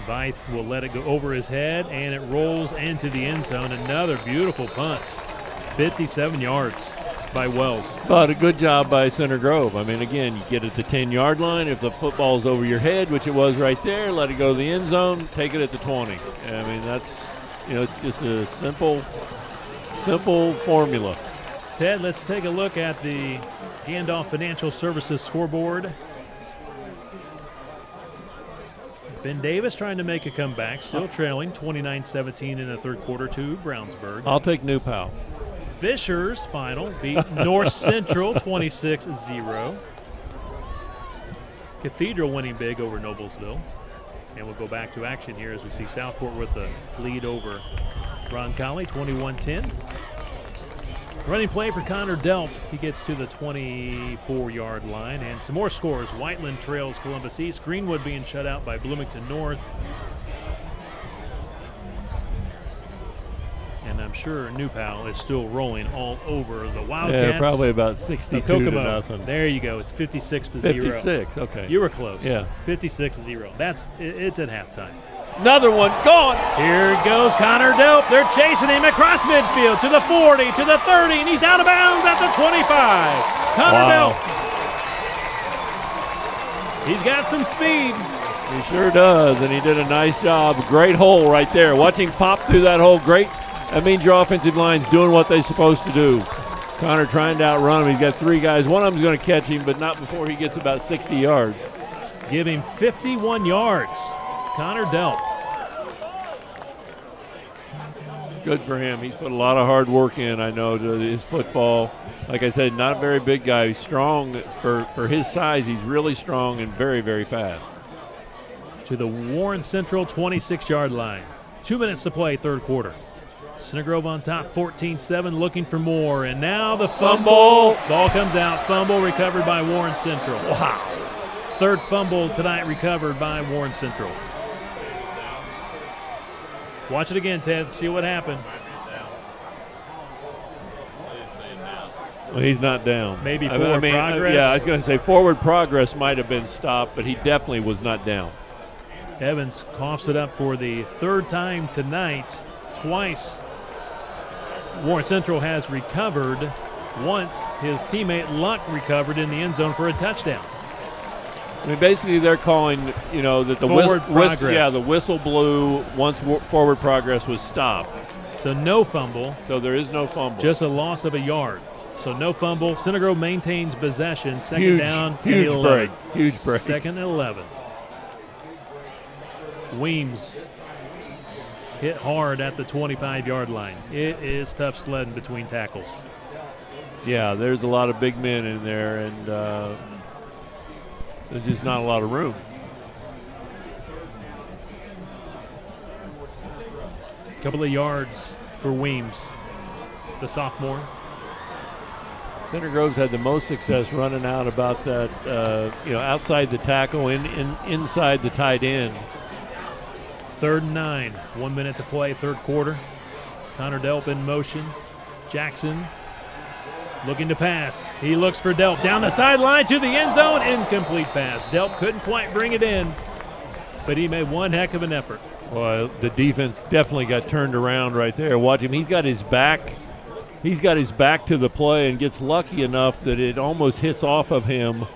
Veith will let it go over his head, and it rolls into the end zone. Another beautiful punt. 57 yards by Wells. But a good job by Center Grove. I mean, again, you get at the 10-yard line. If the football's over your head, which it was right there, let it go to the end zone, take it at the 20. I mean, that's, you know, it's just a simple formula. Ted, let's take a look at the Gandalf Financial Services scoreboard. Ben Davis trying to make a comeback, still trailing 29-17 in the third quarter to Brownsburg. I'll take New Pal. Fisher's final beat North Central 26-0. Cathedral winning big over Noblesville. And we'll go back to action here as we see Southport with the lead over Roncalli, 21-10. Running play for Connor Delp. He gets to the 24-yard line. And some more scores. Whiteland trails Columbus East. Greenwood being shut out by Bloomington North. And I'm sure New Pal is still rolling all over the Wildcats. Yeah, probably about 62 to nothing. There you go. It's 56-0. 56, okay. You were close. Yeah. 56-0. It's at halftime. Another one gone. Here goes Connor Delp. They're chasing him across midfield to the 40, to the 30, and he's out of bounds at the 25. Connor Delp. He's got some speed. He sure does, and he did a nice job. Great hole right there. Watching pop through that hole, great. That means your offensive line's doing what they're supposed to do. Connor trying to outrun him. He's got three guys. One of them's going to catch him, but not before he gets about 60 yards. Give him 51 yards. Connor Delp. Good for him. He's put a lot of hard work in, I know, to his football. Like I said, not a very big guy. He's strong for his size. He's really strong and very, very fast. To the Warren Central 26-yard line. 2 minutes to play, third quarter. Center Grove on top, 14-7, looking for more. And now the fumble. Ball comes out. Fumble recovered by Warren Central. Wow. Third fumble tonight recovered by Warren Central. Watch it again, Ted. See what happened. Well, he's not down. Maybe forward progress. Yeah, I was going to say forward progress might have been stopped, but he definitely was not down. Evans coughs it up for the third time tonight. Twice Warren Central has recovered. Once his teammate Luck recovered in the end zone for a touchdown. I mean, basically they're calling, you know, that the the whistle blew once forward progress was stopped. So no fumble. So there is no fumble. Just a loss of a yard. So no fumble. Center Grove maintains possession. Second down. Huge break. Huge break. Second and 11. Weems hit hard at the 25-yard line. It is tough sledding between tackles. Yeah, there's a lot of big men in there, and there's just not a lot of room. A couple of yards for Weems, the sophomore. Center Grove's had the most success running out about that, outside the tackle, inside the tight end. 3rd and 9. 1 minute to play, third quarter. Connor Delp in motion. Jackson looking to pass. He looks for Delp down the sideline to the end zone. Incomplete pass. Delp couldn't quite bring it in, but he made one heck of an effort. Well, the defense definitely got turned around right there. Watch him. He's got his back to the play and gets lucky enough that it almost hits off of him.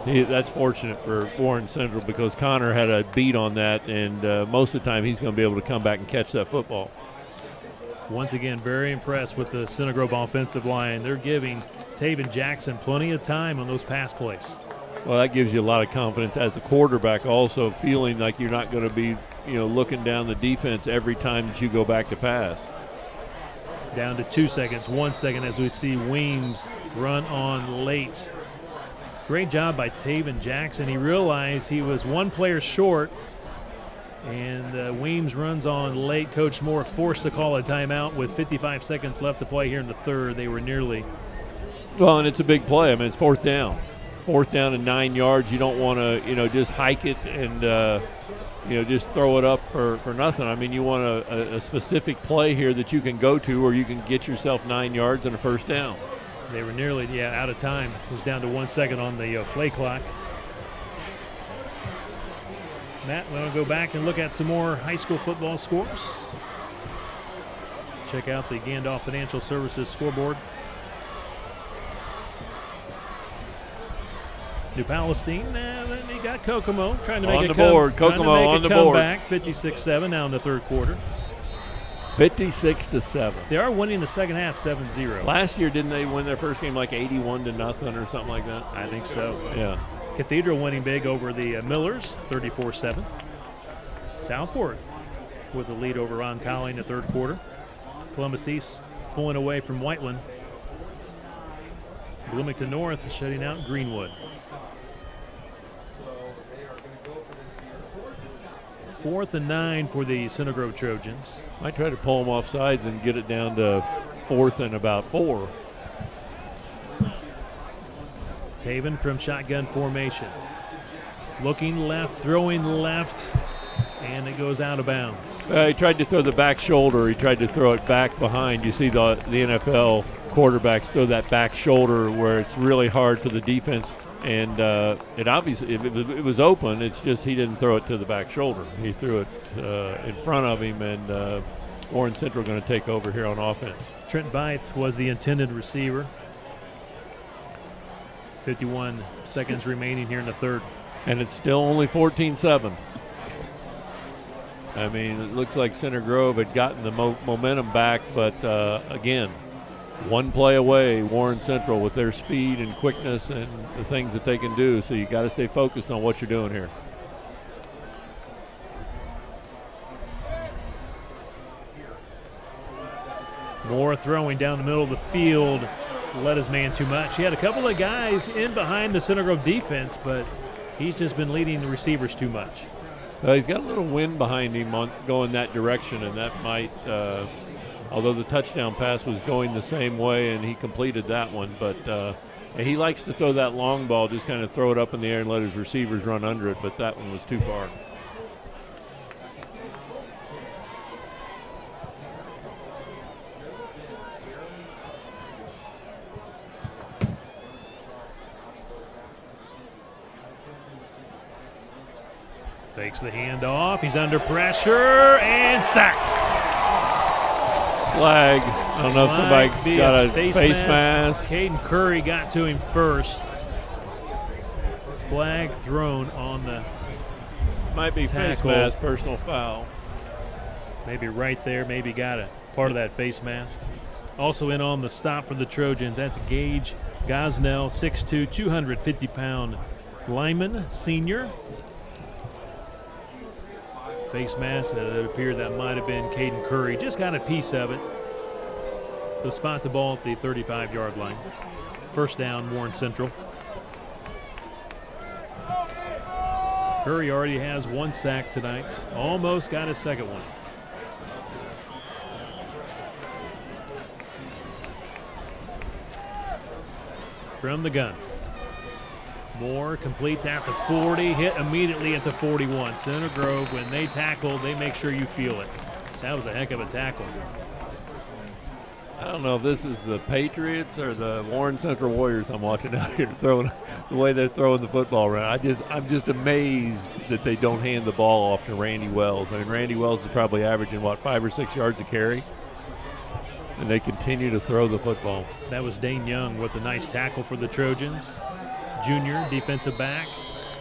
That's fortunate for Warren Central because Connor had a beat on that, and most of the time he's going to be able to come back and catch that football. Once again, very impressed with the Center Grove offensive line. They're giving Taven Jackson plenty of time on those pass plays. Well, that gives you a lot of confidence as a quarterback also, feeling like you're not going to be looking down the defense every time that you go back to pass. Down to 2 seconds, 1 second as we see Weems run on late. Great job by Taven Jackson. He realized he was one player short, and Weems runs on late. Coach Moore forced to call a timeout with 55 seconds left to play here in the third. They were nearly. Well, and it's a big play. I mean, it's fourth down. Fourth down and 9 yards. You don't want to, just hike it and, just throw it up for nothing. I mean, you want a specific play here that you can go to, or you can get yourself 9 yards and a first down. They were nearly, out of time. It was down to 1 second on the play clock. Matt, we're going to go back and look at some more high school football scores. Check out the Gandalf Financial Services scoreboard. New Palestine, they got Kokomo trying to make Kokomo on the board. Comeback, 56-7 now in the third quarter. 56-7. They are winning the second half 7-0. Last year, didn't they win their first game like 81-0 or something like that? I think so. Yeah. Cathedral winning big over the Millers, 34-7. Southport with a lead over Roncalli in the third quarter. Columbus East pulling away from Whiteland. Bloomington North shutting out Greenwood. 4th and 9 for the Center Grove Trojans. Might try to pull them off sides and get it down to 4th and about 4. Taven from shotgun formation. Looking left, throwing left, and it goes out of bounds. He tried to throw the back shoulder. He tried to throw it back behind. You see the NFL quarterbacks throw that back shoulder where it's really hard for the defense. And it obviously, it was open. It's just he didn't throw it to the back shoulder. He threw it in front of him, and Warren Central going to take over here on offense. Trent Veith was the intended receiver. 51 seconds remaining here in the third. And it's still only 14-7. I mean, it looks like Center Grove had gotten the momentum back, but again, one play away, Warren Central, with their speed and quickness and the things that they can do. So you got to stay focused on what you're doing here. Moore throwing down the middle of the field, led his man too much. He had a couple of guys in behind the Center Grove defense, but he's just been leading the receivers too much. He's got a little wind behind him going that direction, and that might although the touchdown pass was going the same way and he completed that one, but he likes to throw that long ball, just kind of throw it up in the air and let his receivers run under it, but that one was too far. Fakes the handoff. He's under pressure and sacked. Flag. I don't know if somebody got a face mask. Caden Curry got to him first. Flag thrown on the might be tackle. Face mask, personal foul. Maybe right there. Maybe got a part of that face mask. Also in on the stop for the Trojans. That's Gage Gosnell, 6'2", 250-pound lineman, senior. Face mask, it appeared that might have been Caden Curry. Just got a piece of it. To spot the ball at the 35-yard line. First down, Warren Central. Curry already has one sack tonight. Almost got his second one. From the gun. Moore completes at the 40, hit immediately at the 41. Center Grove, when they tackle, they make sure you feel it. That was a heck of a tackle. I don't know if this is the Patriots or the Warren Central Warriors I'm watching out here throwing the way they're throwing the football around. I'm just amazed that they don't hand the ball off to Randy Wells. I mean, Randy Wells is probably averaging, 5 or 6 yards a carry? And they continue to throw the football. That was Dane Young with a nice tackle for the Trojans. Junior defensive back,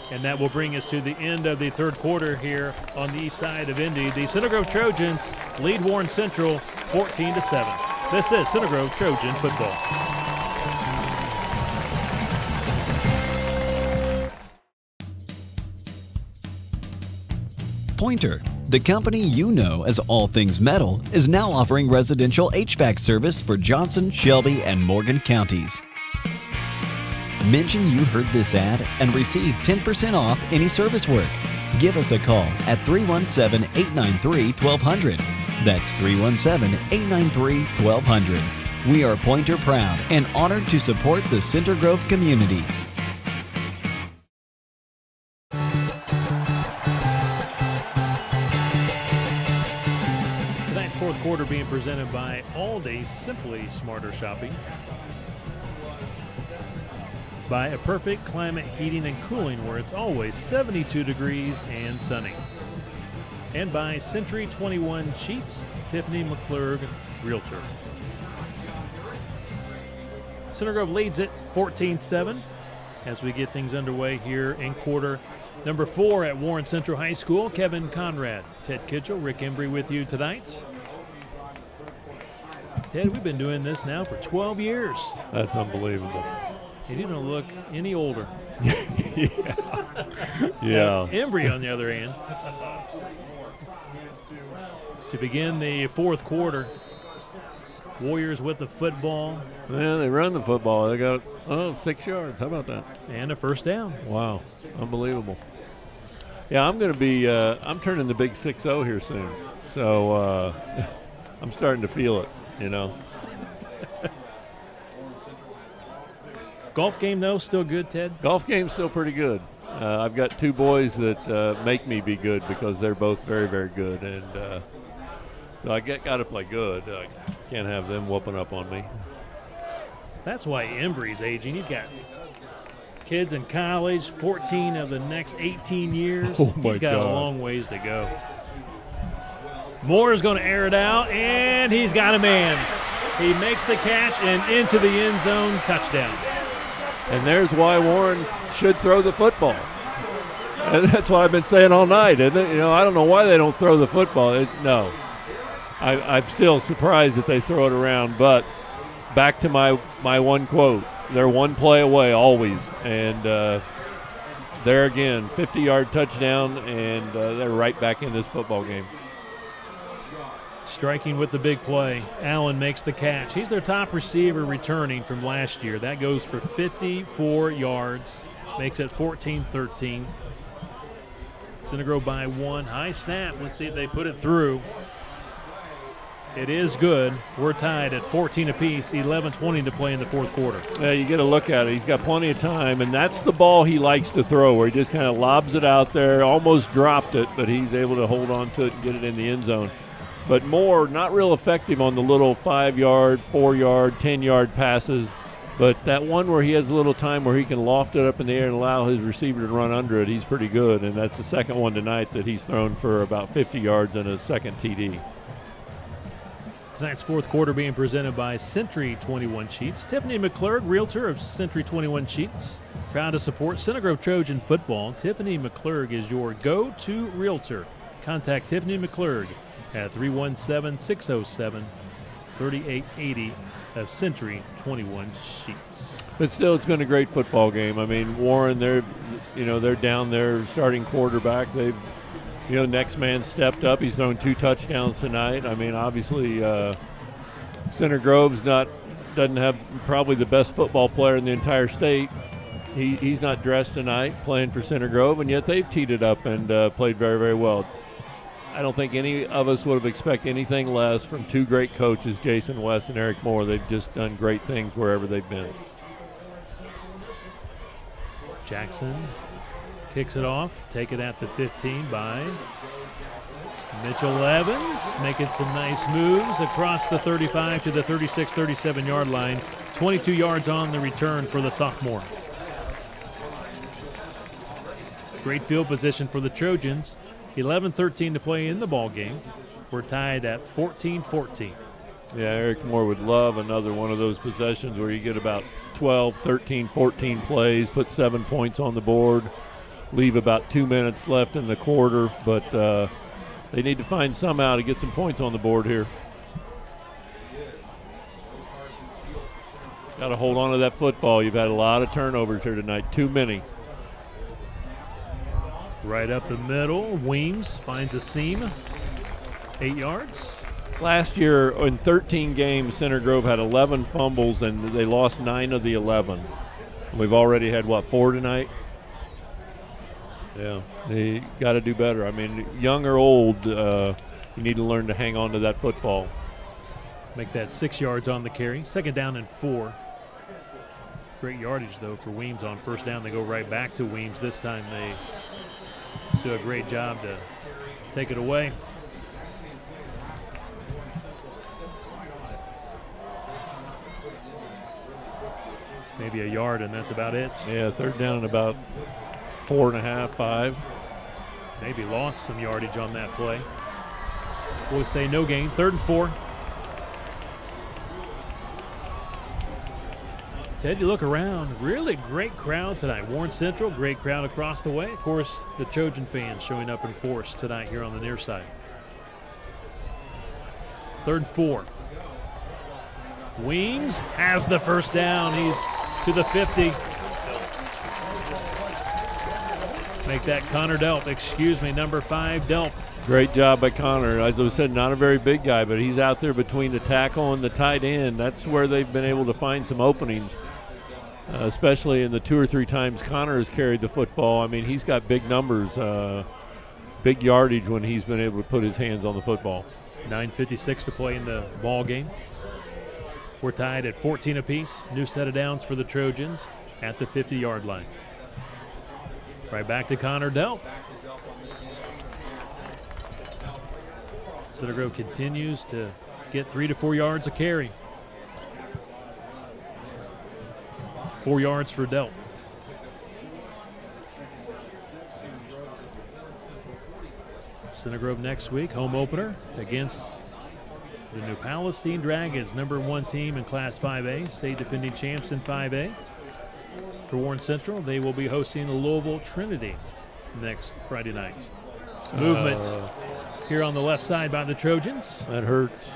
and that will bring us to the end of the third quarter here on the east side of Indy. The Center Grove Trojans lead Warren Central 14-7. This is Center Grove Trojan football. Pointer, The company you know as All Things Metal is now offering residential HVAC service for Johnson, Shelby, and Morgan counties. Mention you heard this ad and receive 10% off any service work. Give us a call at 317-893-1200. That's 317-893-1200. We are Pointer proud and honored to support the Center Grove community. Tonight's fourth quarter being presented by Aldi, Simply Smarter Shopping. By A Perfect Climate Heating and Cooling, where it's always 72 degrees and sunny. And by Century 21 Sheets, Tiffany McClurg, Realtor. Center Grove leads it 14-7 as we get things underway here in quarter number 4 at Warren Central High School. Kevin Conrad, Ted Kitchell, Rick Embry with you tonight. Ted, we've been doing this now for 12 years. That's unbelievable. He didn't look any older. Yeah. Embry, on the other hand. To begin the fourth quarter, Warriors with the football. Man, they run the football. They got 6 yards. How about that? And a first down. Wow, unbelievable. Yeah, I'm going to be. I'm turning the big 6-0 here soon, so I'm starting to feel it. You know. Golf game, though, still good, Ted? Golf game's still pretty good. I've got two boys that make me be good because they're both very, very good. And so I got to play good. I can't have them whooping up on me. That's why Embry's aging. He's got kids in college, 14 of the next 18 years. Oh, my He's got God. a long ways to go. Moore is going to air it out, and he's got a man. He makes the catch and into the end zone, touchdown. And there's why Warren should throw the football. And that's what I've been saying all night, isn't it? You know, I don't know why they don't throw the football. No. I'm still surprised that they throw it around. But back to my one quote, they're one play away always. And there again, 50-yard touchdown, and they're right back in this football game. Striking with the big play. Allen makes the catch. He's their top receiver returning from last year. That goes for 54 yards. Makes it 14-13. Center Grove by 1. High snap. Let's see if they put it through. It is good. We're tied at 14 apiece. 11:20 to play in the fourth quarter. Yeah, you get a look at it. He's got plenty of time, and that's the ball he likes to throw, where he just kind of lobs it out there, almost dropped it, but he's able to hold on to it and get it in the end zone. But Moore, not real effective on the little 5-yard, 4-yard, 10-yard passes. But that one where he has a little time where he can loft it up in the air and allow his receiver to run under it, he's pretty good. And that's the second one tonight that he's thrown for about 50 yards and a second TD. Tonight's fourth quarter being presented by Century 21 Sheets. Tiffany McClurg, Realtor of Century 21 Sheets. Proud to support Center Grove Trojan football. Tiffany McClurg is your go-to Realtor. Contact Tiffany McClurg at 317-607-3880 of Century 21 Sheets. But still, it's been a great football game. I mean, Warren, they're down there starting quarterback. They've, next man stepped up. He's thrown 2 touchdowns tonight. I mean, obviously, Center Grove's doesn't have probably the best football player in the entire state. He's not dressed tonight playing for Center Grove, and yet they've teed it up and played very, very well. I don't think any of us would have expected anything less from 2 great coaches, Jason West and Eric Moore. They've just done great things wherever they've been. Jackson kicks it off. Take it at the 15 by Mitchell Evans, making some nice moves across the 35 to the 36, 37-yard line. 22 yards on the return for the sophomore. Great field position for the Trojans. 11-13 to play in the ball game. We're tied at 14-14. Yeah, Eric Moore would love another one of those possessions where you get about 12, 13, 14 plays, put 7 points on the board, leave about 2 minutes left in the quarter, but they need to find somehow to get some points on the board here. Got to hold on to that football. You've had a lot of turnovers here tonight, too many. Right up the middle. Weems finds a seam. 8 yards. Last year in 13 games, Center Grove had 11 fumbles, and they lost 9 of the 11. We've already had, 4 tonight? Yeah, they got to do better. I mean, young or old, you need to learn to hang on to that football. Make that 6 yards on the carry. 2nd down and 4. Great yardage, though, for Weems on 1st down. They go right back to Weems. This time they do a great job to take it away. Maybe a yard, and that's about it. Yeah, 3rd down and about 4.5, 5. Maybe lost some yardage on that play. We'll say no gain. 3rd and 4. Ted, you look around, really great crowd tonight. Warren Central, great crowd across the way. Of course, the Trojan fans showing up in force tonight here on the near side. 3rd and 4. Weems has the 1st down. He's to the 50. Make that Connor Delp, number 5 Delp. Great job by Connor. As I said, not a very big guy, but he's out there between the tackle and the tight end. That's where they've been able to find some openings, especially in the 2 or 3 times Connor has carried the football. I mean, he's got big numbers, big yardage when he's been able to put his hands on the football. 9:56 to play in the ball game. We're tied at 14 apiece. New set of downs for the Trojans at the 50-yard line. Right back to Connor Delp. Center Grove continues to get 3 to 4 yards a carry. 4 yards for Delp. Center Grove next week, home opener against the New Palestine Dragons, number 1 team in Class 5A, state defending champs in 5A. For Warren Central, they will be hosting the Louisville Trinity next Friday night. Movement here on the left side by the Trojans. That hurts.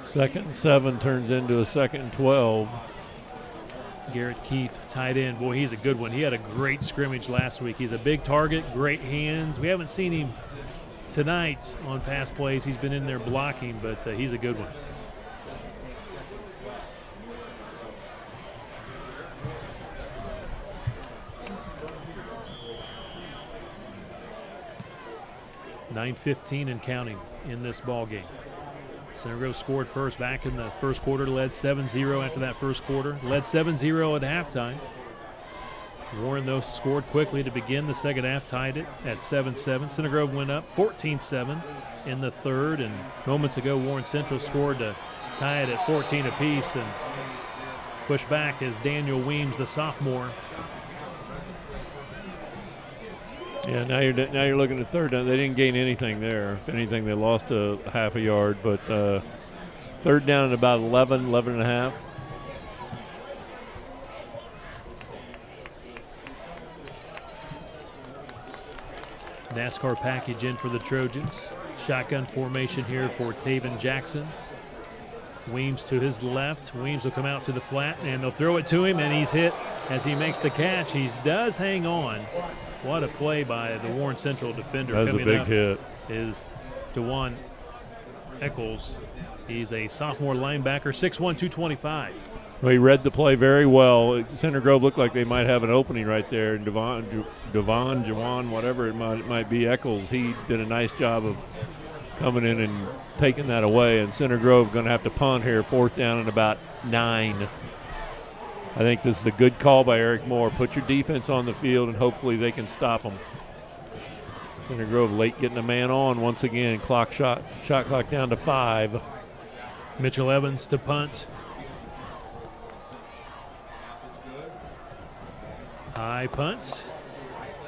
2nd and 7 turns into a 2nd and 12. Garrett Keith, tight end. Boy, he's a good one. He had a great scrimmage last week. He's a big target, great hands. We haven't seen him tonight on pass plays. He's been in there blocking, but he's a good one. .9:15 and counting in this ball game. Center Grove scored first back in the first quarter, led 7-0 after that first quarter, led 7-0 at halftime. Warren, though, scored quickly to begin the second half, tied it at 7-7. Center Grove went up 14-7 in the third, and moments ago Warren Central scored to tie it at 14 apiece and push back as Daniel Weems, the sophomore. Yeah, now you're looking at 3rd down. They didn't gain anything there. If anything, they lost a half a yard, but 3rd down at about 11 and a half. NASCAR package in for the Trojans. Shotgun formation here for Taven Jackson. Weems to his left. Weems will come out to the flat, and they'll throw it to him, and he's hit as he makes the catch. He does hang on. What a play by the Warren Central defender. That was a big hit. Is DeJuan Eccles. He's a sophomore linebacker, 6'1", 225. Well, he read the play very well. Center Grove looked like they might have an opening right there. And Jawan, whatever it might be, Eccles, he did a nice job of coming in and taking that away. And Center Grove going to have to punt here, 4th down and about 9. I think this is a good call by Eric Moore. Put your defense on the field, and hopefully they can stop them. Center Grove late getting a man on once again. Shot clock down to 5. Mitchell Evans to punt. High punt.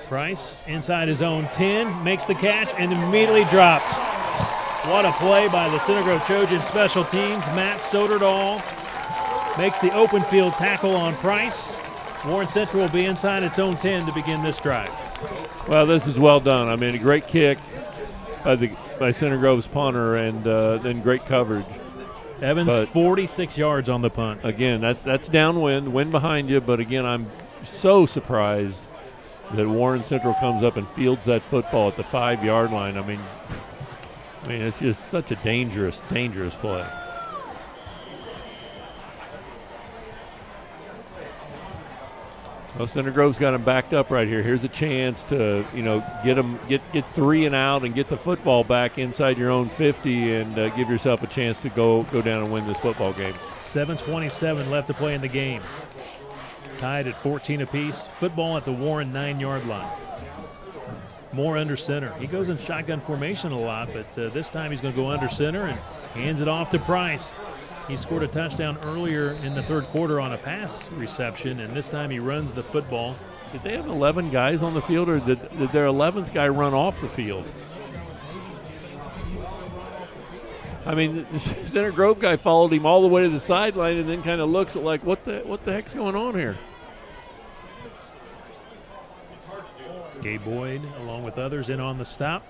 Price inside his own 10, makes the catch, and immediately drops. What a play by the Center Grove Trojans special teams. Matt Soderdahl makes the open field tackle on Price. Warren Central will be inside its own 10 to begin this drive. Well, this is well done. I mean, a great kick by Center Grove's punter, and then great coverage. Evans, 46 yards on the punt. Again, that's downwind, wind behind you, but again, I'm so surprised that Warren Central comes up and fields that football at the 5-yard line. I mean, it's just such a dangerous play. Well, Center Grove's got him backed up right here. Here's a chance to, get 3 and out and get the football back inside your own 50 and give yourself a chance to go down and win this football game. 7:27 left to play in the game. Tied at 14 apiece. Football at the Warren 9-yard line. Moore under center. He goes in shotgun formation a lot, but this time he's going to go under center and hands it off to Price. He scored a touchdown earlier in the third quarter on a pass reception, and this time he runs the football. Did they have 11 guys on the field, or did their 11th guy run off the field? I mean, the Center Grove guy followed him all the way to the sideline and then kind of looks at like, what the heck's going on here? Gabe Boyd, along with others, in on the stop.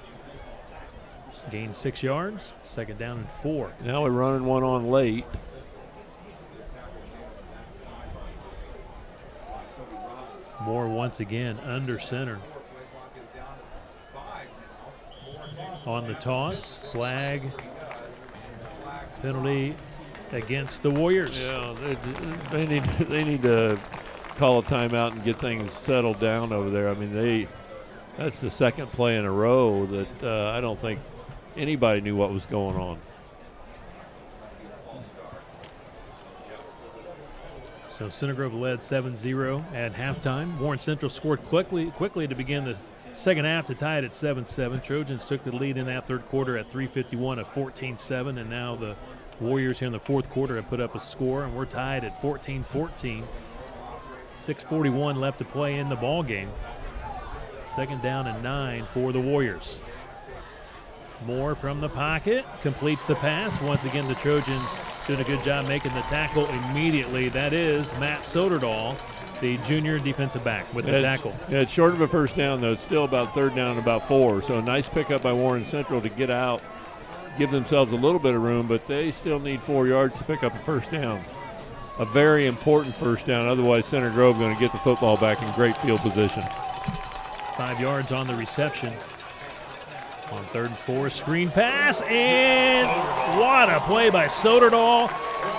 Gained 6 yards, 2nd down and 4. Now we're running one on late. Moore once again under center. On the toss, flag, penalty against the Warriors. Yeah, they need to call a timeout and get things settled down over there. I mean, that's the second play in a row that I don't think anybody knew what was going on. So Center Grove led 7-0 at halftime. Warren Central scored quickly to begin the second half to tie it at 7-7. Trojans took the lead in that third quarter at 3:51 at 14-7, and now the Warriors here in the fourth quarter have put up a score, and we're tied at 14-14. 6:41 left to play in the ball game. 2nd down and 9 for the Warriors. Moore from the pocket, completes the pass. Once again, the Trojans doing a good job making the tackle immediately. That is Matt Soderdahl, the junior defensive back, with the tackle. Yeah, it's short of a first down, though. It's still about 3rd down and about 4. So a nice pickup by Warren Central to get out, give themselves a little bit of room, but they still need 4 yards to pick up a first down. A very important first down. Otherwise, Center Grove going to get the football back in great field position. 5 yards on the reception. On 3rd and 4, screen pass, and what a play by Soderdahl.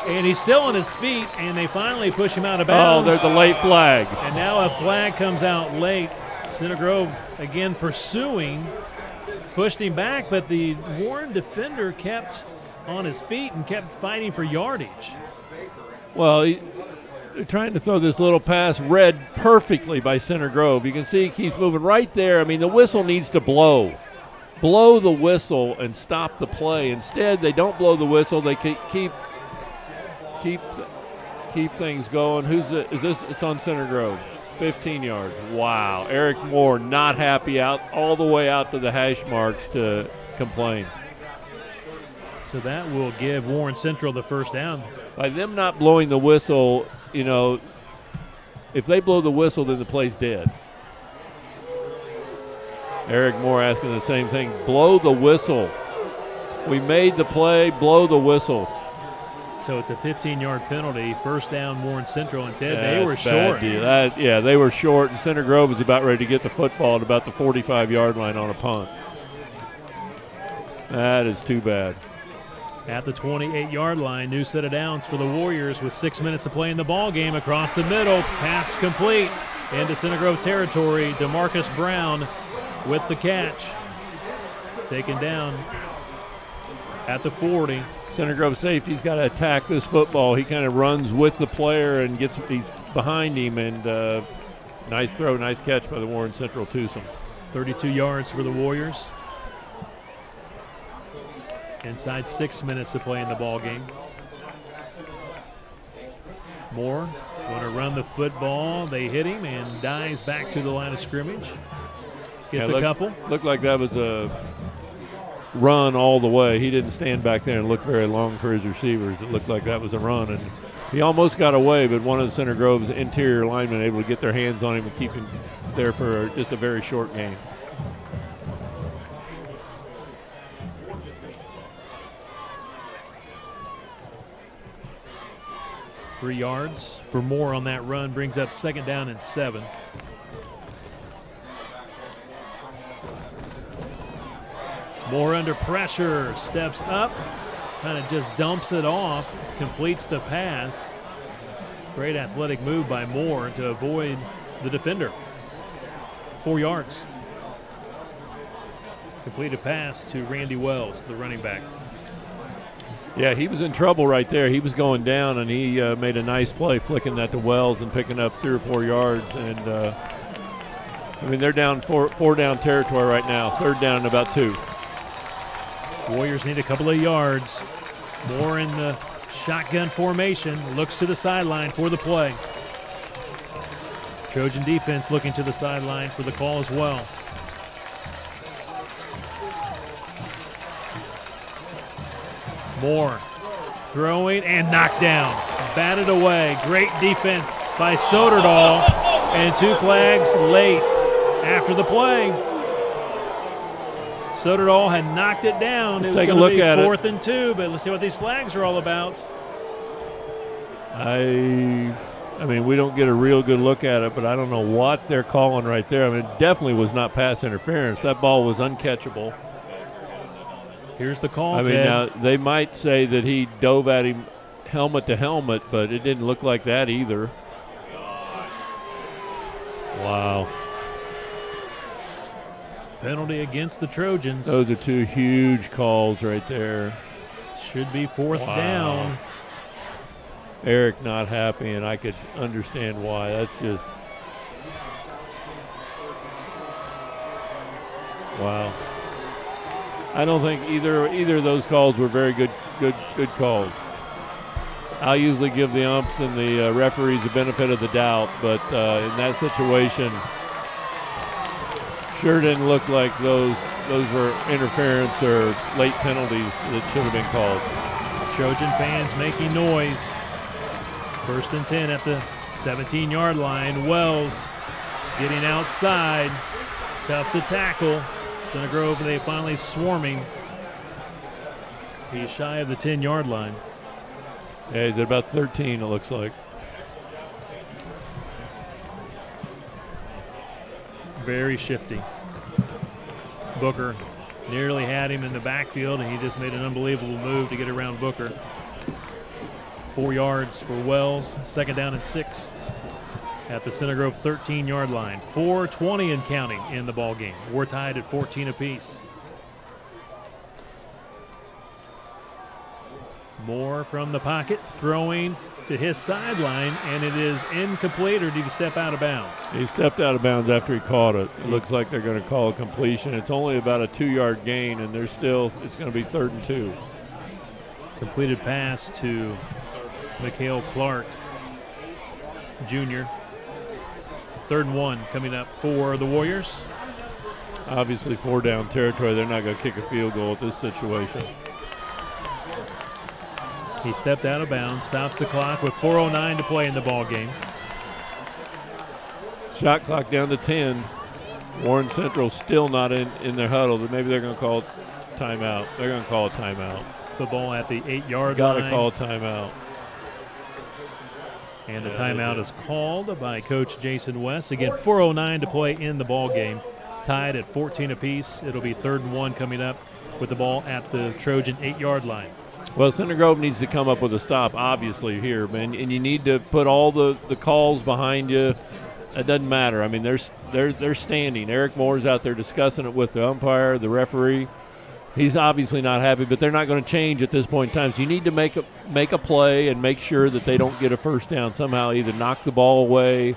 And he's still on his feet, and they finally push him out of bounds. Oh, there's a late flag. And now a flag comes out late. Center Grove again pursuing, pushed him back, but the Warren defender kept on his feet and kept fighting for yardage. Well, they're trying to throw this little pass read perfectly by Center Grove. You can see he keeps moving right there. I mean, the whistle needs to blow. Blow the whistle and stop the play. Instead, they don't blow the whistle. They keep things going. Is this? It's on Center Grove. 15 yards. Wow. Eric Moore not happy, out all the way out to the hash marks to complain. So that will give Warren Central the first down. By them not blowing the whistle, if they blow the whistle, then the play's dead. Eric Moore asking the same thing. Blow the whistle. We made the play. Blow the whistle. So it's a 15-yard penalty. First down, Warren Central. And Ted, they were short. They were short, and Center Grove was about ready to get the football at about the 45-yard line on a punt. That is too bad. At the 28-yard line, new set of downs for the Warriors with 6 minutes to play in the ball game. Across the middle, pass complete into Center Grove territory. DeMarcus Brown with the catch. Taken down at the 40. Center Grove safety's got to attack this football. He kind of runs with the player and he's behind him, and nice throw, nice catch by the Warren Central twosome. 32 yards for the Warriors. Inside 6 minutes to play in the ball game. Moore going to run the football. They hit him and dives back to the line of scrimmage. Gets a couple. Looked like that was a run all the way. He didn't stand back there and look very long for his receivers. It looked like that was a run, and he almost got away, but one of the Center Grove's interior linemen able to get their hands on him and keep him there for just a very short game. .3 yards for Moore on that run, brings up 2nd down and 7. Moore under pressure, steps up, kind of just dumps it off, completes the pass. Great athletic move by Moore to avoid the defender. 4 yards. Completed pass to Randy Wells, the running back. Yeah, he was in trouble right there. He was going down, and he made a nice play flicking that to Wells and picking up 3 or 4 yards. And, I mean, they're down four down territory right now. 3rd down and about 2. Warriors need a couple of yards. Moore in the shotgun formation, looks to the sideline for the play. Trojan defense looking to the sideline for the call as well. Moore throwing and knocked down. Batted away. Great defense by Soderdahl. And 2 flags late after the play. Soderdahl had knocked it down. Let's take a look at it. 4th and 2, but let's see what these flags are all about. I mean, we don't get a real good look at it, but I don't know what they're calling right there. I mean, it definitely was not pass interference. That ball was uncatchable. Here's the call, I mean, Ted. now they might say that he dove at him helmet to helmet, but it didn't look like that either. Wow. Penalty against the Trojans. Those are 2 huge calls right there. Should be 4th down. Eric not happy, and I could understand why. That's just wow. I don't think either of those calls were very good calls. I'll usually give the umps and the referees the benefit of the doubt, but in that situation, sure didn't look like those were interference or late penalties that should have been called. Trojan fans making noise. 1st and 10 at the 17-yard line. Wells getting outside. Tough to tackle. Center Grove, they finally swarming. He's shy of the 10-yard line. Yeah, he's at about 13, it looks like. Very shifty. Booker nearly had him in the backfield, and he just made an unbelievable move to get around Booker. 4 yards for Wells. 2nd down and 6 at the Center Grove 13-yard line. 4:20 and counting in the ball game. We're tied at 14 apiece. Moore from the pocket, throwing to his sideline, and it is incomplete, or did he step out of bounds? He stepped out of bounds after he caught it. It looks like they're going to call a completion. It's only about a 2-yard gain, and it's going to be 3rd and 2. Completed pass to Mikhail Clark Jr. 3rd and 1 coming up for the Warriors. Obviously 4 down territory. They're not going to kick a field goal at this situation. He stepped out of bounds, stops the clock with 4:09 to play in the ball game. Shot clock down to 10. Warren Central still not in their huddle. Maybe they're going to call timeout. They're going to call a timeout. Football at the 8-yard line. Got to call a timeout. And the timeout is called by Coach Jason West. Again, 4:09 to play in the ball game. Tied at 14 apiece. It'll be 3rd and 1 coming up with the ball at the Trojan 8-yard line. Well, Center Grove needs to come up with a stop, obviously, here, man. And you need to put all the calls behind you. It doesn't matter. I mean, they're standing. Eric Moore's out there discussing it with the umpire, the referee. He's obviously not happy, but they're not going to change at this point in time. So you need to make a play and make sure that they don't get a 1st down somehow. Either knock the ball away,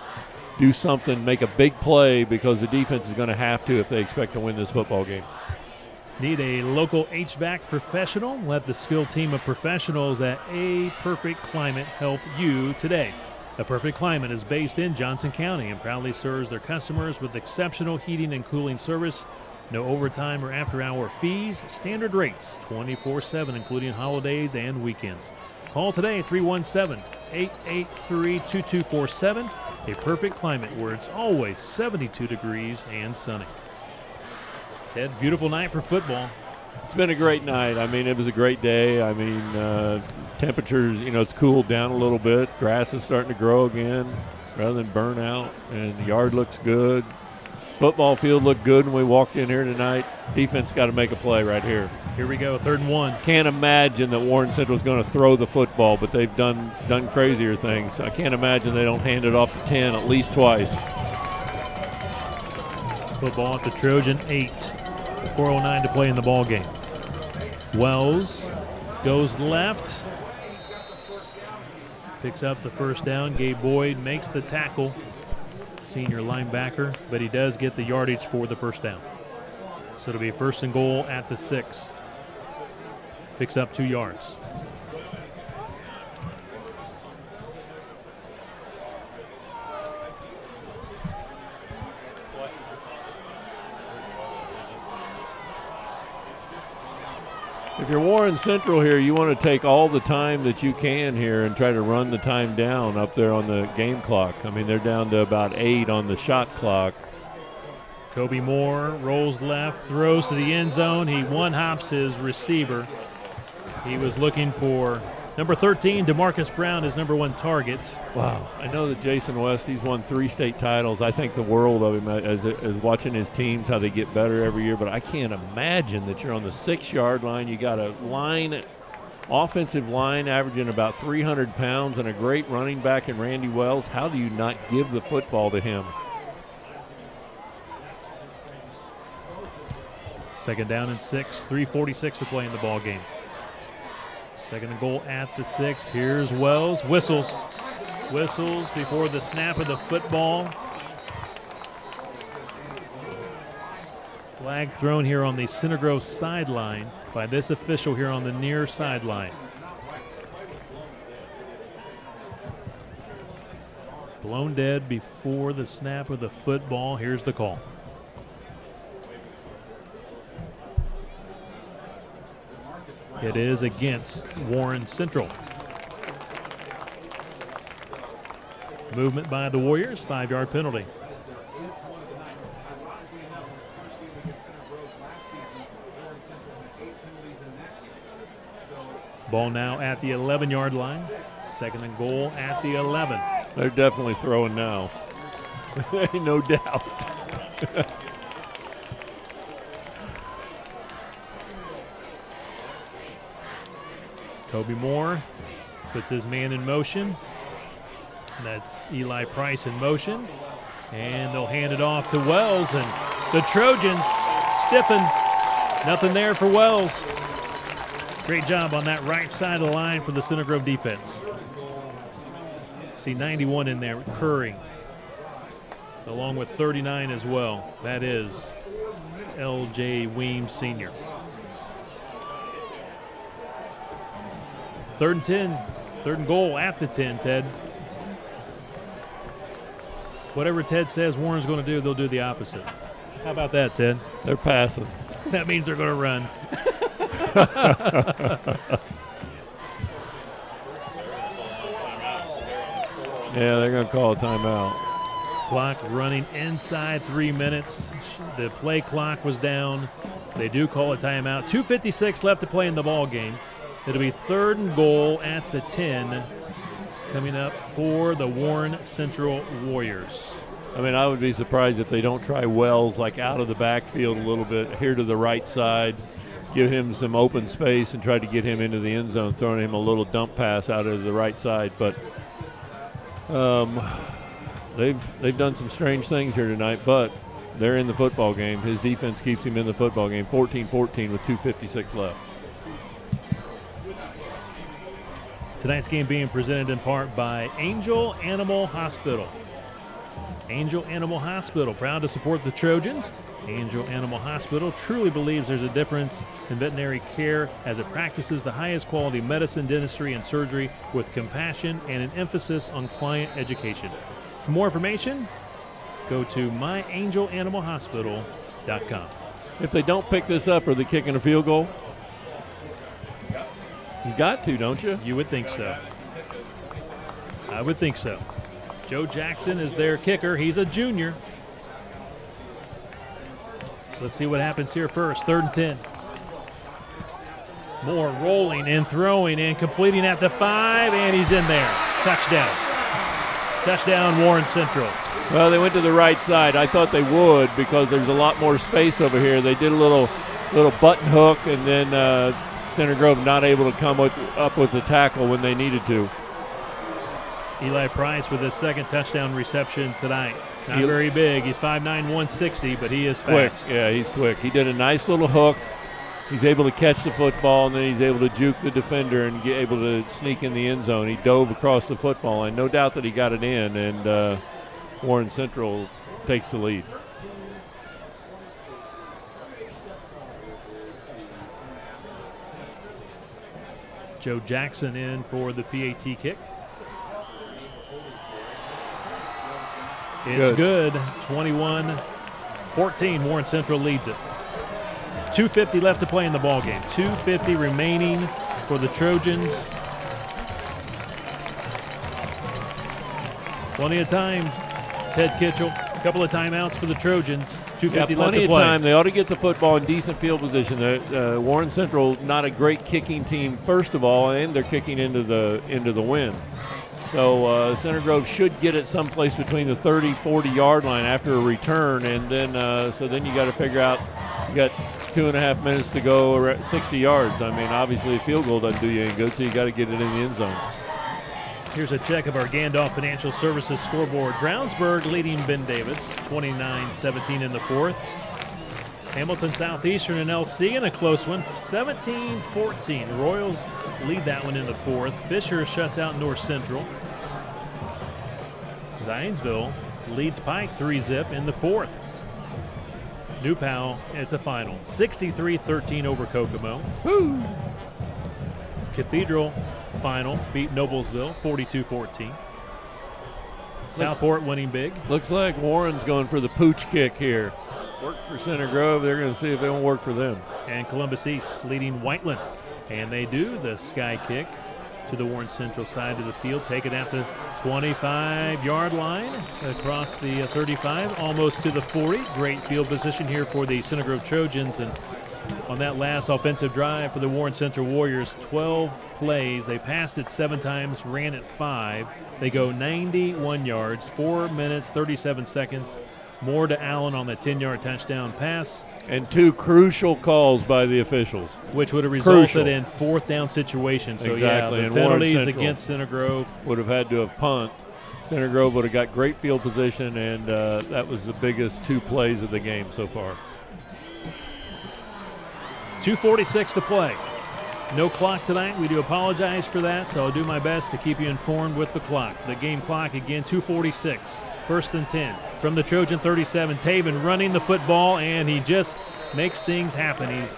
do something, make a big play, because the defense is going to have to if they expect to win this football game. Need a local HVAC professional? Let the skilled team of professionals at A Perfect Climate help you today. A Perfect Climate is based in Johnson County and proudly serves their customers with exceptional heating and cooling service. No overtime or after-hour fees. Standard rates 24/7, including holidays and weekends. Call today, 317-883-2247. A Perfect Climate, where it's always 72 degrees and sunny. Ted, beautiful night for football. It's been a great night. I mean, it was a great day. I mean, temperatures, it's cooled down a little bit. Grass is starting to grow again rather than burn out, and the yard looks good. Football field looked good when we walked in here tonight. Defense got to make a play right here. Here we go, 3rd and 1. Can't imagine that Warren Central's going to throw the football, but they've done crazier things. I can't imagine they don't hand it off to 10 at least twice. Football at the Trojan 8. 4:09 to play in the ball game. Wells goes left. Picks up the first down. Gabe Boyd makes the tackle. Senior linebacker, but he does get the yardage for the first down. So it'll be 1st and goal at the 6. Picks up 2 yards. If you're Warren Central here, you want to take all the time that you can here and try to run the time down up there on the game clock. I mean, they're down to about 8 on the shot clock. Kobe Moore rolls left, throws to the end zone. He one-hops his receiver. He was looking for number 13, DeMarcus Brown, his number 1 target. Wow. I know that Jason West, he's won 3 state titles. I think the world of him as watching his teams, how they get better every year. But I can't imagine that you're on the 6-yard line. You got a offensive line averaging about 300 pounds and a great running back in Randy Wells. How do you not give the football to him? 2nd down and 6, 3:46 to play in the ball game. 2nd and goal at the 6. Here's Wells. Whistles before the snap of the football. Flag thrown here on the Center Grove sideline by this official here on the near sideline. Blown dead before the snap of the football. Here's the call. It is against Warren Central. Movement by the Warriors, 5-yard penalty. Ball now at the 11-yard line. 2nd and goal at the 11. They're definitely throwing now. No doubt. Kobe Moore puts his man in motion. That's Eli Price in motion. And they'll hand it off to Wells, and the Trojans stiffen. Nothing there for Wells. Great job on that right side of the line for the Center Grove defense. See 91 in there, Curry, along with 39 as well. That is L.J. Weems Sr. 3rd and 10, 3rd and goal at the 10, Ted. Whatever Ted says Warren's going to do, they'll do the opposite. How about that, Ted? They're passing. That means they're going to run. Yeah, they're going to call a timeout. Clock running inside 3 minutes. The play clock was down. They do call a timeout. 2:56 left to play in the ball game. It'll be 3rd and goal at the 10 coming up for the Warren Central Warriors. I mean, I would be surprised if they don't try Wells like out of the backfield a little bit here to the right side, give him some open space and try to get him into the end zone, throwing him a little dump pass out of the right side. But they've done some strange things here tonight, but they're in the football game. His defense keeps him in the football game, 14-14 with 2:56 left. Tonight's game being presented in part by Angel Animal Hospital. Angel Animal Hospital, proud to support the Trojans. Angel Animal Hospital truly believes there's a difference in veterinary care as it practices the highest quality medicine, dentistry, and surgery with compassion and an emphasis on client education. For more information, go to myangelanimalhospital.com. If they don't pick this up, are they kicking a field goal? You got to, don't you? You would think so. I would think so. Joe Jackson is their kicker. He's a junior. Let's see what happens here first. 3rd and 10. Moore rolling and throwing and completing at the 5, and he's in there. Touchdown. Touchdown, Warren Central. Well, they went to the right side. I thought they would because there's a lot more space over here. They did a little button hook, and then Center Grove not able to come up with the tackle when they needed to. Eli Price with his second touchdown reception tonight. Not very big. He's 5'9", 160, but he is fast. Quick. Yeah, he's quick. He did a nice little hook. He's able to catch the football, and then he's able to juke the defender and get able to sneak in the end zone. He dove across the football, and no doubt that he got it in, and Warren Central takes the lead. Joe Jackson in for the PAT kick. It's good. 21-14. Warren Central leads it. 2:50 left to play in the ball game. 2:50 remaining for the Trojans. Plenty of time. Ted Kitchell. A couple of timeouts for the Trojans. 2:50 left to play. Plenty of time. They ought to get the football in decent field position. Warren Central, not a great kicking team, first of all, and they're kicking into the wind. So Center Grove should get it someplace between the 30-40 yard line after a return, and then so then you got to figure out, you got 2.5 minutes to go, 60 yards. I mean, obviously a field goal doesn't do you any good, so you got to get it in the end zone. Here's a check of our Gandalf Financial Services scoreboard. Brownsburg leading Ben Davis, 29-17 in the fourth. Hamilton Southeastern and LC in a close one, 17-14. Royals lead that one in the fourth. Fisher shuts out North Central. Zionsville leads Pike 3-zip in the fourth. New Powell, it's a final. 63-13 over Kokomo. Woo! Cathedral final, beat Noblesville 42-14. Southport winning big. Looks like Warren's going for the pooch kick here. Worked for Center Grove. They're going to see if it won't work for them. And Columbus East leading Whiteland. And they do the sky kick to the Warren Central side of the field. Take it at the 25-yard line across the 35, almost to the 40. Great field position here for the Center Grove Trojans. And on that last offensive drive for the Warren Central Warriors, 12 plays. They passed it 7 times, ran it 5. They go 91 yards, 4 minutes, 37 seconds. More to Allen on the 10-yard touchdown pass. And 2 crucial calls by the officials. Which would have resulted in 4th down situations. So, exactly. Yeah, the and penalties against Center Grove. Would have had to have punt. Center Grove would have got great field position, and that was the biggest 2 plays of the game so far. 2:46 to play. No clock tonight. We do apologize for that, so I'll do my best to keep you informed with the clock. The game clock again, 2:46. 1st and 10 from the Trojan 37. Taven running the football, and he just makes things happen. He's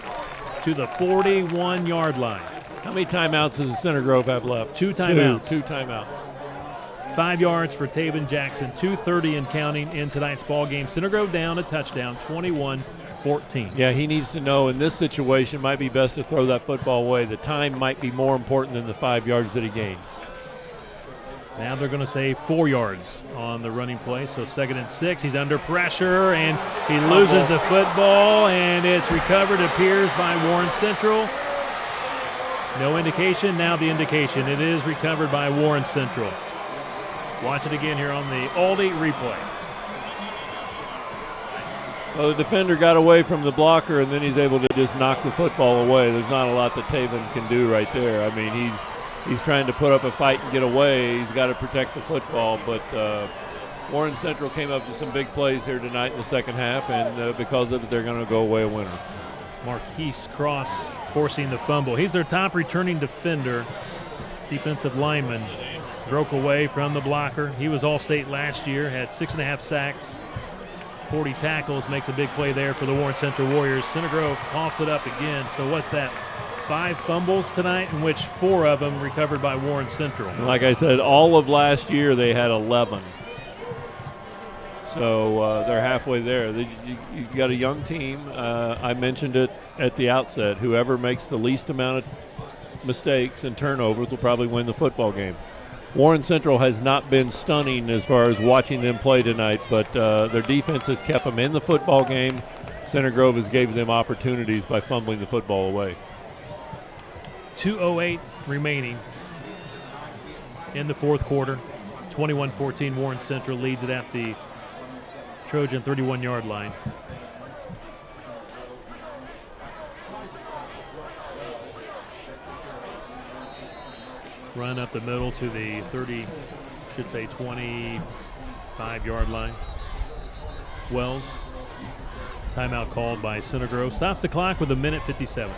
to the 41-yard line. How many timeouts does Center Grove have left? 2 timeouts. 2 timeouts. 5 yards for Taven Jackson. 2:30 and counting in tonight's ball game. Center Grove down a touchdown, 21-14. Yeah, he needs to know in this situation might be best to throw that football away. The time might be more important than the 5 yards that he gained. Now they're going to say 4 yards on the running play. So 2nd and 6. He's under pressure, and he loses the football, and it's recovered, appears, by Warren Central. No indication. Now the indication. It is recovered by Warren Central. Watch it again here on the Aldi replay. Well, the defender got away from the blocker, and then he's able to just knock the football away. There's not a lot that Taven can do right there. I mean, he's trying to put up a fight and get away. He's got to protect the football, but Warren Central came up with some big plays here tonight in the second half, and because of it, they're going to go away a winner. Marquise Cross forcing the fumble. He's their top returning defender, defensive lineman. Broke away from the blocker. He was All-State last year, had 6.5 sacks, 40 tackles, makes a big play there for the Warren Central Warriors. Center Grove coughs it up again. So what's that? 5 fumbles tonight, in which 4 of them recovered by Warren Central. And like I said, all of last year they had 11. So they're halfway there. You got a young team. I mentioned it at the outset. Whoever makes the least amount of mistakes and turnovers will probably win the football game. Warren Central has not been stunning as far as watching them play tonight, but their defense has kept them in the football game. Center Grove has gave them opportunities by fumbling the football away. 2:08 remaining in the fourth quarter. 21-14, Warren Central leads it at the Trojan 31-yard line. Run up the middle to the 25-yard line. Wells, timeout called by Center Grove. Stops the clock with 1:57.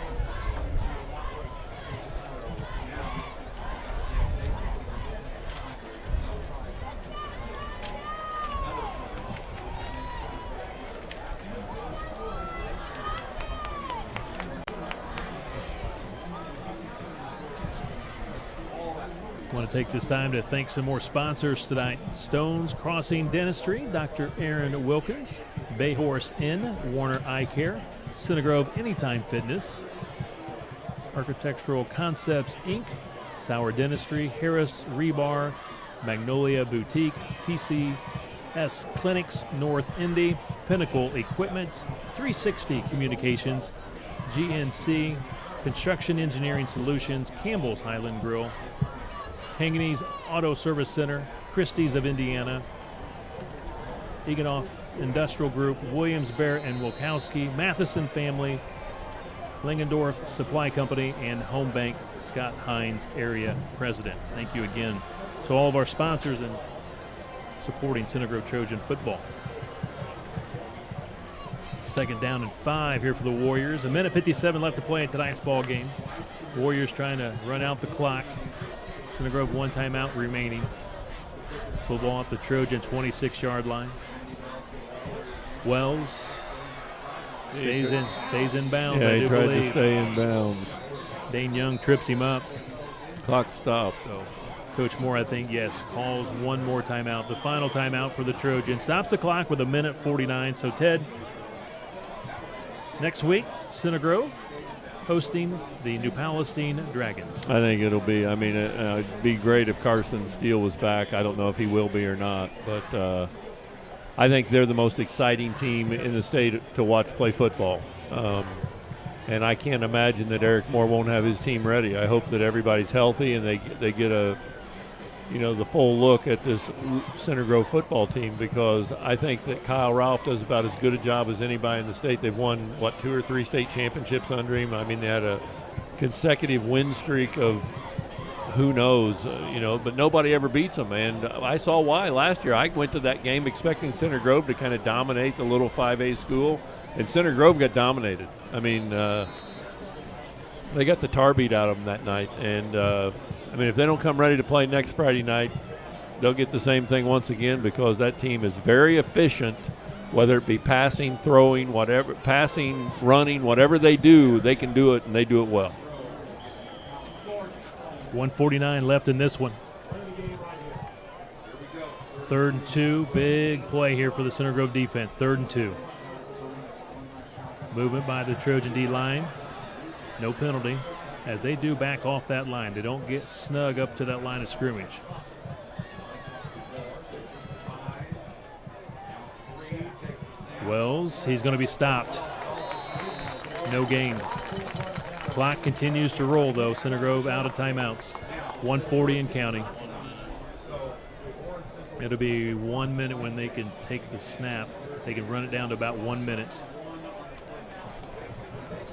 Want to take this time to thank some more sponsors tonight. Stones Crossing Dentistry, Dr. Aaron Wilkins, Bayhorse Inn, Warner Eye Care, Center Grove Anytime Fitness, Architectural Concepts Inc., Sauer Dentistry, Harris Rebar, Magnolia Boutique, PCS Clinics North Indy, Pinnacle Equipment, 360 Communications, GNC, Construction Engineering Solutions, Campbell's Highland Grill, Hanganese Auto Service Center, Christie's of Indiana, Eganoff Industrial Group, Williams, Barrett, and Wilkowski, Matheson Family, Langendorf Supply Company, and Home Bank Scott Hines, Area President. Thank you again to all of our sponsors and supporting Center Grove Trojan football. 2nd down and 5 here for the Warriors. 1:57 left to play in tonight's ball game. Warriors trying to run out the clock. Center Grove 1 timeout remaining. Football at the Trojan 26-yard line. Wells stays in bounds. Yeah, he tried to stay in bounds. Dane Young trips him up. Clock stopped, though. Coach Moore, I think, yes, calls one more timeout. The final timeout for the Trojans. Stops the clock with 1:49. So, Ted, next week, Center Grove hosting the New Palestine Dragons. I think it'll be, it'd be great if Carson Steele was back. I don't know if he will be or not, but I think they're the most exciting team in the state to watch play football. And I can't imagine that Eric Moore won't have his team ready. I hope that everybody's healthy and they get the full look at this Center Grove football team, because I think that Kyle Ralph does about as good a job as anybody in the state. They've won, 2 or 3 state championships under him. I mean, they had a consecutive win streak of who knows, but nobody ever beats them. And I saw why last year. I went to that game expecting Center Grove to kind of dominate the little 5A school, and Center Grove got dominated. I mean, they got the tar beat out of them that night. And, if they don't come ready to play next Friday night, they'll get the same thing once again, because that team is very efficient, whether it be passing, throwing, whatever, passing, running, whatever they do, they can do it, and they do it well. 1:49 left in this one. 3rd and 2, big play here for the Center Grove defense. 3rd and 2. Movement by the Trojan D-line. No penalty, as they do back off that line. They don't get snug up to that line of scrimmage. Wells, he's going to be stopped. No gain. Clock continues to roll, though. Center Grove out of timeouts. 1:40 and counting. It'll be 1 minute when they can take the snap. They can run it down to about 1 minute.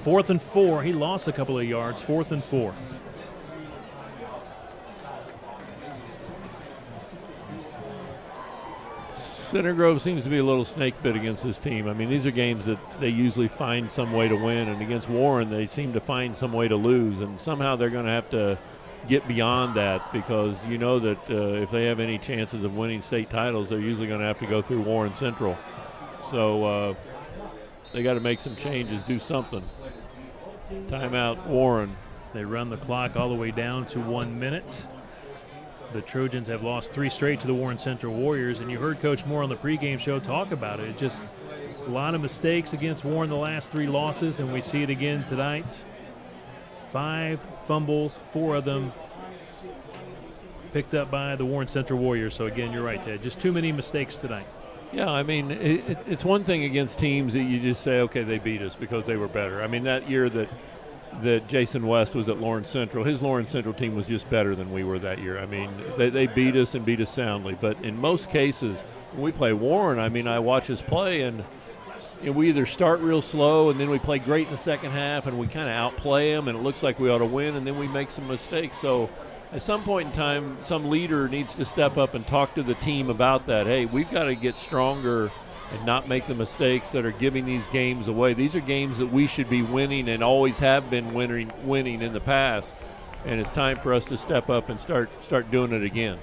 4th and 4. He lost a couple of yards. 4th and 4. Center Grove seems to be a little snake bit against this team. I mean, these are games that they usually find some way to win, and against Warren they seem to find some way to lose, and somehow they're going to have to get beyond that, because you know that if they have any chances of winning state titles, they're usually going to have to go through Warren Central. So they got to make some changes, do something. Timeout, Warren. They run the clock all the way down to 1 minute. The Trojans have lost 3 straight to the Warren Central Warriors, and you heard Coach Moore on the pregame show talk about it. Just a lot of mistakes against Warren the last 3 losses, and we see it again tonight. 5 fumbles, 4 of them picked up by the Warren Central Warriors. So again, you're right, Ted. Just too many mistakes tonight. Yeah, I mean, it's one thing against teams that you just say, okay, they beat us because they were better. I mean, that year that Jason West was at Lawrence Central, his Lawrence Central team was just better than we were that year. I mean, they beat us and beat us soundly. But in most cases, when we play Warren, I mean, I watch us play, and we either start real slow and then we play great in the second half and we kind of outplay them and it looks like we ought to win, and then we make some mistakes. So at some point in time, some leader needs to step up and talk to the team about that. Hey, we've got to get stronger and not make the mistakes that are giving these games away. These are games that we should be winning and always have been winning in the past, and it's time for us to step up and start doing it again.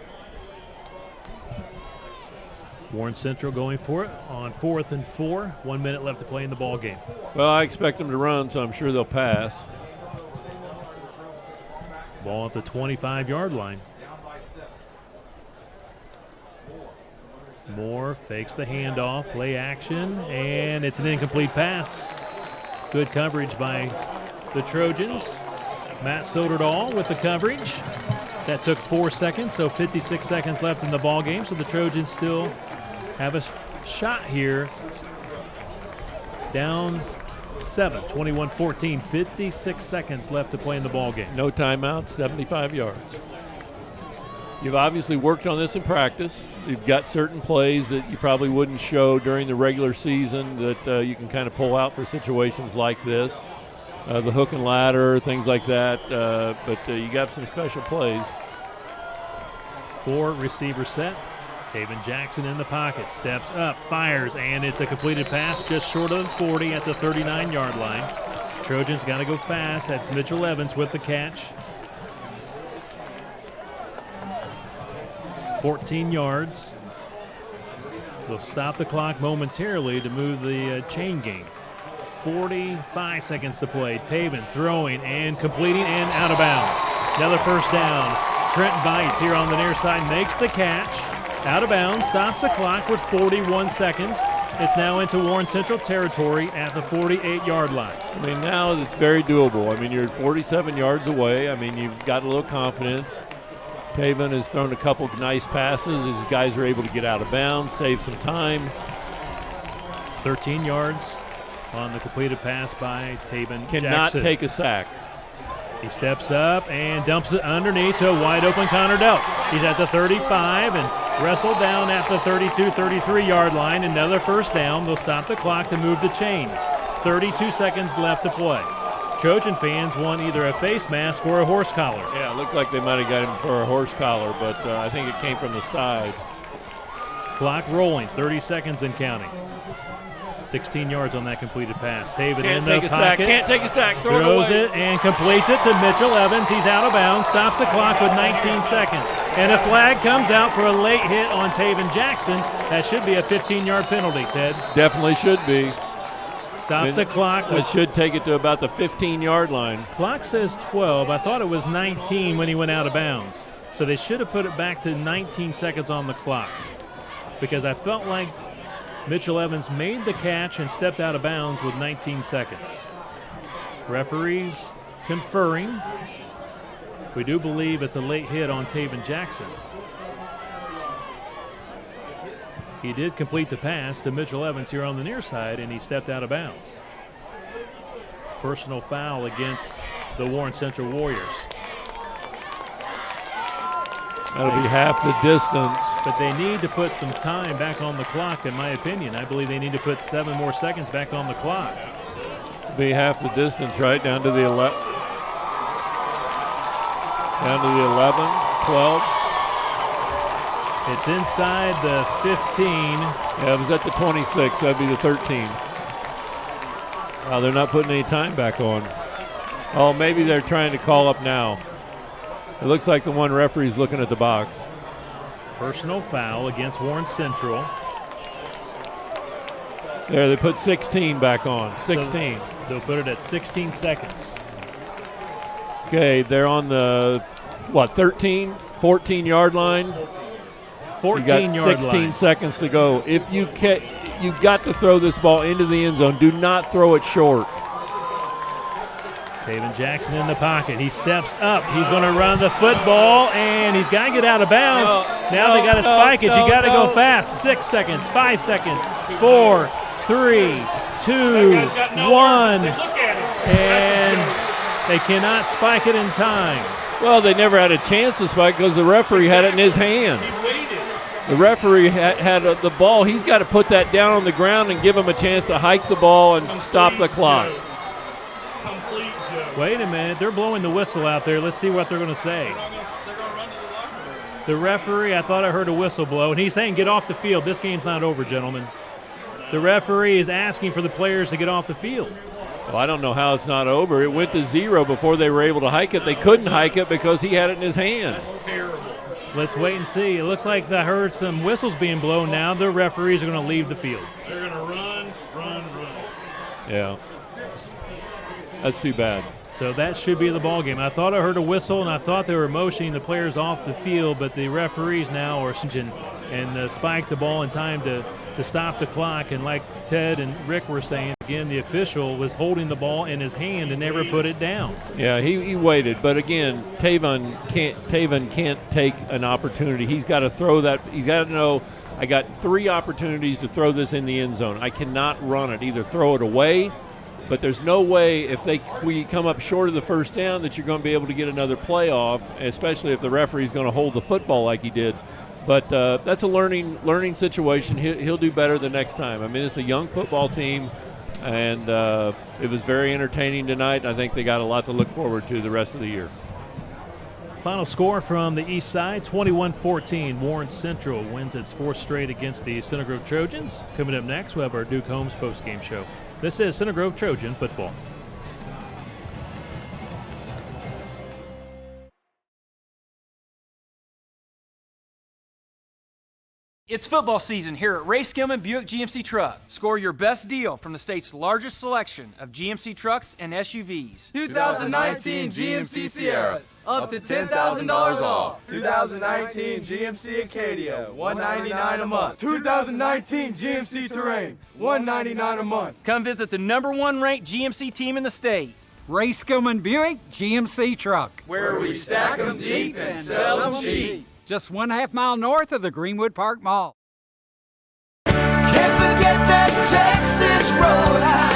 Warren Central going for it on 4th and 4. 1 minute left to play in the ball game. Well, I expect them to run, so I'm sure they'll pass. Ball at the 25-yard line. Moore fakes the handoff, play action, and it's an incomplete pass. Good coverage by the Trojans. Matt Soderdahl with the coverage. That took 4 seconds, so 56 seconds left in the ball game. So the Trojans still have a shot here. Down 7, 21-14, 56 seconds left to play in the ball game. No timeouts, 75 yards. You've obviously worked on this in practice. You've got certain plays that you probably wouldn't show during the regular season that you can kind of pull out for situations like this. The hook and ladder, things like that, but you got some special plays. 4 receiver set. Taven Jackson in the pocket, steps up, fires, and it's a completed pass just short of the 40 at the 39-yard line. Trojans got to go fast. That's Mitchell Evans with the catch. 14 yards. They'll stop the clock momentarily to move the chain game. 45 seconds to play. Taven throwing and completing and out of bounds. Another first down. Trent Bites here on the near side makes the catch. Out of bounds, stops the clock with 41 seconds. It's now into Warren Central territory at the 48-yard line. I mean, now it's very doable. I mean, you're 47 yards away. I mean, you've got a little confidence. Taven has thrown a couple nice passes. His guys are able to get out of bounds, save some time. 13 yards on the completed pass by Taven Jackson. Cannot take a sack. He steps up and dumps it underneath to a wide-open Connor Delk. He's at the 35 and wrestled down at the 32, 33-yard line. Another first down. They'll stop the clock to move the chains. 32 seconds left to play. Trojan fans want either a face mask or a horse collar. Yeah, it looked like they might have got him for a horse collar, but I think it came from the side. Clock rolling, 30 seconds and counting. 16 yards on that completed pass. Taven in the pocket. Can't take a sack. Throws it and completes it to Mitchell Evans. He's out of bounds. Stops the clock with 19 seconds. And a flag comes out for a late hit on Taven Jackson. That should be a 15-yard penalty, Ted. Definitely should be. Stops the clock. It should take it to about the 15-yard line. Clock says 12. I thought it was 19 when he went out of bounds. So they should have put it back to 19 seconds on the clock, because I felt like Mitchell Evans made the catch and stepped out of bounds with 19 seconds. Referees conferring. We do believe it's a late hit on Taven Jackson. He did complete the pass to Mitchell Evans here on the near side, and he stepped out of bounds. Personal foul against the Warren Central Warriors. That'll be half the distance. But they need to put some time back on the clock, in my opinion. I believe they need to put 7 more seconds back on the clock. Be half the distance, right? Down to the 11, 12. It's inside the 15. Yeah, it was at the 26. That'd be the 13. Wow, they're not putting any time back on. Oh, maybe they're trying to call up now. It looks like the one referee's looking at the box. Personal foul against Warren Central. There, they put 16 back on. 16. So they'll put it at 16 seconds. Okay, they're on the, 14-yard line? 14-yard 16 line. seconds to go. If you've got to throw this ball into the end zone. Do not throw it short. Taven Jackson in the pocket. He steps up. He's going to run the football, and he's got to get out of bounds. Now they got to spike it. You got to go fast. 6 seconds, 5 seconds, 4, 3, 2, 1. And they cannot spike it in time. Well, they never had a chance to spike because the referee had it in his hand. He waited. The referee had the ball. He's got to put that down on the ground and give him a chance to hike the ball and stop the clock. Wait a minute. They're blowing the whistle out there. Let's see what they're going to say. The referee, I thought I heard a whistle blow, and he's saying get off the field. This game's not over, gentlemen. The referee is asking for the players to get off the field. Well, I don't know how it's not over. It went to 0 before they were able to hike it. They couldn't hike it because he had it in his hands. That's terrible. Let's wait and see. It looks like I heard some whistles being blown now. The referees are going to leave the field. They're going to run. Yeah. That's too bad. So that should be the ball game. I thought I heard a whistle, and I thought they were motioning the players off the field, but the referees now are and spike the ball in time to stop the clock. And like Ted and Rick were saying, again, the official was holding the ball in his hand and never put it down. Yeah, he waited. But again, Tavon can't take an opportunity. He's got to throw that. He's got to know, I got 3 opportunities to throw this in the end zone. I cannot run it. Either throw it away, but there's no way if we come up short of the first down that you're going to be able to get another play off, especially if the referee's going to hold the football like he did. But that's a learning situation. He'll do better the next time. I mean, it's a young football team, and it was very entertaining tonight. I think they got a lot to look forward to the rest of the year. Final score from the east side, 21-14. Warren Central wins its 4th straight against the Center Grove Trojans. Coming up next, we have our Duke Holmes postgame show. This is Center Grove Trojan football. It's football season here at Ray Skillman Buick GMC Truck. Score your best deal from the state's largest selection of GMC trucks and SUVs. 2019 GMC Sierra, up to $10,000 off. 2019 GMC Acadia, $199 a month. 2019 GMC Terrain, $199 a month. Come visit the #1 ranked GMC team in the state. Ray Skillman Buick GMC Truck, where we stack them deep and sell them cheap. Just 1/2 mile north of the Greenwood Park Mall. Can't forget that Texas Roadhouse.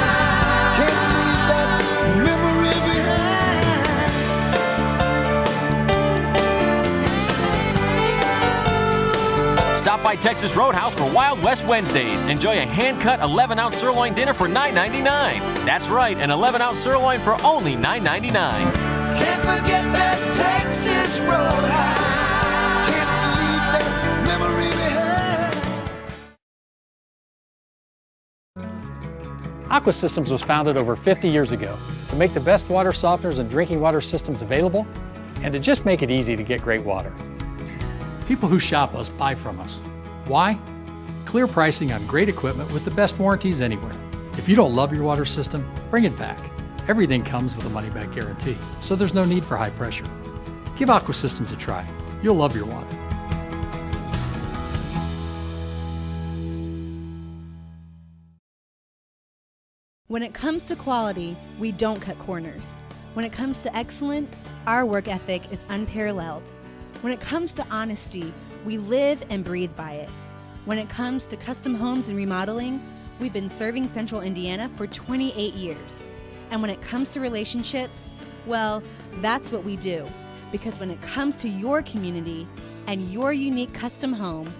Can't leave that memory behind. Stop by Texas Roadhouse for Wild West Wednesdays. Enjoy a hand-cut 11-ounce sirloin dinner for $9.99. That's right, an 11-ounce sirloin for only $9.99. Can't forget that Texas Roadhouse. Aqua Systems was founded over 50 years ago to make the best water softeners and drinking water systems available, and to just make it easy to get great water. People who shop us buy from us. Why? Clear pricing on great equipment with the best warranties anywhere. If you don't love your water system, bring it back. Everything comes with a money-back guarantee, so there's no need for high pressure. Give Aqua Systems a try. You'll love your water. When it comes to quality, we don't cut corners. When it comes to excellence, our work ethic is unparalleled. When it comes to honesty, we live and breathe by it. When it comes to custom homes and remodeling, we've been serving Central Indiana for 28 years. And when it comes to relationships, well, that's what we do. Because when it comes to your community and your unique custom home,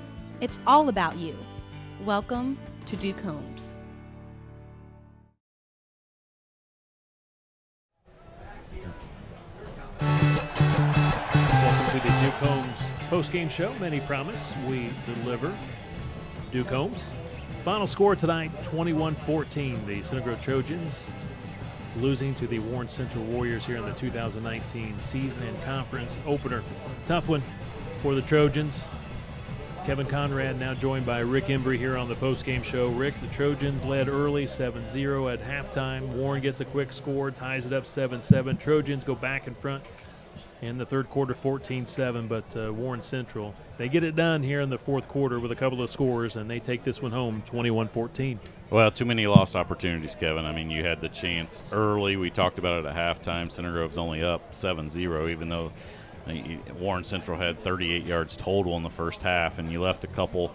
it's all about you. Welcome to Duke Homes. Welcome to the Duke Holmes postgame show. Many promise, we deliver. Duke Holmes. Final score tonight, 21-14. The Center Grove Trojans losing to the Warren Central Warriors here in the 2019 season and conference opener. Tough one for the Trojans. Kevin Conrad now joined by Rick Embry here on the postgame show. Rick, the Trojans led early 7-0 at halftime. Warren gets a quick score, ties it up 7-7. Trojans go back in front in the third quarter 14-7, but Warren Central, they get it done here in the fourth quarter with a couple of scores, and they take this one home 21-14. Well, too many lost opportunities, Kevin. I mean, you had the chance early. We talked about it at halftime. Center Grove's only up 7-0, even though Warren Central had 38 yards total in the first half, and you left a couple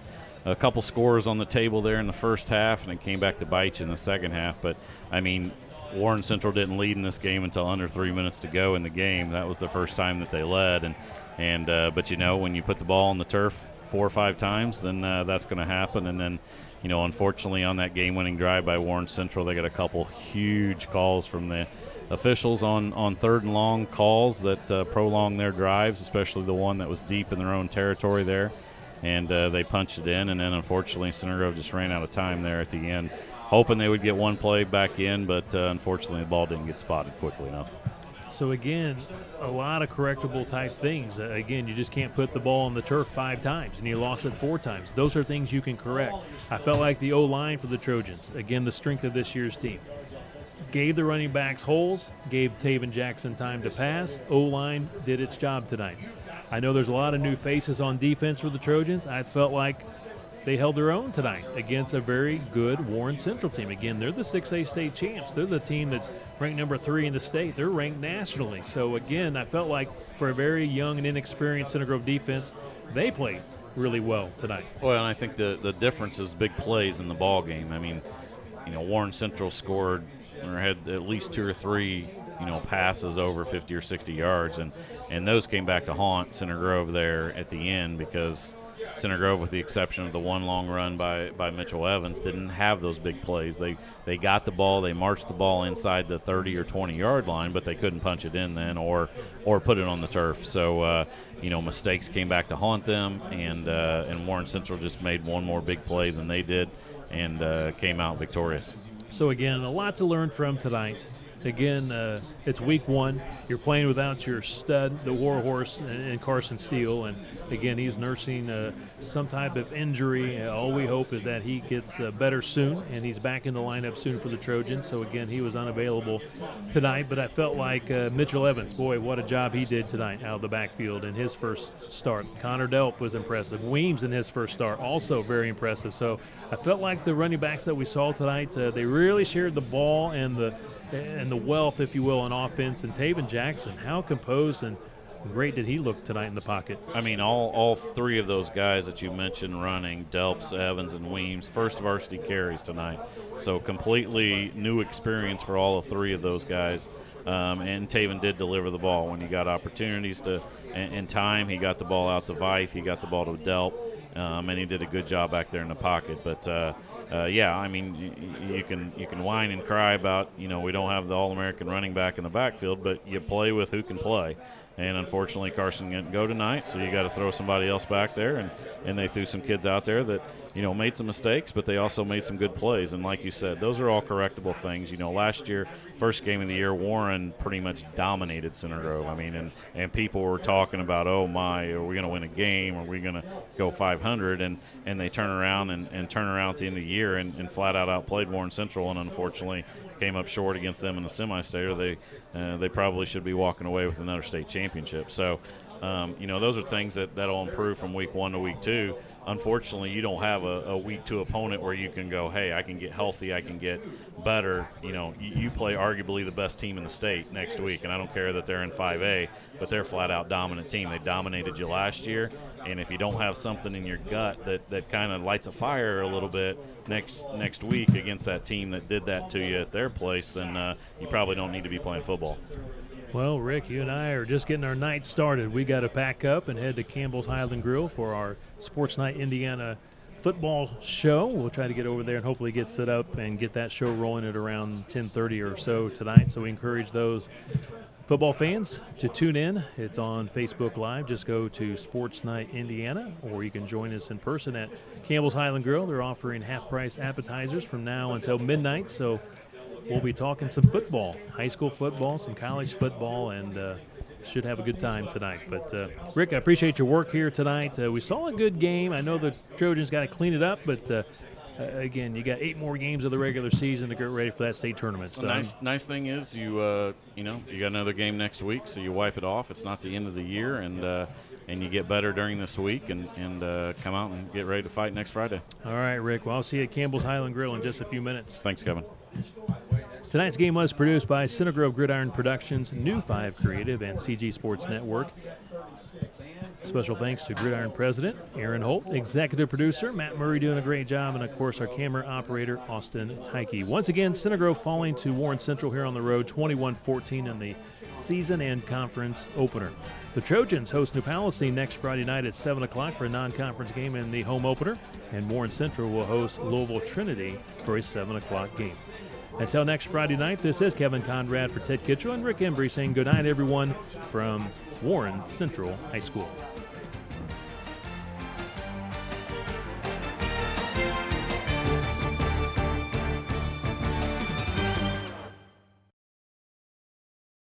scores on the table there in the first half, and it came back to bite you in the second half. But, I mean, Warren Central didn't lead in this game until under 3 minutes to go in the game. That was the first time that they led. But, you know, when you put the ball on the turf 4 or 5 times, then that's going to happen. And then, unfortunately on that game-winning drive by Warren Central, they got a couple huge calls from the officials on 3rd and long calls that prolonged their drives, especially the one that was deep in their own territory there. And they punched it in, and then unfortunately Center Grove just ran out of time there at the end, hoping they would get one play back in, but unfortunately the ball didn't get spotted quickly enough. So again, a lot of correctable type things. Again, you just can't put the ball on the turf 5 times, and you lost it 4 times. Those are things you can correct. I felt like the O-line for the Trojans, again, the strength of this year's team, gave the running backs holes, gave Taven Jackson time to pass. O-line did its job tonight. I know there's a lot of new faces on defense for the Trojans. I felt like they held their own tonight against a very good Warren Central team. Again, they're the 6A state champs. They're the team that's ranked number 3 in the state. They're ranked nationally. So, again, I felt like for a very young and inexperienced Center Grove defense, they played really well tonight. Well, and I think the difference is big plays in the ball game. I mean, Warren Central scored or had at least 2 or 3 passes over 50 or 60 yards, and those came back to haunt Center Grove there at the end, because Center Grove, with the exception of the one long run by Mitchell Evans, didn't have those big plays. They got the ball, they marched the ball inside the 30 or 20-yard line, but they couldn't punch it in then or put it on the turf. So, mistakes came back to haunt them, and Warren Central just made one more big play than they did and came out victorious. So, again, a lot to learn from tonight. Again, it's week 1. You're playing without your stud, the warhorse, and Carson Steele. And, again, he's nursing some type of injury. All we hope is that he gets better soon, and he's back in the lineup soon for the Trojans. So, again, he was unavailable tonight. But I felt like Mitchell Evans, boy, what a job he did tonight out of the backfield in his first start. Connor Delp was impressive. Weems in his first start, also very impressive. So I felt like the running backs that we saw tonight, they really shared the ball and the wealth, if you will, on offense. And Taven Jackson, how composed and great did he look tonight in the pocket? I mean, all 3 of those guys that you mentioned running, Delps, Evans, and Weems, first varsity carries tonight. So completely new experience for all of 3 of those guys. And Taven did deliver the ball when he got opportunities to, in time. He got the ball out to Veith, he got the ball to Delp, and he did a good job back there in the pocket. But yeah, I mean, you can whine and cry about, we don't have the All-American running back in the backfield, but you play with who can play. And unfortunately, Carson didn't go tonight, so you got to throw somebody else back there. And they threw some kids out there that, made some mistakes, but they also made some good plays. And like you said, those are all correctable things. Last year, first game of the year, Warren pretty much dominated Center Grove. I mean, and people were talking about, oh my, are we going to win a game? Are we going to go 500? And they turn around and turn around at the end of the year and flat out outplayed Warren Central, and unfortunately came up short against them in the semi-state, or they probably should be walking away with another state championship. So, those are things that'll improve from week 1 to week 2. Unfortunately, you don't have a week 2 opponent where you can go, hey, I can get healthy, I can get better. You play arguably the best team in the state next week, and I don't care that they're in 5A, but they're a flat-out dominant team. They dominated you last year, and if you don't have something in your gut that kind of lights a fire a little bit next week against that team that did that to you at their place, then you probably don't need to be playing football. Well, Rick, you and I are just getting our night started. We got to pack up and head to Campbell's Highland Grill for our Sports Night Indiana football show. We'll try to get over there and hopefully get set up and get that show rolling at around 10:30 or so tonight. So we encourage those football fans to tune in. It's on Facebook Live. Just go to Sports Night Indiana, or you can join us in person at Campbell's Highland Grill. They're offering half-price appetizers from now until midnight. So we'll be talking some football, high school football, some college football, and should have a good time tonight. But, Rick, I appreciate your work here tonight. We saw a good game. I know the Trojans got to clean it up, but, again, you got 8 more games of the regular season to get ready for that state tournament. So. Nice thing is you got another game next week, so you wipe it off. It's not the end of the year, and you get better during this week and come out and get ready to fight next Friday. All right, Rick. Well, I'll see you at Campbell's Highland Grill in just a few minutes. Thanks, Kevin. Tonight's game was produced by Center Grove Gridiron Productions, New 5 Creative, and CG Sports Network. Special thanks to Gridiron President Aaron Holt, Executive Producer Matt Murray doing a great job, and, of course, our camera operator Austin Tyke. Once again, Center Grove falling to Warren Central here on the road, 21-14 in the season and conference opener. The Trojans host New Palestine next Friday night at 7 o'clock for a non-conference game in the home opener, and Warren Central will host Louisville Trinity for a 7 o'clock game. Until next Friday night, this is Kevin Conrad for Ted Kitchell and Rick Embry saying good night, everyone, from Warren Central High School.